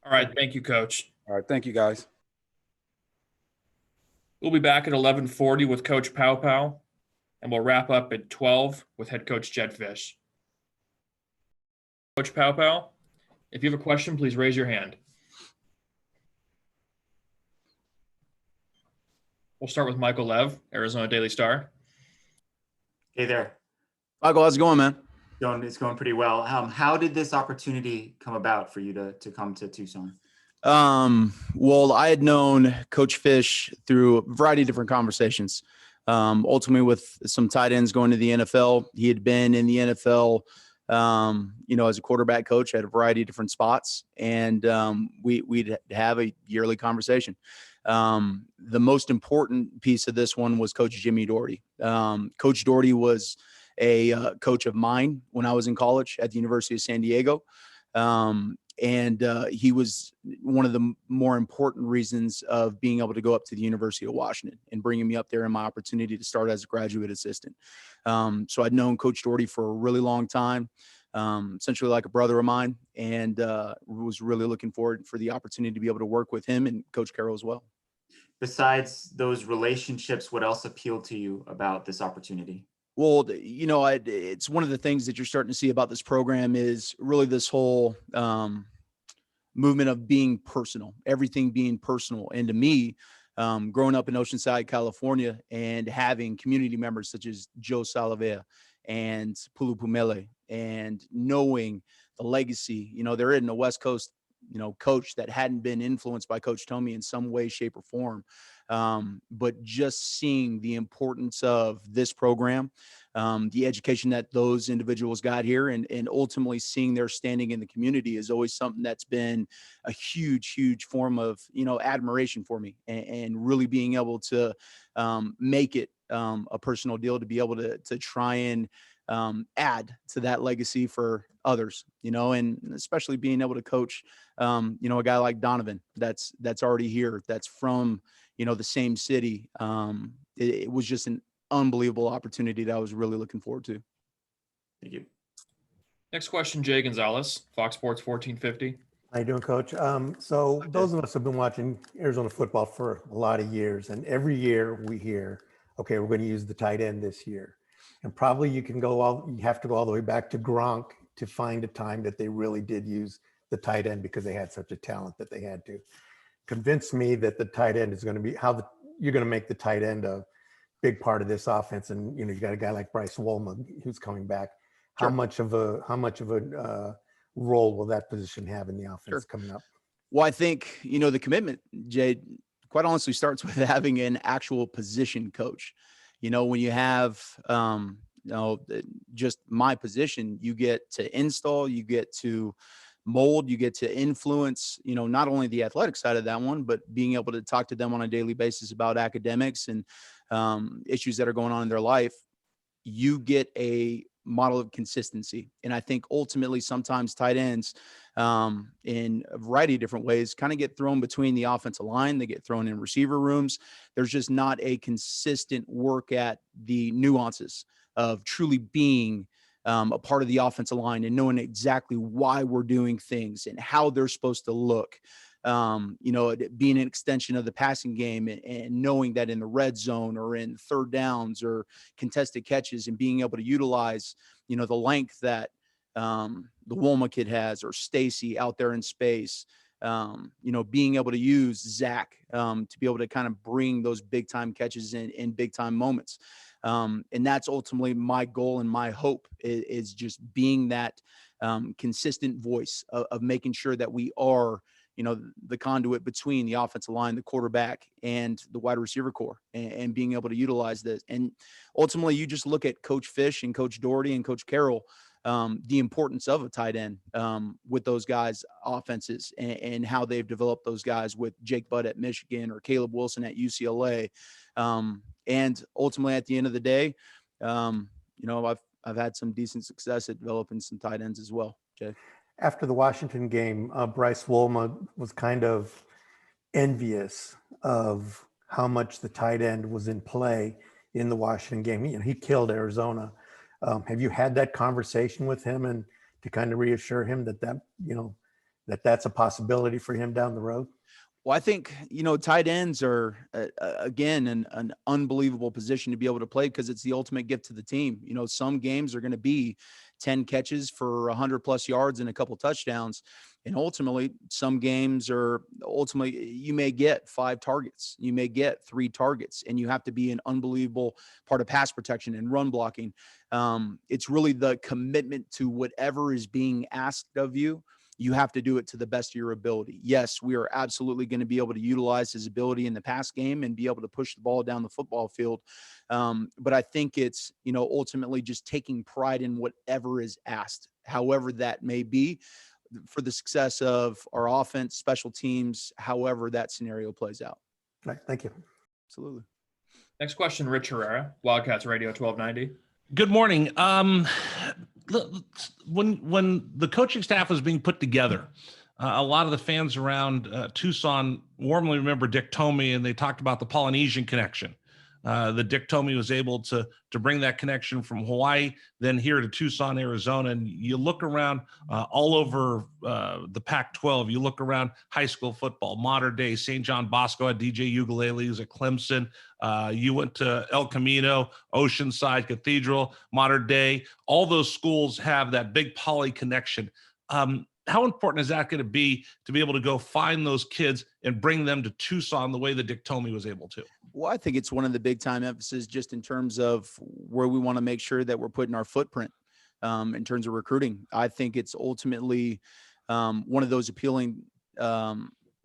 All right. Thank you, Coach. All right. Thank you, guys. We'll be back at 11:40 with Coach Pow Pow, and we'll wrap up at 12 with head coach Jedd Fisch. Coach Pow Pow, if you have a question, please raise your hand. We'll start with Michael Lev, Arizona Daily Star. Hey there. Michael, how's it going, man? It's going pretty well. How did this opportunity come about for you to come to Tucson? Well, I had known Coach Fisch through a variety of different conversations. Ultimately, with some tight ends going to the NFL, he had been in the NFL, as a quarterback coach at a variety of different spots, and we'd have a yearly conversation. The most important piece of this one was Coach Jimmy Doherty. Coach Doherty was a coach of mine when I was in college at the University of San Diego. He was one of the more important reasons of being able to go up to the University of Washington and bringing me up there and my opportunity to start as a graduate assistant. So I'd known Coach Doherty for a really long time, essentially like a brother of mine, and was really looking forward for the opportunity to be able to work with him and Coach Carroll as well. Besides those relationships, what else appealed to you about this opportunity? Well, it's one of the things that you're starting to see about this program is really this whole movement of being personal, everything being personal. And to me, growing up in Oceanside, California, and having community members such as Joe Salavea and Pulu Pumele, and knowing the legacy, there isn't a West Coast, coach that hadn't been influenced by Coach Tomey in some way, shape, or form. But just seeing the importance of this program, the education that those individuals got here, and ultimately seeing their standing in the community is always something that's been a huge, huge form of, admiration for me, and really being able to make it a personal deal to be able to try and add to that legacy for others, and especially being able to coach, a guy like Donovan that's already here, that's from, the same city. It was just an unbelievable opportunity that I was really looking forward to. Thank you. Next question, Jay Gonzalez, Fox Sports 1450. How you doing, Coach? So those of us who have been watching Arizona football for a lot of years, and every year we hear, okay, we're going to use the tight end this year. And probably you have to go all the way back to Gronk to find a time that they really did use the tight end because they had such a talent that they had to. Convince me that the tight end is going to be you're going to make the tight end a big part of this offense. And, you got a guy like Bryce Wolma who's coming back. How much of a role will that position have in the offense coming up? Well, I think, the commitment, Jay, quite honestly starts with having an actual position coach. When you have, just my position, you get to install, you get to mold, you get to influence, not only the athletic side of that one, but being able to talk to them on a daily basis about academics and issues that are going on in their life. You get a model of consistency. And I think ultimately sometimes tight ends in a variety of different ways kind of get thrown between the offensive line. They get thrown in receiver rooms. There's just not a consistent work at the nuances of truly being a part of the offensive line and knowing exactly why we're doing things and how they're supposed to look. Being an extension of the passing game and knowing that in the red zone or in third downs or contested catches and being able to utilize, the length that the Wolma kid has or Stacy out there in space, being able to use Zach to be able to kind of bring those big time catches in big time moments. And that's ultimately my goal and my hope is just being that consistent voice of making sure that we are, the conduit between the offensive line, the quarterback, and the wide receiver core, and being able to utilize this. And ultimately, you just look at Coach Fish and Coach Doherty and Coach Carroll, the importance of a tight end with those guys' offenses and how they've developed those guys with Jake Butt at Michigan or Caleb Wilson at UCLA. And ultimately, at the end of the day, I've had some decent success at developing some tight ends as well, Jay. After the Washington game, Bryce Wolma was kind of envious of how much the tight end was in play in the Washington game. He killed Arizona. Have you had that conversation with him and to kind of reassure him that's a possibility for him down the road? Well, I think, tight ends are, again, an unbelievable position to be able to play because it's the ultimate gift to the team. Some games are going to be 10 catches for 100+ yards and a couple touchdowns. And ultimately, some games you may get 5 targets. You may get 3 targets, and you have to be an unbelievable part of pass protection and run blocking. It's really the commitment to whatever is being asked of you. You have to do it to the best of your ability. Yes, we are absolutely going to be able to utilize his ability in the pass game and be able to push the ball down the football field. But I think it's, ultimately just taking pride in whatever is asked, however that may be, for the success of our offense, special teams, however that scenario plays out. Right, thank you. Absolutely. Next question, Rich Herrera, Wildcats Radio 1290. Good morning. When the coaching staff was being put together, a lot of the fans around Tucson warmly remember Dick Tomey, and they talked about the Polynesian connection. The Dick Tomey was able to bring that connection from Hawaii, then here to Tucson, Arizona. And you look around all over the Pac-12. You look around high school football, modern day. St. John Bosco had DJ Ugalele, who's at Clemson. You went to El Camino, Oceanside, Cathedral, modern day. All those schools have that big poly connection. How important is that going to be able to go find those kids and bring them to Tucson the way that Dick Tomey was able to? Well, I think it's one of the big time emphasis just in terms of where we want to make sure that we're putting our footprint in terms of recruiting. I think it's ultimately one of those appealing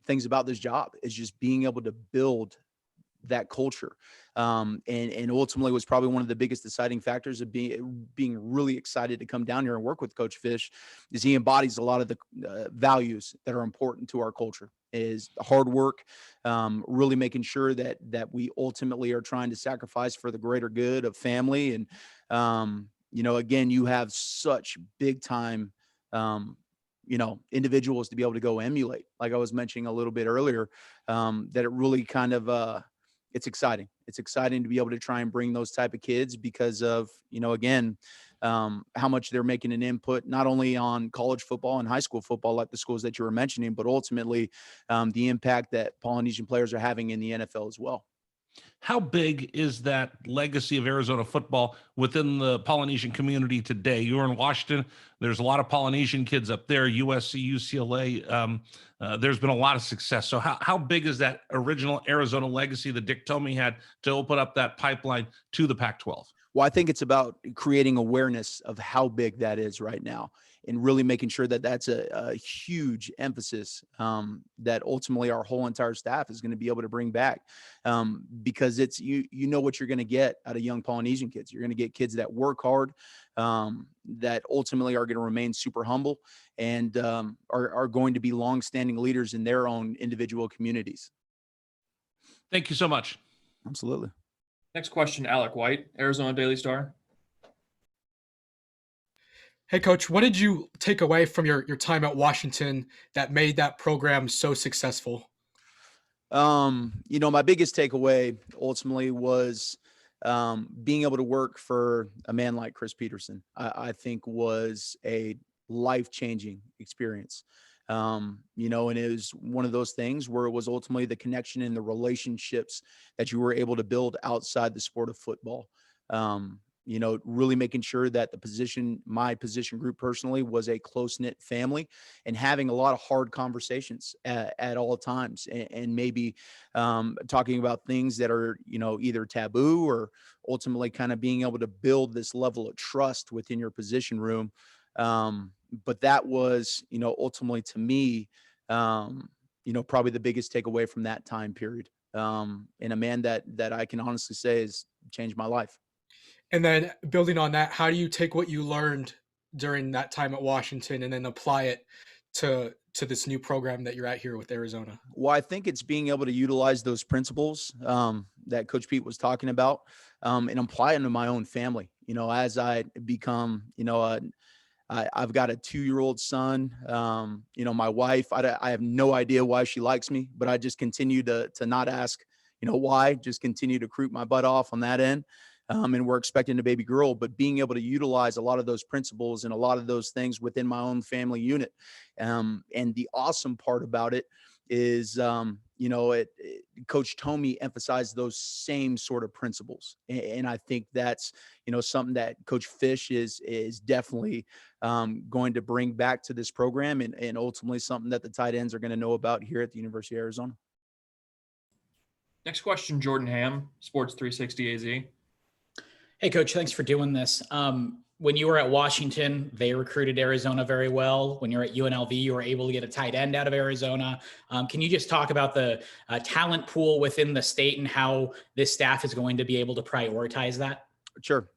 things about this job is just being able to build that culture. And ultimately was probably one of the biggest deciding factors of being really excited to come down here and work with Coach Fish is he embodies a lot of the values that are important to our culture, is hard work, really making sure that we ultimately are trying to sacrifice for the greater good of family. And, again, you have such big time, individuals to be able to go emulate, like I was mentioning a little bit earlier, that it really kind of, it's exciting. It's exciting to be able to try and bring those type of kids because of, again, how much they're making an input, not only on college football and high school football, like the schools that you were mentioning, but ultimately the impact that Polynesian players are having in the NFL as well. How big is that legacy of Arizona football within the Polynesian community today? You're in Washington. There's a lot of Polynesian kids up there, USC, UCLA. There's been a lot of success. So how big is that original Arizona legacy that Dick Tomey had to open up that pipeline to the Pac-12? Well, I think it's about creating awareness of how big that is right now and really making sure that that's a huge emphasis that ultimately our whole entire staff is going to be able to bring back because it's, you know what you're going to get out of young Polynesian kids. You're going to get kids that work hard, that ultimately are going to remain super humble and are going to be longstanding leaders in their own individual communities. Thank you so much. Absolutely. Next question, Alec White, Arizona Daily Star. Hey, Coach, what did you take away from your time at Washington that made that program so successful? My biggest takeaway ultimately was being able to work for a man like Chris Peterson. I think was a life-changing experience. And it was one of those things where it was ultimately the connection and the relationships that you were able to build outside the sport of football. Really making sure that my position group personally was a close-knit family and having a lot of hard conversations at all times and maybe talking about things that are, either taboo or ultimately kind of being able to build this level of trust within your position room. But that was, ultimately to me, probably the biggest takeaway from that time period. And a man that I can honestly say has changed my life. And then building on that, how do you take what you learned during that time at Washington and then apply it to this new program that you're at here with Arizona? Well, I think it's being able to utilize those principles that Coach Pete was talking about and apply them to my own family. As I become, I've got a 2-year-old son. My wife, I have no idea why she likes me, but I just continue to not ask, why, just continue to croot my butt off on that end. And we're expecting a baby girl, but being able to utilize a lot of those principles and a lot of those things within my own family unit. And the awesome part about it is, Coach Tomey emphasized those same sort of principles. And I think that's, something that Coach Fish is definitely going to bring back to this program and ultimately something that the tight ends are going to know about here at the University of Arizona. Next question, Jordan Ham, Sports 360 AZ. Hey, Coach, thanks for doing this. When you were at Washington, they recruited Arizona very well. When you're at UNLV, you were able to get a tight end out of Arizona. Can you just talk about the talent pool within the state and how this staff is going to be able to prioritize that? Sure.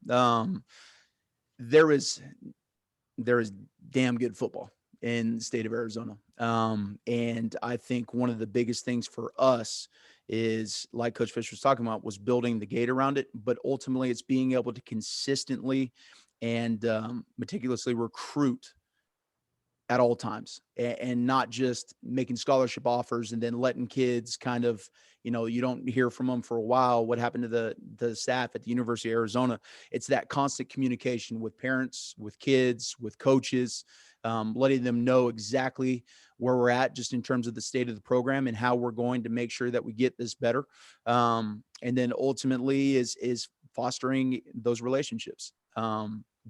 There is damn good football in the state of Arizona. And I think one of the biggest things for us is, like Coach Fish was talking about, was building the gate around it, but ultimately it's being able to consistently and meticulously recruit at all times, and not just making scholarship offers and then letting kids kind of, you don't hear from them for a while. What happened to the staff at the University of Arizona? It's that constant communication with parents, with kids, with coaches, letting them know exactly where we're at just in terms of the state of the program and how we're going to make sure that we get this better. And then ultimately is fostering those relationships.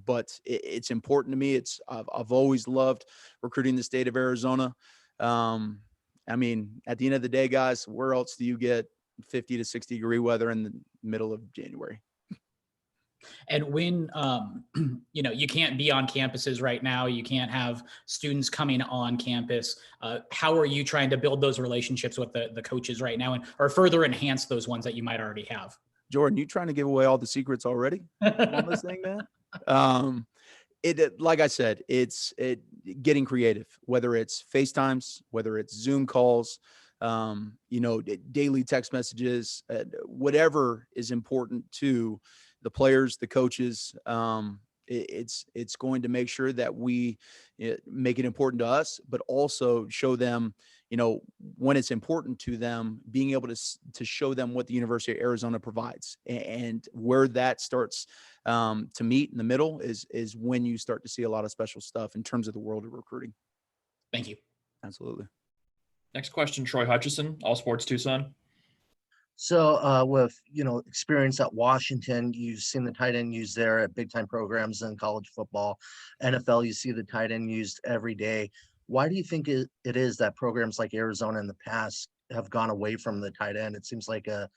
But it's important to me. I've always loved recruiting the state of Arizona. I mean, at the end of the day, guys, where else do you get 50 to 60 degree weather in the middle of January? And when, you can't be on campuses right now, you can't have students coming on campus. How are you trying to build those relationships with the coaches right now, or further enhance those ones that you might already have? Jordan, you trying to give away all the secrets already on this thing, man? Like I said, it's getting creative, whether it's FaceTimes, whether it's Zoom calls, daily text messages, whatever is important to the players, the coaches. It's going to make sure that we make it important to us, but also show them, when it's important to them, being able to show them what the University of Arizona provides, and where that starts to meet in the middle is when you start to see a lot of special stuff in terms of the world of recruiting. Thank you. Absolutely. Next question, Troy Hutchison, All Sports Tucson. So with, experience at Washington, you've seen the tight end used there at big time programs in college football. NFL, you see the tight end used every day. Why do you think it is that programs like Arizona in the past have gone away from the tight end? It seems like a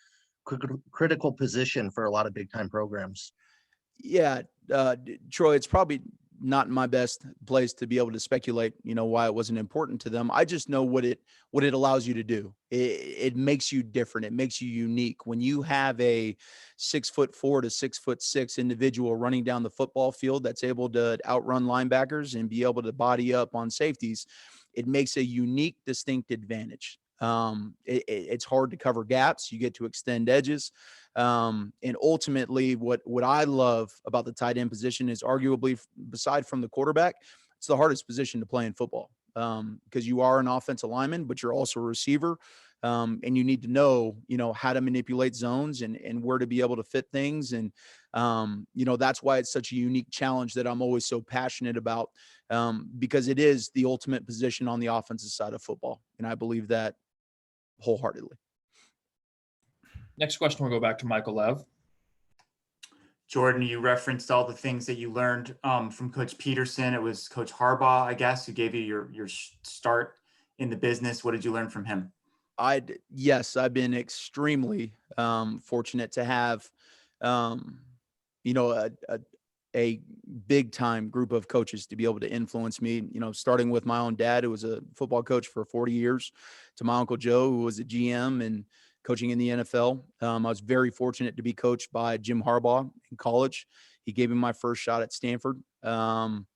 critical position for a lot of big time programs. Yeah, Troy, it's probably not my best place to be able to speculate, why it wasn't important to them. I just know what it allows you to do. It makes you different. It makes you unique. When you have a 6'4" to 6'6" individual running down the football field that's able to outrun linebackers and be able to body up on safeties, it makes a unique, distinct advantage. It's hard to cover gaps. You get to extend edges. And ultimately what I love about the tight end position is arguably, beside from the quarterback, it's the hardest position to play in football. Because you are an offensive lineman, but you're also a receiver. And you need to know, how to manipulate zones and where to be able to fit things. And, that's why it's such a unique challenge that I'm always so passionate about, because it is the ultimate position on the offensive side of football. And I believe that wholeheartedly. Next question, we'll go back to Michael Lev. Jordan, you referenced all the things that you learned from Coach Peterson. It was Coach Harbaugh, I guess, who gave you your start in the business. What did you learn from him? Yes, I've been extremely fortunate to have, a big time group of coaches to be able to influence me, starting with my own dad, who was a football coach for 40 years, to my Uncle Joe, who was a GM and coaching in the NFL. I was very fortunate to be coached by Jim Harbaugh in college. He gave me my first shot at Stanford. From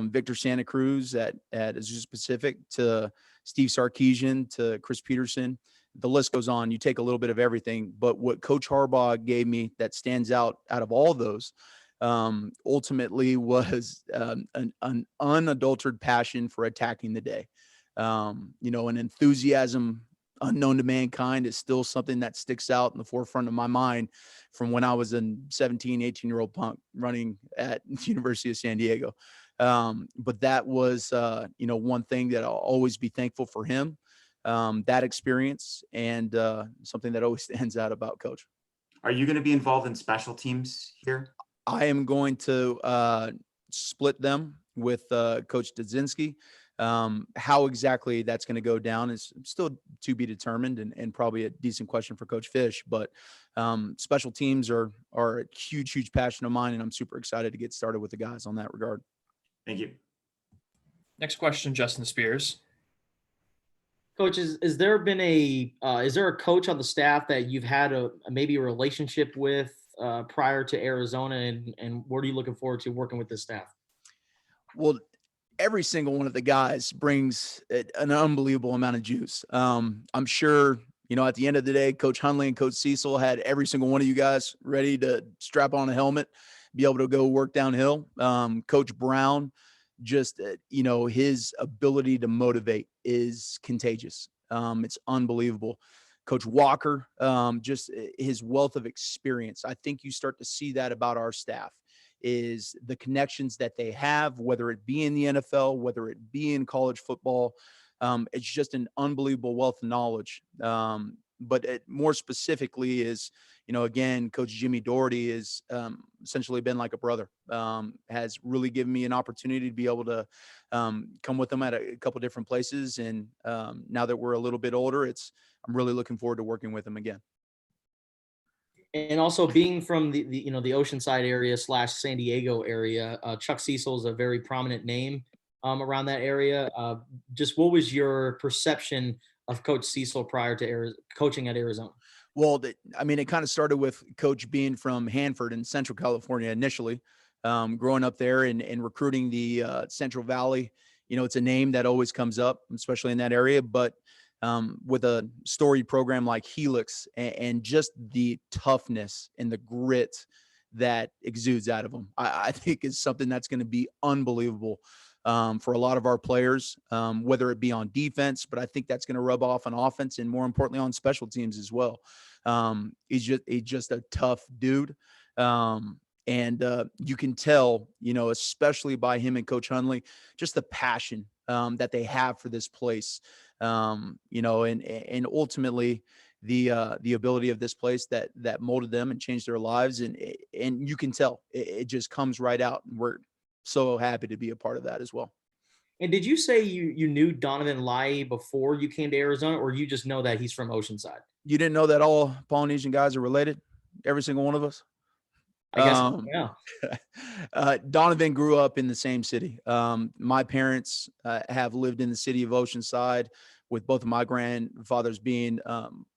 Victor Santa Cruz at Azusa Pacific to Steve Sarkisian to Chris Peterson. The list goes on. You take a little bit of everything, but what Coach Harbaugh gave me that stands out of all those, ultimately was an unadulterated passion for attacking the day. An enthusiasm unknown to mankind is still something that sticks out in the forefront of my mind from when I was a 17, 18-year-old punk running at the University of San Diego. But that was, one thing that I'll always be thankful for him, that experience, and something that always stands out about Coach. Are you going to be involved in special teams here? I am going to split them with Coach Dudzinski. How exactly that's going to go down is still to be determined, and probably a decent question for Coach Fish. But special teams are a huge passion of mine, and I'm super excited to get started with the guys on that regard. Thank you. Next question, Justin Spears. Coach, is there a coach on the staff that you've had maybe a relationship with prior to Arizona, and what are you looking forward to working with this staff? Well, every single one of the guys brings an unbelievable amount of juice. I'm sure, You know, at the end of the day, Coach Hundley and Coach Cecil had every single one of you guys ready to strap on a helmet, be able to go work downhill. Coach Brown, just, you know, his ability to motivate is contagious. It's unbelievable. Coach Walker, just his wealth of experience. I think you start to see that about our staff is the connections that they have, whether it be in the NFL, whether it be in college football. It's just an unbelievable wealth of knowledge. But more specifically is, you know, again, Coach Jimmy Doherty is essentially been like a brother, has really given me an opportunity to be able to come with them at a couple different places. And now that we're a little bit older, I'm really looking forward to working with him again. And also being from the you know, the Oceanside area / San Diego area, Chuck Cecil is a very prominent name around that area. Just what was your perception of Coach Cecil prior to coaching at Arizona? Well, I mean, it kind of started with Coach being from Hanford in Central California initially, growing up there and recruiting the Central Valley. You know, it's a name that always comes up, especially in that area. But with a storied program like Helix and just the toughness and the grit that exudes out of them, I think is something that's going to be unbelievable for a lot of our players, whether it be on defense, but I think that's going to rub off on offense and more importantly on special teams as well. He's just a tough dude. And you can tell, you know, especially by him and Coach Hundley, just the passion that they have for this place, you know, and ultimately the ability of this place that molded them and changed their lives. And you can tell it just comes right out. And we're so happy to be a part of that as well. And did you say you knew Donovan Lai before you came to Arizona, or you just know that he's from Oceanside? You didn't know that all Polynesian guys are related? Every single one of us? I guess, yeah. Donovan grew up in the same city. My parents have lived in the city of Oceanside, with both of my grandfathers being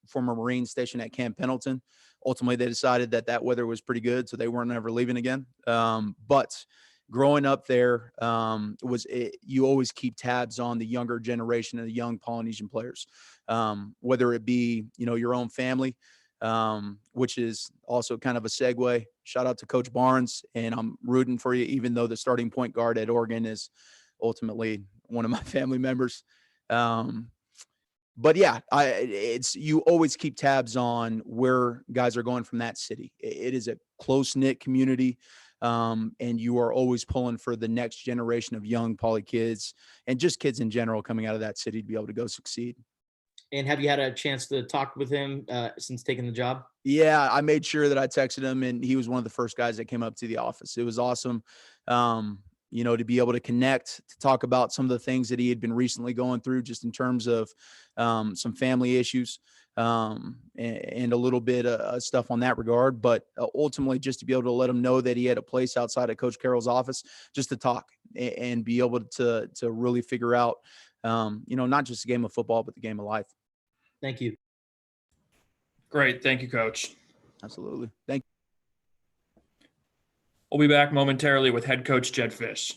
former Marine stationed at Camp Pendleton. Ultimately, they decided that weather was pretty good, so they weren't ever leaving again. But growing up there, you always keep tabs on the younger generation and the young Polynesian players, whether it be, you know, your own family, which is also kind of a segue. Shout out to Coach Barnes, and I'm rooting for you, even though the starting point guard at Oregon is ultimately one of my family members. But yeah, you always keep tabs on where guys are going from that city. It is a close-knit community. And you are always pulling for the next generation of young poly kids and just kids in general coming out of that city to be able to go succeed. And have you had a chance to talk with him since taking the job? Yeah, I made sure that I texted him, and he was one of the first guys that came up to the office. It was awesome, you know, to be able to connect, to talk about some of the things that he had been recently going through, just in terms of some family issues and a little bit of stuff on that regard. But ultimately, just to be able to let him know that he had a place outside of Coach Carroll's office just to talk and be able to really figure out, you know, not just the game of football, but the game of life. Thank you. Great. Thank you, Coach. Absolutely. Thank you. We'll be back momentarily with head coach Jedd Fisch.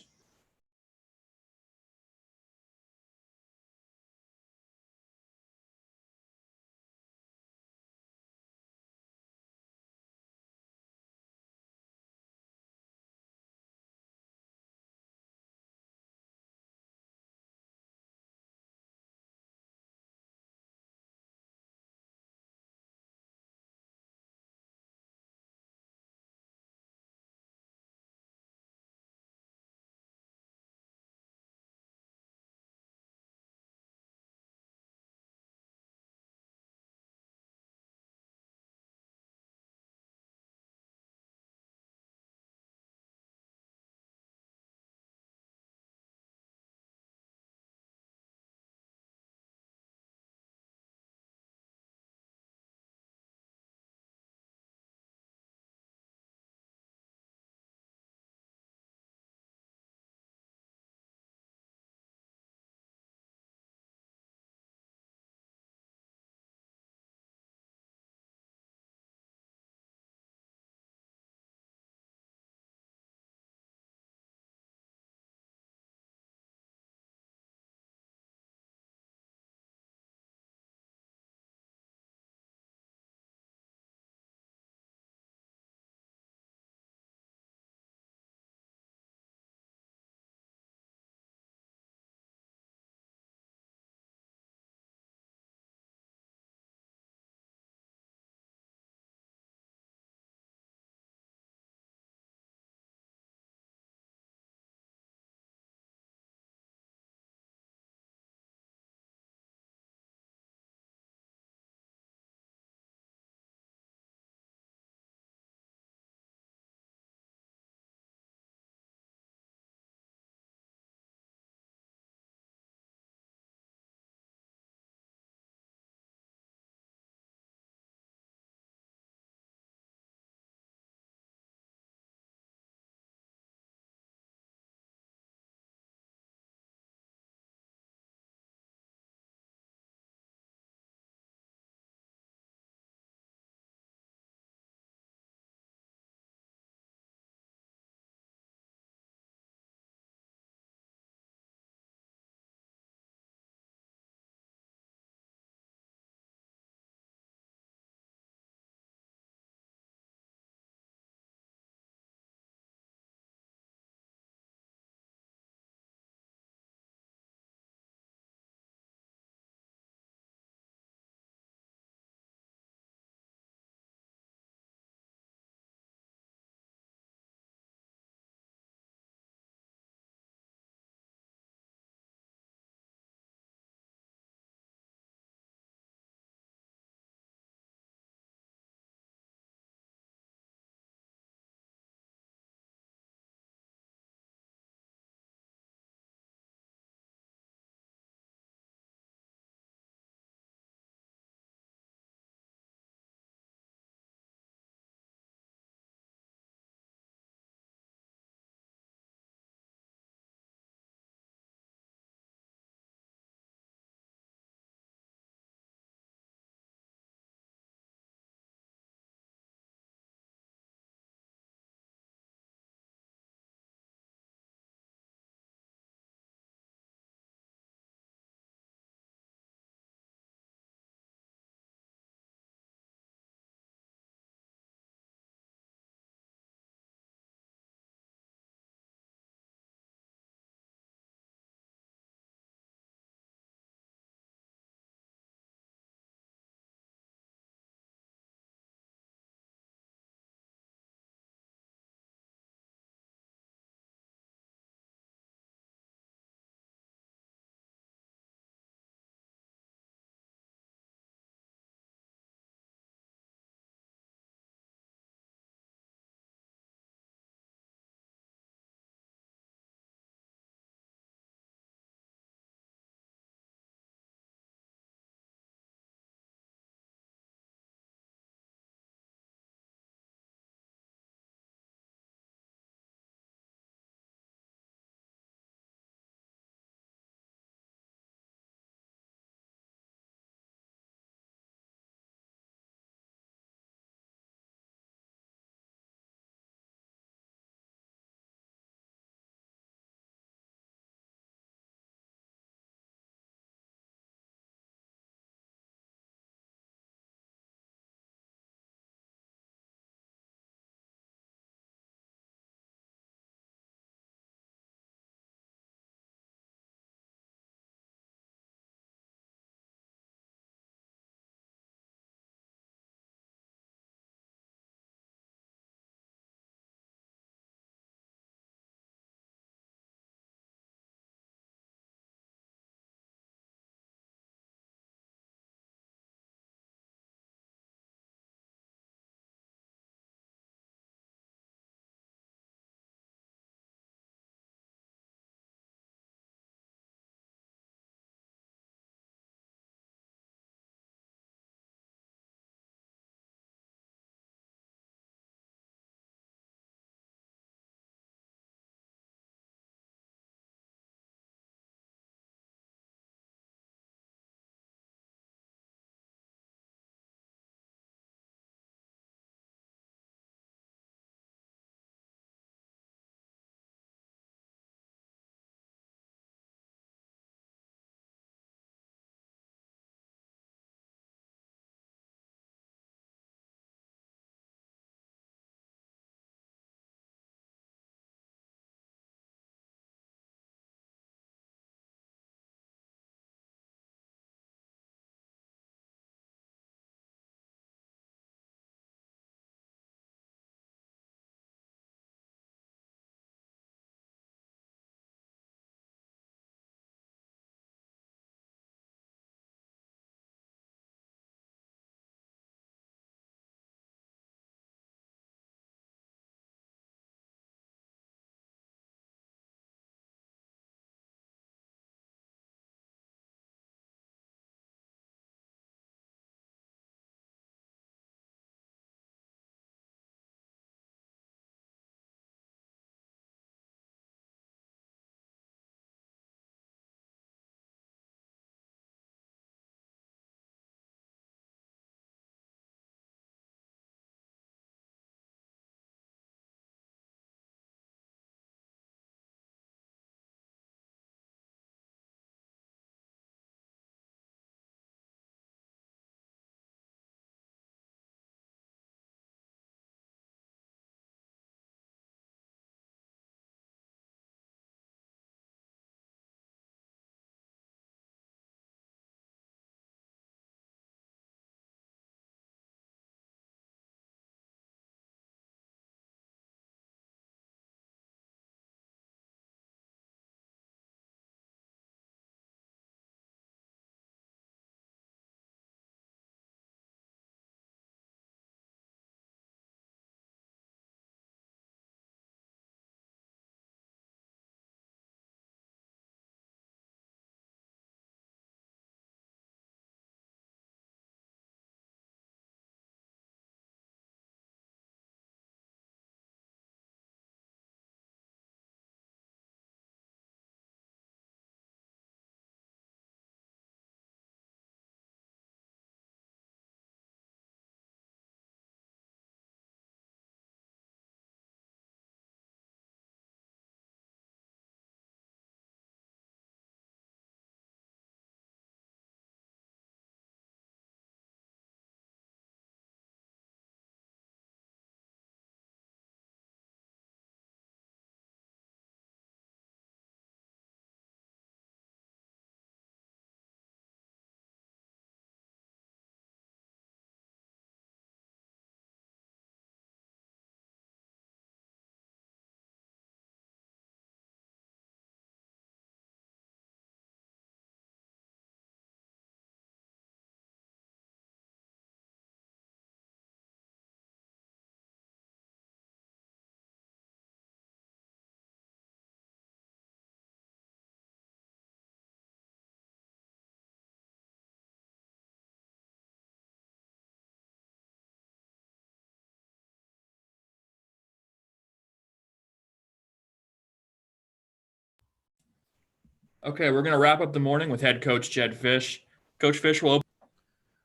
Okay, we're going to wrap up the morning with head coach Jedd Fisch. Coach Fisch will open.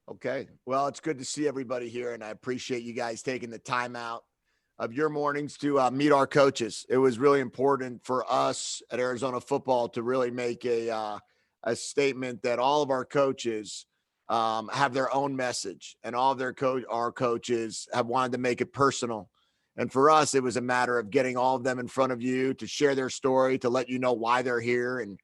Okay. Well, it's good to see everybody here, and I appreciate you guys taking the time out of your mornings to meet our coaches. It was really important for us at Arizona Football to really make a statement that all of our coaches have their own message, and all of our coaches have wanted to make it personal. And for us, it was a matter of getting all of them in front of you to share their story, to let you know why they're here, and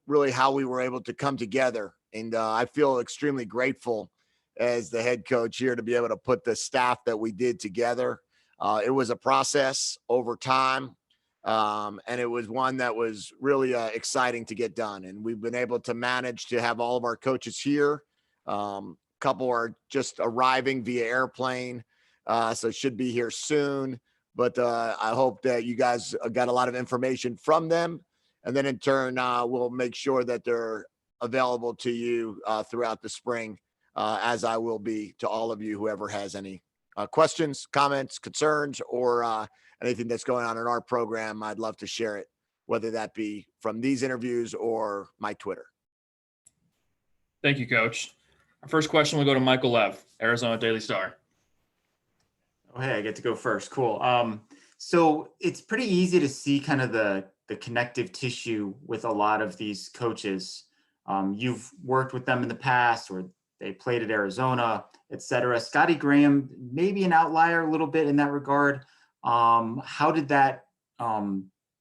really how we were able to come together. And I feel extremely grateful as the head coach here to be able to put the staff that we did together. It was a process over time, and it was one that was really exciting to get done. And we've been able to manage to have all of our coaches here. A couple are just arriving via airplane, so should be here soon. But I hope that you guys got a lot of information from them. And then in turn, we'll make sure that they're available to you throughout the spring, as I will be to all of you, whoever has any questions, comments, concerns, or anything that's going on in our program. I'd love to share it, whether that be from these interviews or my Twitter. Thank you, Coach. Our first question will go to Michael Lev, Arizona Daily Star. Oh, hey, I get to go first. Cool. So it's pretty easy to see kind of the connective tissue with a lot of these coaches. You've worked with them in the past, or they played at Arizona, et cetera. Scotty Graham, maybe an outlier a little bit in that regard. How did that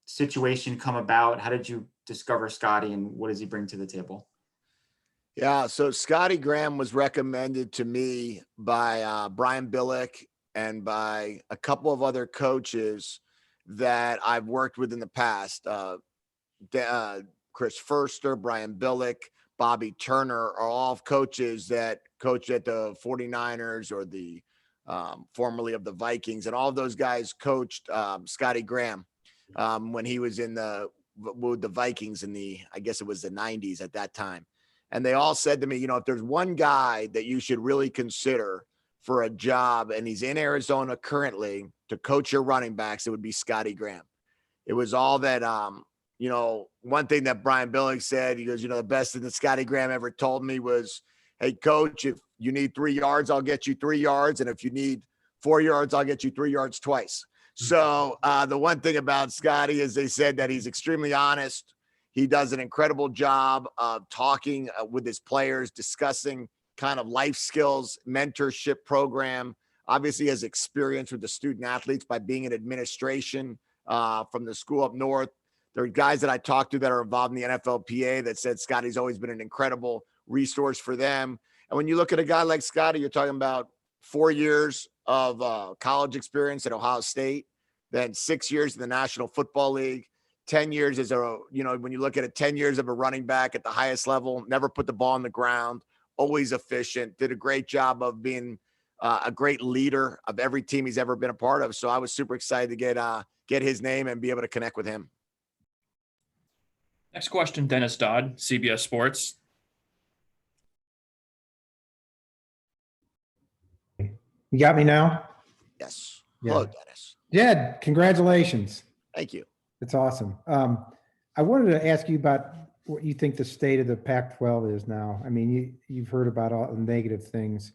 situation come about? How did you discover Scotty, and what does he bring to the table? Yeah, so Scotty Graham was recommended to me by Brian Billick and by a couple of other coaches that I've worked with in the past. Chris Furster, Brian Billick, Bobby Turner are all coaches that coached at the 49ers or the formerly of the Vikings. And all of those guys coached Scotty Graham when he was with the Vikings in I guess it was the 90s at that time. And they all said to me, if there's one guy that you should really consider for a job, and he's in Arizona currently to coach your running backs, it would be Scotty Graham. It was all that, one thing that Brian Billick said, he goes, the best thing that Scotty Graham ever told me was, hey, coach, if you need 3 yards, I'll get you 3 yards. And if you need 4 yards, I'll get you 3 yards twice. So the one thing about Scotty is they said that he's extremely honest. He does an incredible job of talking with his players, discussing kind of life skills, mentorship program. Obviously has experience with the student athletes by being in administration from the school up north. There are guys that I talked to that are involved in the NFLPA that said Scotty's always been an incredible resource for them. And when you look at a guy like Scotty, you're talking about 4 years of college experience at Ohio State, then 6 years in the National Football League, 10 years as when you look at it, 10 years of a running back at the highest level, never put the ball on the ground, always efficient, did a great job of being a great leader of every team he's ever been a part of. So I was super excited to get his name and be able to connect with him. Next question, Dennis Dodd, CBS Sports. You got me now? Yes. Yeah. Hello, Dennis. Jedd, congratulations. Thank you. It's awesome. I wanted to ask you about what you think the state of the Pac-12 is now. I mean, you've heard about all the negative things,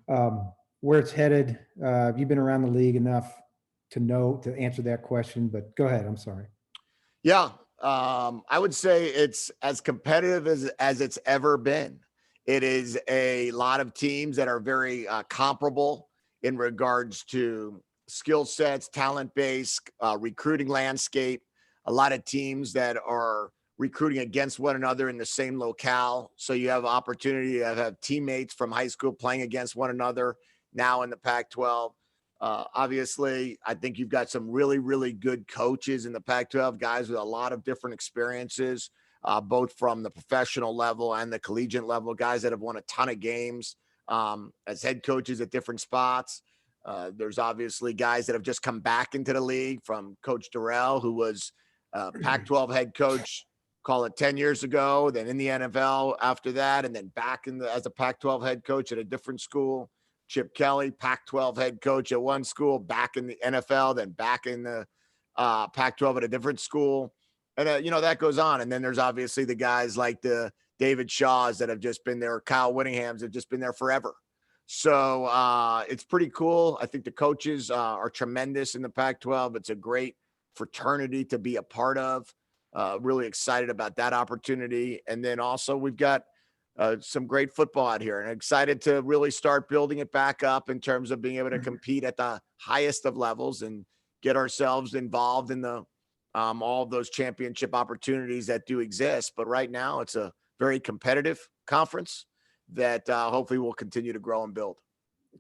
where it's headed. You've been around the league enough to answer that question, but go ahead. I'm sorry. Yeah. I would say it's as competitive as it's ever been. It is a lot of teams that are very comparable in regards to skill sets, talent base, recruiting landscape. A lot of teams that are recruiting against one another in the same locale. So you have opportunity to have teammates from high school playing against one another now in the Pac-12. Obviously, I think you've got some really, really good coaches in the Pac-12, guys with a lot of different experiences, both from the professional level and the collegiate level, guys that have won a ton of games as head coaches at different spots. There's obviously guys that have just come back into the league, from Coach Durrell, who was Pac-12 head coach, call it 10 years ago, then in the NFL after that, and then back as a Pac-12 head coach at a different school. Chip Kelly, Pac-12 head coach at one school, back in the NFL, then back in the Pac-12 at a different school. And, you know, that goes on. And then there's obviously the guys like the David Shaws that have just been there. Kyle Whittinghams have just been there forever. So it's pretty cool. I think the coaches are tremendous in the Pac-12. It's a great fraternity to be a part of. Really excited about that opportunity. And then also we've got some great football out here, and excited to really start building it back up in terms of being able to compete at the highest of levels and get ourselves involved in the all of those championship opportunities that do exist. But right now it's a very competitive conference that hopefully will continue to grow and build.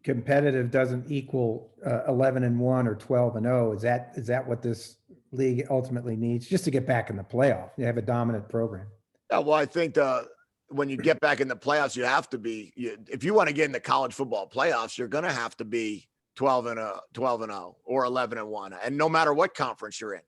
Competitive doesn't equal 11-1 or 12-0. Is that what this league ultimately needs, just to get back in the playoff? You have a dominant program. Yeah, well, I think when you get back in the playoffs, you have to be. If you want to get in the college football playoffs, you're going to have to be 12-0 or 11-1, and no matter what conference you're in.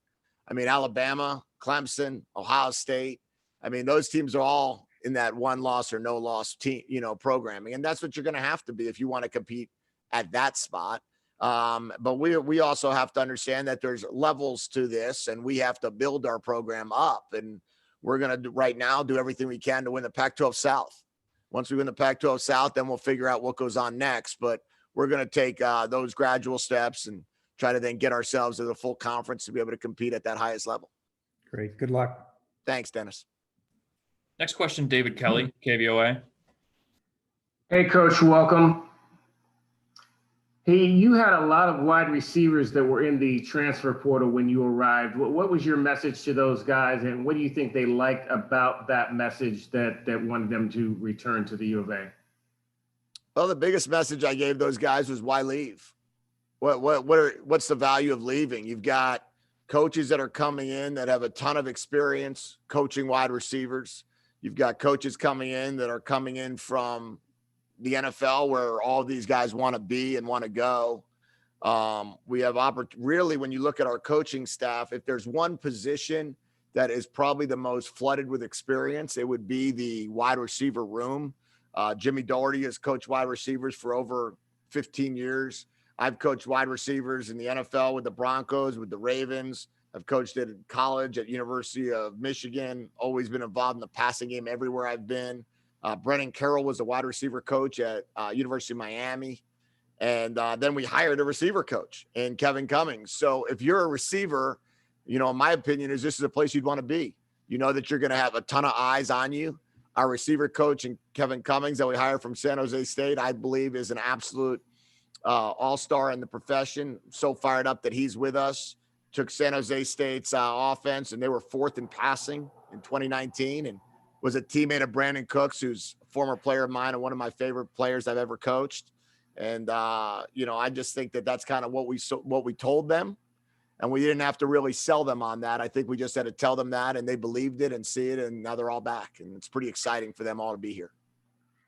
I mean, Alabama, Clemson, Ohio State. I mean, those teams are all in that one loss or no loss team, programming. And that's what you're going to have to be if you want to compete at that spot. But we also have to understand that there's levels to this, and we have to build our program up. And we're going to right now do everything we can to win the Pac-12 South. Once we win the Pac-12 South, then we'll figure out what goes on next. But we're going to take those gradual steps and try to then get ourselves to the full conference to be able to compete at that highest level. Great. Good luck. Thanks, Dennis. Next question, David Kelly, KVOA. Hey, Coach, welcome. Hey, you had a lot of wide receivers that were in the transfer portal when you arrived. What was your message to those guys, and what do you think they liked about that message that wanted them to return to the U of A? Well, the biggest message I gave those guys was why leave? What's the value of leaving? You've got coaches that are coming in that have a ton of experience coaching wide receivers. You've got coaches coming in that are coming in from the NFL, where all these guys want to be and want to go. We have really, when you look at our coaching staff, if there's one position that is probably the most flooded with experience, it would be the wide receiver room. Jimmy Doherty has coached wide receivers for over 15 years. I've coached wide receivers in the NFL with the Broncos, with the Ravens. I've coached at college at University of Michigan, always been involved in the passing game everywhere I've been. Brennan Carroll was a wide receiver coach at University of Miami. And then we hired a receiver coach in Kevin Cummings. So if you're a receiver, my opinion is this is a place you'd want to be. You know that you're going to have a ton of eyes on you. Our receiver coach in Kevin Cummings that we hired from San Jose State, I believe is an absolute all-star in the profession. So fired up that he's with us. Took San Jose State's offense, and they were 4th in passing in 2019, and was a teammate of Brandon Cooks, who's a former player of mine and one of my favorite players I've ever coached. And, I just think that that's kind of what we told them, and we didn't have to really sell them on that. I think we just had to tell them that, and they believed it and see it, and now they're all back, and it's pretty exciting for them all to be here.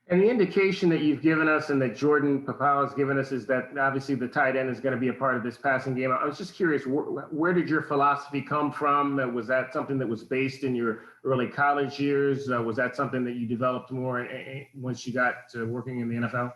And the indication that you've given us and that Jordan Papao has given us is that obviously the tight end is going to be a part of this passing game. I was just curious, where did your philosophy come from? Was that something that was based in your early college years? Was that something that you developed more once you got to working in the NFL?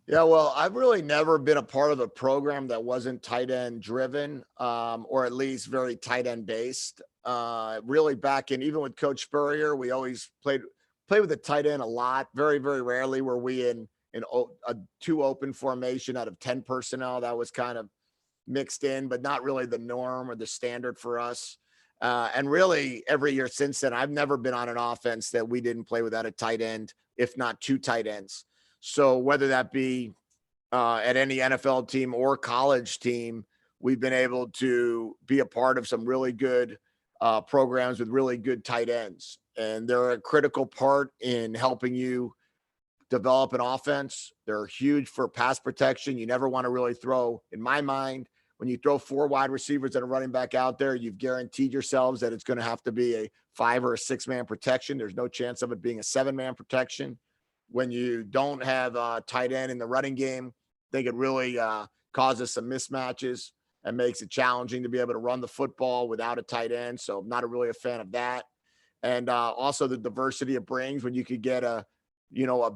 Yeah, well, I've really never been a part of a program that wasn't tight end driven, or at least very tight end based. Really back in, even with Coach Spurrier, we always played with the tight end a lot. Very, very rarely were we in a 2 open formation out of 10 personnel. That was kind of mixed in, but not really the norm or the standard for us. And really every year since then, I've never been on an offense that we didn't play without a tight end, if not 2 tight ends. So whether that be at any NFL team or college team, we've been able to be a part of some really good programs with really good tight ends. And they're a critical part in helping you develop an offense. They're huge for pass protection. You never want to really throw, in my mind, when you throw 4 wide receivers and a running back out there, you've guaranteed yourselves that it's going to have to be a 5 or a 6-man protection. There's no chance of it being a 7-man protection. When you don't have a tight end in the running game, I think it really causes some mismatches and makes it challenging to be able to run the football without a tight end. So I'm not really a fan of that. And also the diversity it brings when you could get a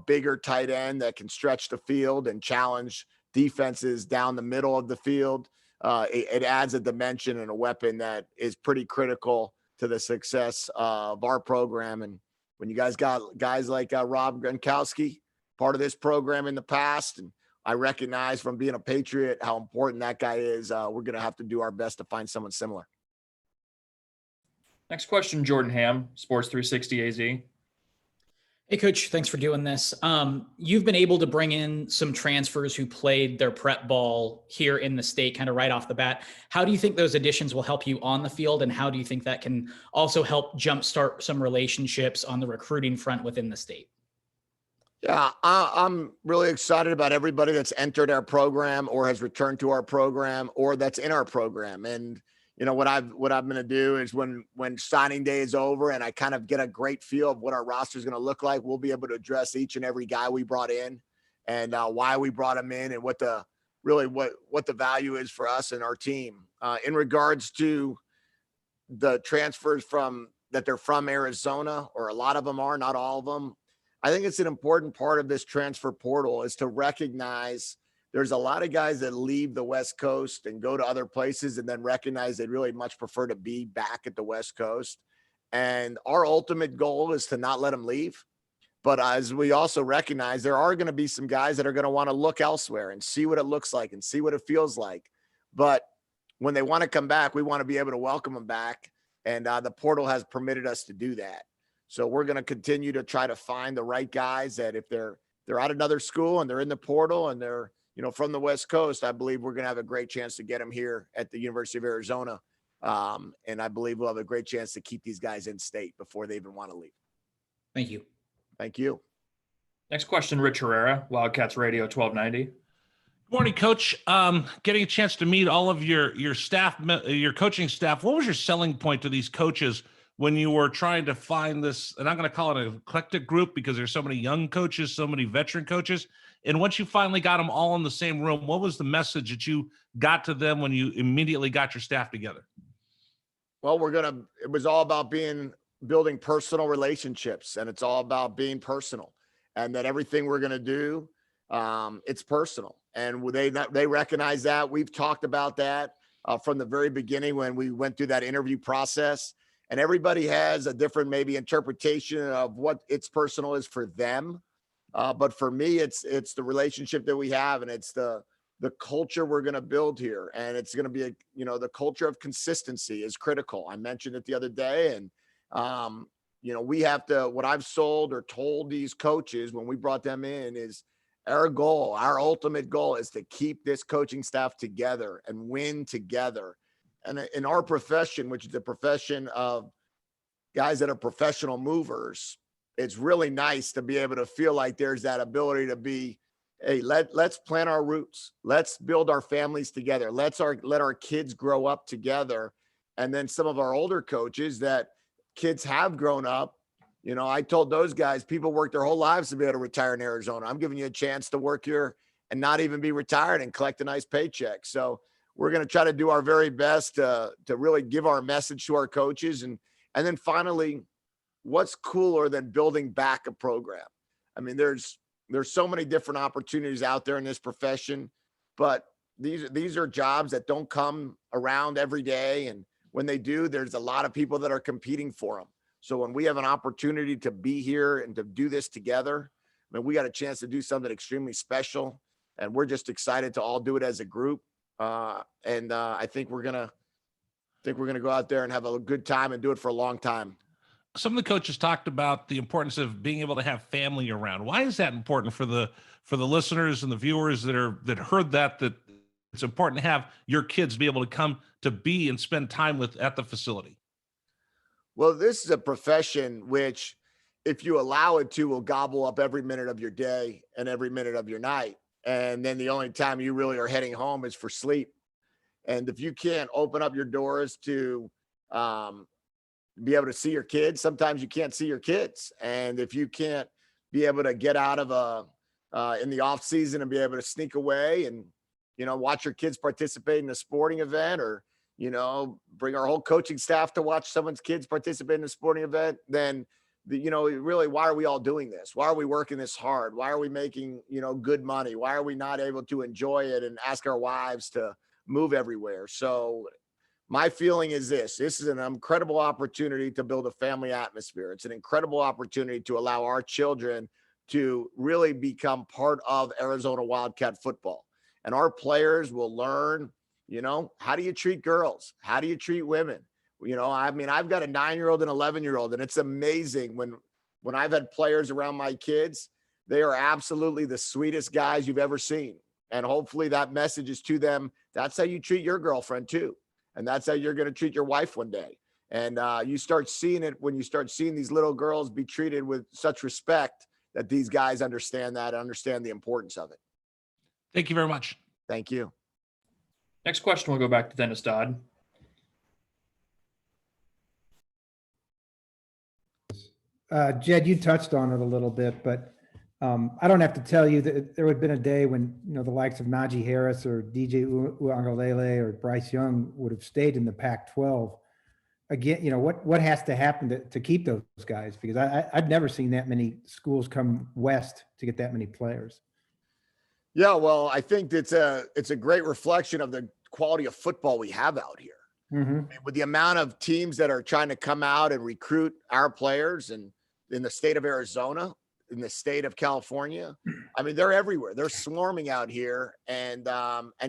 bigger tight end that can stretch the field and challenge defenses down the middle of the field. it adds a dimension and a weapon that is pretty critical to the success of our program. And when you guys got guys like Rob Gronkowski, part of this program in the past, and I recognize from being a Patriot how important that guy is. We're going to have to do our best to find someone similar. Next question, Jordan Ham, Sports 360 AZ. Hey, Coach, thanks for doing this. You've been able to bring in some transfers who played their prep ball here in the state kind of right off the bat. How do you think those additions will help you on the field, and how do you think that can also help jumpstart some relationships on the recruiting front within the state? Yeah, I'm really excited about everybody that's entered our program or has returned to our program or that's in our program. And you know, what I'm going to do is when signing day is over and I kind of get a great feel of what our roster is going to look like, we'll be able to address each and every guy we brought in and why we brought him in and what the value is for us and our team. In regards to the transfers that they're from Arizona, or a lot of them are, not all of them, I think it's an important part of this transfer portal is to recognize there's a lot of guys that leave the West Coast and go to other places and then recognize they'd really much prefer to be back at the West Coast. And our ultimate goal is to not let them leave. But as we also recognize, there are going to be some guys that are going to want to look elsewhere and see what it looks like and see what it feels like. But when they want to come back, we want to be able to welcome them back. And the portal has permitted us to do that. So we're going to continue to try to find the right guys that if they're at another school and they're in the portal and they're, you know, from the West Coast, I believe we're going to have a great chance to get them here at the University of Arizona. And I believe we'll have a great chance to keep these guys in state before they even want to leave. Thank you. Thank you. Next question, Rich Herrera, Wildcats Radio 1290. Good morning, Coach. Getting a chance to meet all of your staff, your coaching staff. What was your selling point to these coaches when you were trying to find this, and I'm going to call it an eclectic group because there's so many young coaches, so many veteran coaches. And once you finally got them all in the same room, what was the message that you got to them when you immediately got your staff together? Well, it was all about building personal relationships, and it's all about being personal, and that everything we're going to do, it's personal. And they recognize that. We've talked about that from the very beginning when we went through that interview process, and everybody has a different maybe interpretation of what it's personal is for them. But for me, it's the relationship that we have, and it's the culture we're going to build here. And it's going to be, the culture of consistency is critical. I mentioned it the other day. And, we have to, what I've sold or told these coaches when we brought them in is our ultimate goal is to keep this coaching staff together and win together. And in our profession, which is the profession of guys that are professional movers, it's really nice to be able to feel like there's that ability to be, hey, let's plant our roots. Let's build our families together. Let our kids grow up together. And then some of our older coaches that kids have grown up, I told those guys, people work their whole lives to be able to retire in Arizona. I'm giving you a chance to work here and not even be retired and collect a nice paycheck. So we're going to try to do our very best to really give our message to our coaches. And then finally, what's cooler than building back a program? I mean, there's so many different opportunities out there in this profession, but these are jobs that don't come around every day. And when they do, there's a lot of people that are competing for them. So when we have an opportunity to be here and to do this together, I mean, we got a chance to do something extremely special, and we're just excited to all do it as a group. I think we're gonna go out there and have a good time and do it for a long time. Some of the coaches talked about the importance of being able to have family around. Why is that important for the listeners and the viewers that heard that it's important to have your kids be able to come to be and spend time at the facility? Well, this is a profession which, if you allow it to, will gobble up every minute of your day and every minute of your night. And then the only time you really are heading home is for sleep. And if you can't open up your doors to be able to see your kids, sometimes you can't see your kids. And if you can't be able to get out of in the off season and be able to sneak away and, watch your kids participate in a sporting event, or, bring our whole coaching staff to watch someone's kids participate in a sporting event, then really, why are we all doing this? Why are we working this hard? Why are we making, good money? Why are we not able to enjoy it and ask our wives to move everywhere. So my feeling is this is an incredible opportunity to build a family atmosphere. It's an incredible opportunity to allow our children to really become part of Arizona Wildcat football. And our players will learn, how do you treat girls? How do you treat women? I mean, I've got a 9-year-old and 11-year-old, and it's amazing when I've had players around my kids, they are absolutely the sweetest guys you've ever seen. And hopefully that message is to them. That's how you treat your girlfriend too. And that's how you're going to treat your wife one day. And you start seeing it when you start seeing these little girls be treated with such respect that these guys understand that, understand the importance of it. Thank you very much. Thank you. Next question will go back to Dennis Dodd. Jed, you touched on it a little bit, but I don't have to tell you that there would have been a day when, the likes of Najee Harris or DJ Uiagalelei or Bryce Young would have stayed in the Pac-12. Again, what has to happen to keep those guys? Because I've never seen that many schools come west to get that many players. Yeah, well, I think it's a great reflection of the quality of football we have out here. Mm-hmm. I mean, with the amount of teams that are trying to come out and recruit our players, and in the state of Arizona, in the state of California, I mean, they're everywhere. They're swarming out here, and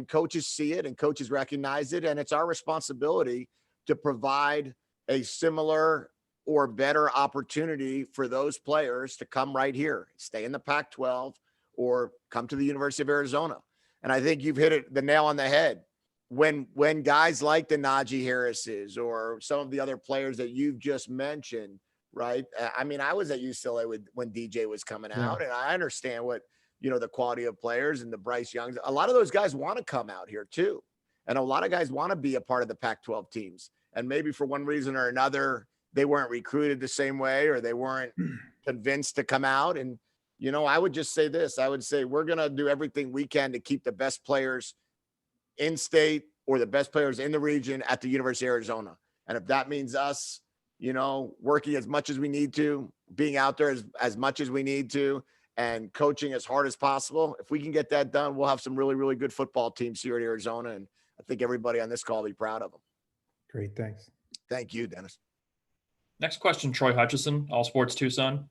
coaches see it and coaches recognize it. And it's our responsibility to provide a similar or better opportunity for those players to come right here, stay in the Pac-12 or come to the University of Arizona. And I think you've hit the nail on the head. When guys like the Najee Harrises or some of the other players that you've just mentioned, right? I mean, I was at UCLA when DJ was coming out, and I understand what, the quality of players and the Bryce Youngs. A lot of those guys want to come out here too. And a lot of guys want to be a part of the Pac-12 teams. And maybe for one reason or another, they weren't recruited the same way, or they weren't convinced to come out. And, I would just say this. I would say we're going to do everything we can to keep the best players in state or the best players in the region at the University of Arizona. And if that means us, working as much as we need to, being out there as much as we need to, and coaching as hard as possible, if we can get that done, we'll have some really, really good football teams here at Arizona. And I think everybody on this call will be proud of them. Great. Thanks. Thank you, Dennis. Next question, Troy Hutchison, All Sports Tucson.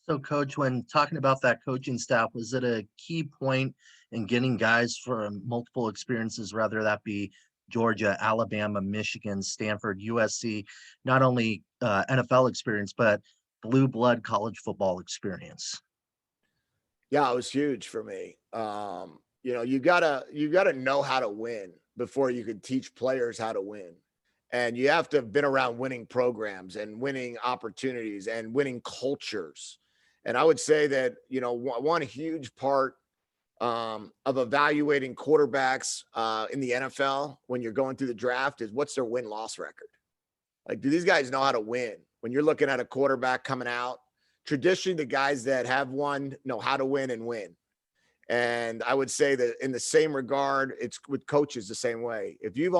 So, Coach, when talking about that coaching staff, was it a key point in getting guys from multiple experiences, whether that be Georgia, Alabama, Michigan, Stanford, USC, not only NFL experience, but blue blood college football experience? Yeah, it was huge for me. You gotta know how to win before you can teach players how to win. And you have to have been around winning programs and winning opportunities and winning cultures. And I would say that, one huge part of evaluating quarterbacks in the NFL when you're going through the draft is what's their win-loss record? Like, do these guys know how to win? When you're looking at a quarterback coming out, traditionally the guys that have won know how to win and win. And I would say that in the same regard, it's with coaches the same way. If you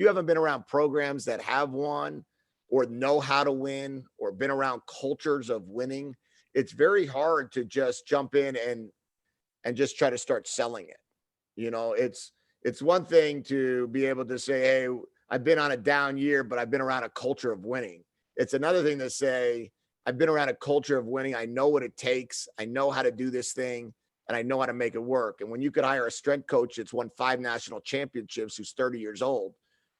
haven't been around programs that have won or know how to win or been around cultures of winning, it's very hard to just jump in and just try to start selling it. It's one thing to be able to say, hey, I've been on a down year, but I've been around a culture of winning. It's another thing to say, I've been around a culture of winning. I know what it takes. I know how to do this thing, and I know how to make it work. And when you could hire a strength coach that's won 5 national championships, who's 30 years old,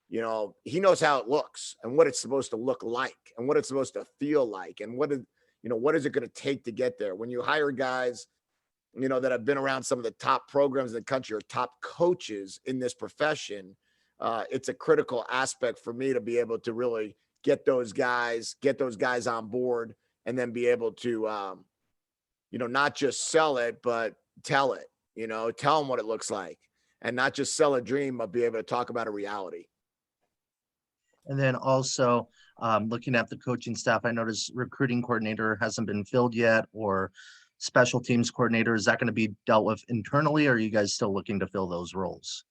he knows how it looks and what it's supposed to look like and what it's supposed to feel like and what is it going to take to get there. When you hire guys, that have been around some of the top programs in the country or top coaches in this profession, it's a critical aspect for me to be able to really get those guys on board and then be able to, not just sell it, but tell it, tell them what it looks like, and not just sell a dream, but be able to talk about a reality. And then also looking at the coaching staff, I noticed recruiting coordinator hasn't been filled yet, or special teams coordinator. Is that going to be dealt with internally, or are you guys still looking to fill those roles?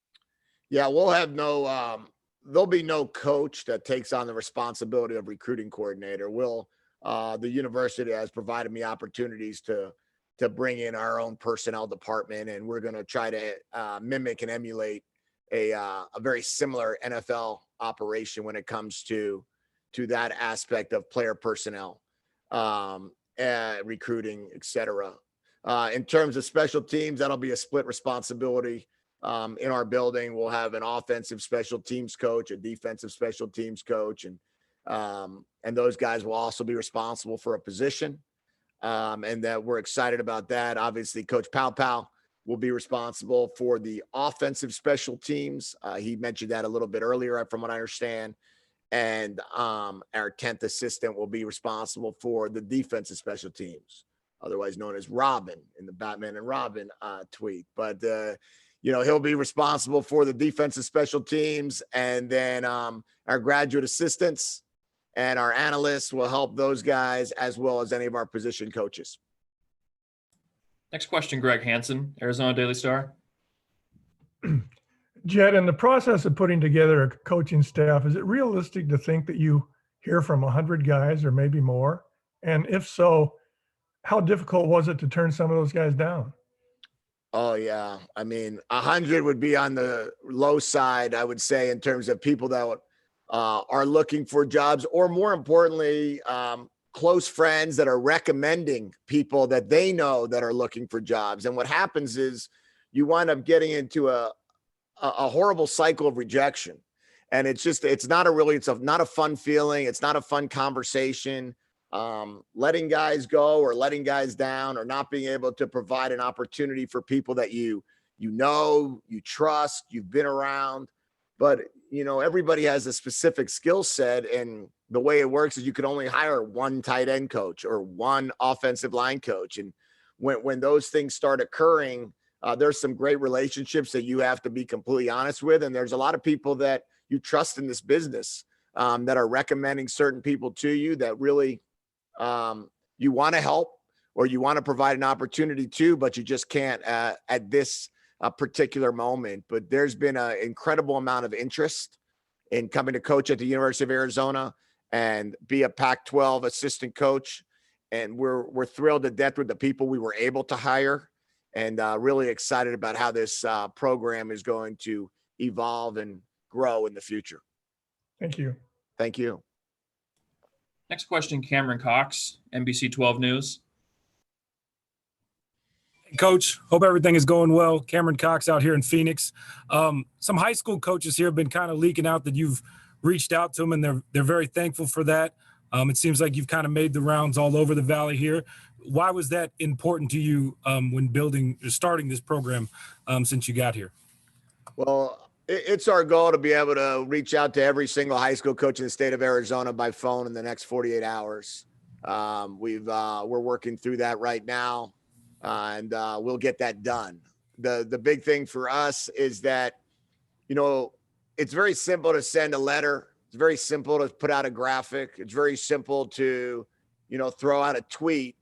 Yeah, we'll have there'll be no coach that takes on the responsibility of recruiting coordinator. The university has provided me opportunities to bring in our own personnel department, and we're going to try to mimic and emulate a very similar NFL operation when it comes to that aspect of player personnel, recruiting, etc. In terms of special teams, that'll be a split responsibility. In our building, we'll have an offensive special teams coach, a defensive special teams coach, and those guys will also be responsible for a position. And that we're excited about that. Obviously, Coach Pow will be responsible for the offensive special teams. He mentioned that a little bit earlier, from what I understand. And our 10th assistant will be responsible for the defensive special teams, otherwise known as Robin in the Batman and Robin tweet. But, he'll be responsible for the defensive special teams. And then our graduate assistants and our analysts will help those guys, as well as any of our position coaches. Next question, Greg Hansen, Arizona Daily Star. Jed, in the process of putting together a coaching staff, is it realistic to think that you hear from 100 guys or maybe more? And if so, how difficult was it to turn some of those guys down? Oh, yeah. I mean, 100 would be on the low side, I would say, in terms of people that are looking for jobs, or more importantly, close friends that are recommending people that they know that are looking for jobs. And what happens is you wind up getting into a horrible cycle of rejection. And it's not a fun feeling. It's not a fun conversation. Letting guys go or letting guys down, or not being able to provide an opportunity for people that you trust, you've been around. But, everybody has a specific skill set, and the way it works is you can only hire one tight end coach or one offensive line coach. And when those things start occurring, there's some great relationships that you have to be completely honest with. And there's a lot of people that you trust in this business that are recommending certain people to you that really you want to help, or you want to provide an opportunity to, but you just can't at this particular moment. But there's been an incredible amount of interest in coming to coach at the University of Arizona and be a Pac-12 assistant coach. And we're thrilled to death with the people we were able to hire, and really excited about how this program is going to evolve and grow in the future. Thank you. Thank you. Next question, Cameron Cox, NBC 12 News. Coach, hope everything is going well. Cameron Cox out here in Phoenix. Some high school coaches here have been kind of leaking out that you've reached out to them, and they're very thankful for that. It seems like you've kind of made the rounds all over the valley here. Why was that important to you when starting this program since you got here? Well, it's our goal to be able to reach out to every single high school coach in the state of Arizona by phone in the next 48 hours. We're working through that right now, and we'll get that done. The big thing for us is that, it's very simple to send a letter. It's very simple to put out a graphic. It's very simple to, throw out a tweet.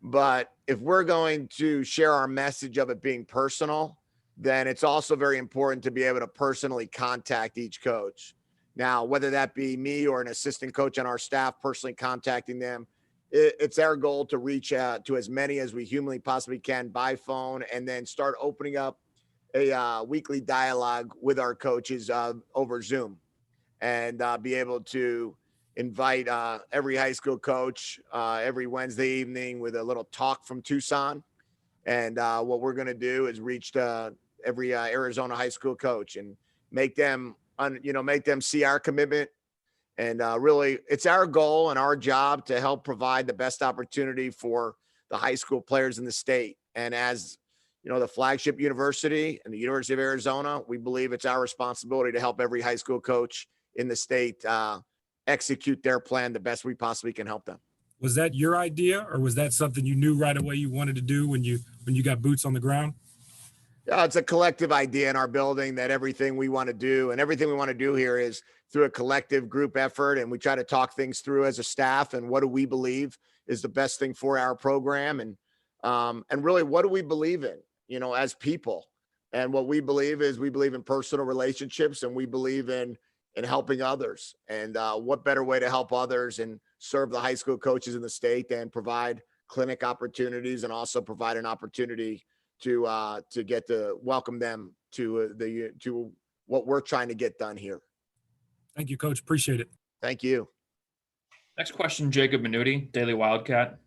But if we're going to share our message of it being personal, then it's also very important to be able to personally contact each coach. Now, whether that be me or an assistant coach on our staff personally contacting them, it's our goal to reach out to as many as we humanly possibly can by phone, and then start opening up a weekly dialogue with our coaches over Zoom, and be able to invite every high school coach every Wednesday evening with a little talk from Tucson. And what we're going to do is reach every Arizona high school coach and make them see our commitment. And really, it's our goal and our job to help provide the best opportunity for the high school players in the state. And as the flagship university and the University of Arizona, we believe it's our responsibility to help every high school coach in the state execute their plan the best we possibly can help them. Was that your idea, or was that something you knew right away you wanted to do when you got boots on the ground? Yeah, it's a collective idea in our building that everything we want to do and everything we want to do here is through a collective group effort. And we try to talk things through as a staff, and what do we believe is the best thing for our program, and really, what do we believe in, as people. And what we believe is we believe in personal relationships, and we believe in helping others. And what better way to help others and serve the high school coaches in the state than provide clinic opportunities, and also provide an opportunity to get to welcome them to what we're trying to get done here. Thank you, Coach. Appreciate it. Thank you. Next question, Jacob Minuti, Daily Wildcat.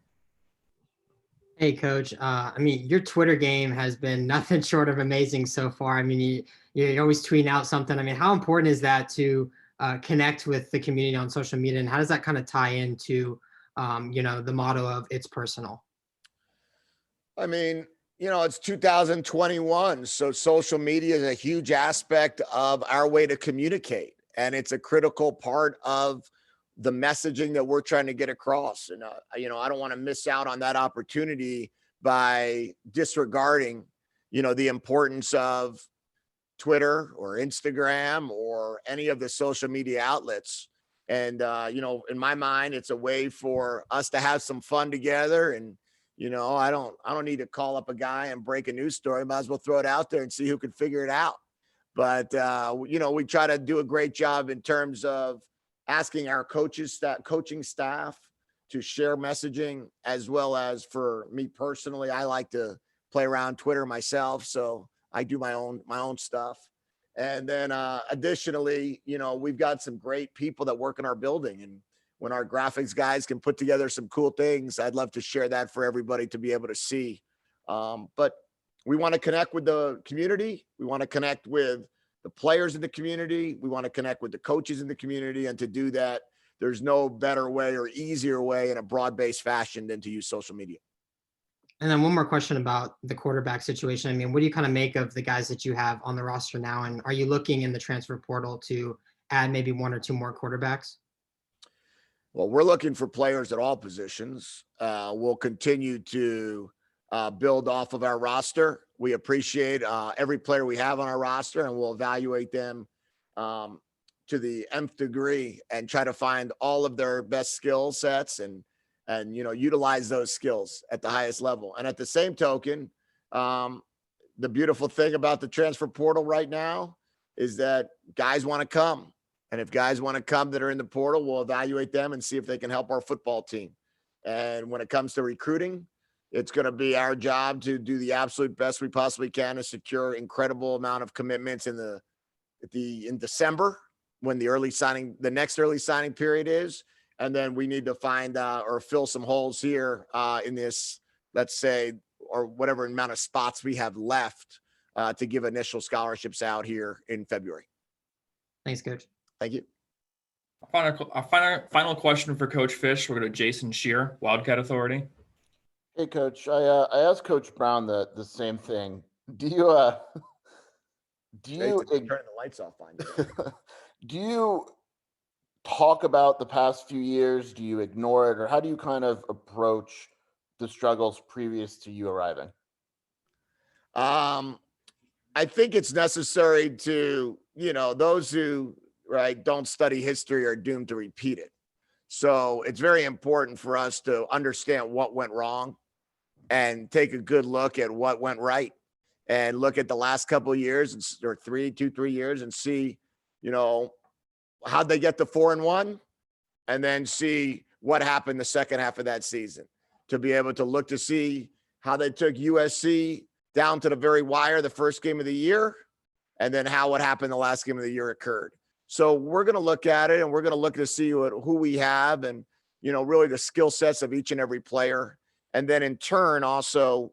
Hey, Coach. I mean, your Twitter game has been nothing short of amazing so far. I mean, you're always tweeting out something. I mean, how important is that to connect with the community on social media, and how does that kind of tie into, the motto of "It's personal"? I mean, it's 2021, so social media is a huge aspect of our way to communicate, and it's a critical part of the messaging that we're trying to get across. And, I don't want to miss out on that opportunity by disregarding, the importance of Twitter or Instagram or any of the social media outlets. And, in my mind, it's a way for us to have some fun together. And, I don't need to call up a guy and break a news story. Might as well throw it out there and see who can figure it out. But, we try to do a great job in terms of asking our coaching staff to share messaging, as well as for me personally, I like to play around Twitter myself. So I do my own stuff. And then additionally, we've got some great people that work in our building. And when our graphics guys can put together some cool things, I'd love to share that for everybody to be able to see. But we want to connect with the community. We want to connect with the players in the community. We want to connect with the coaches in the community. And to do that, there's no better way or easier way in a broad-based fashion than to use social media. And then one more question about the quarterback situation. I mean, what do you kind of make of the guys that you have on the roster now? And are you looking in the transfer portal to add maybe one or two more quarterbacks? Well, we're looking for players at all positions. We'll continue to build off of our roster. We appreciate every player we have on our roster, and we'll evaluate them to the nth degree and try to find all of their best skill sets and utilize those skills at the highest level. And at the same token, the beautiful thing about the transfer portal right now is that guys want to come. And if guys want to come that are in the portal, we'll evaluate them and see if they can help our football team. And when it comes to recruiting, it's going to be our job to do the absolute best we possibly can to secure incredible amount of commitments in December, when the next early signing period is. And then we need to find or fill some holes here in this, let's say, or whatever amount of spots we have left to give initial scholarships out here in February. Thanks, Coach. Thank you. A final question for Coach Fish. We're going to Jason Shear, Wildcat Authority. Hey, Coach. I asked Coach Brown the same thing. Do you turn the lights off on you? Do you talk about the past few years? Do you ignore it, or how do you kind of approach the struggles previous to you arriving? I think it's necessary to, those who don't study history are doomed to repeat it. So it's very important for us to understand what went wrong and take a good look at what went right, and look at the last couple of years or 3 years and see, how'd they get to 4-1, and then see what happened the second half of that season, to be able to look to see how they took USC down to the very wire the first game of the year, and then how what happened the last game of the year occurred. So we're going to look at it, and we're going to look to see who we have and, really the skill sets of each and every player. And then in turn, also,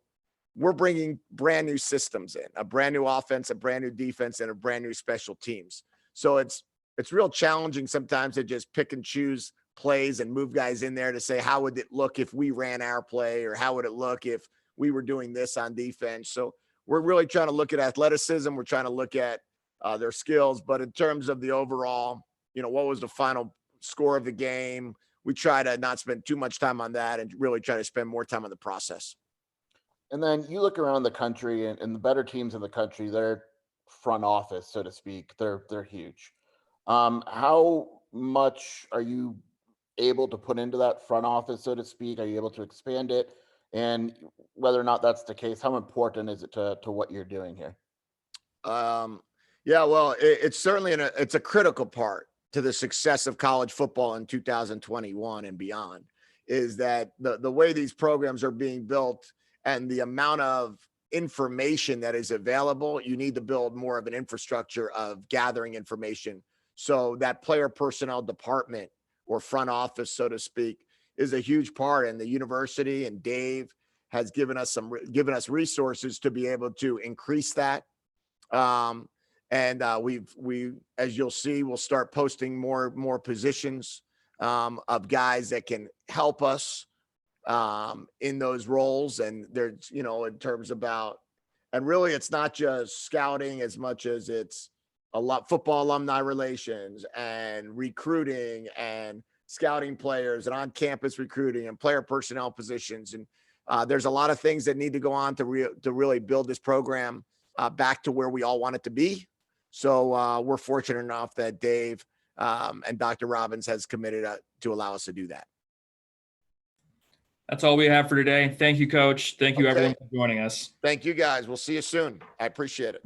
we're bringing brand new systems in, a brand new offense, a brand new defense, and a brand new special teams. So it's real challenging sometimes to just pick and choose plays and move guys in there to say, how would it look if we ran our play, or how would it look if we were doing this on defense? So we're really trying to look at athleticism. We're trying to look at their skills. But in terms of the overall, what was the final score of the game, we try to not spend too much time on that and really try to spend more time on the process. And then you look around the country, and the better teams in the country, their front office, so to speak, they're huge. How much are you able to put into that front office, so to speak? Are you able to expand it? And whether or not that's the case, how important is it to what you're doing here? Yeah, well, it's certainly it's a critical part to the success of college football in 2021 and beyond, is that the way these programs are being built and the amount of information that is available, you need to build more of an infrastructure of gathering information. So that player personnel department or front office, so to speak, is a huge part. And the university and Dave has given us resources to be able to increase that. We, as you'll see, we'll start posting more positions of guys that can help us in those roles. And there's, in terms about, and really it's not just scouting as much as it's a lot football alumni relations and recruiting and scouting players and on-campus recruiting and player personnel positions. And there's a lot of things that need to go on to really build this program back to where we all want it to be. So we're fortunate enough that Dave and Dr. Robbins has committed to allow us to do that. That's all we have for today. Thank you, Coach. Thank you, everyone, for joining us. Thank you, guys. We'll see you soon. I appreciate it.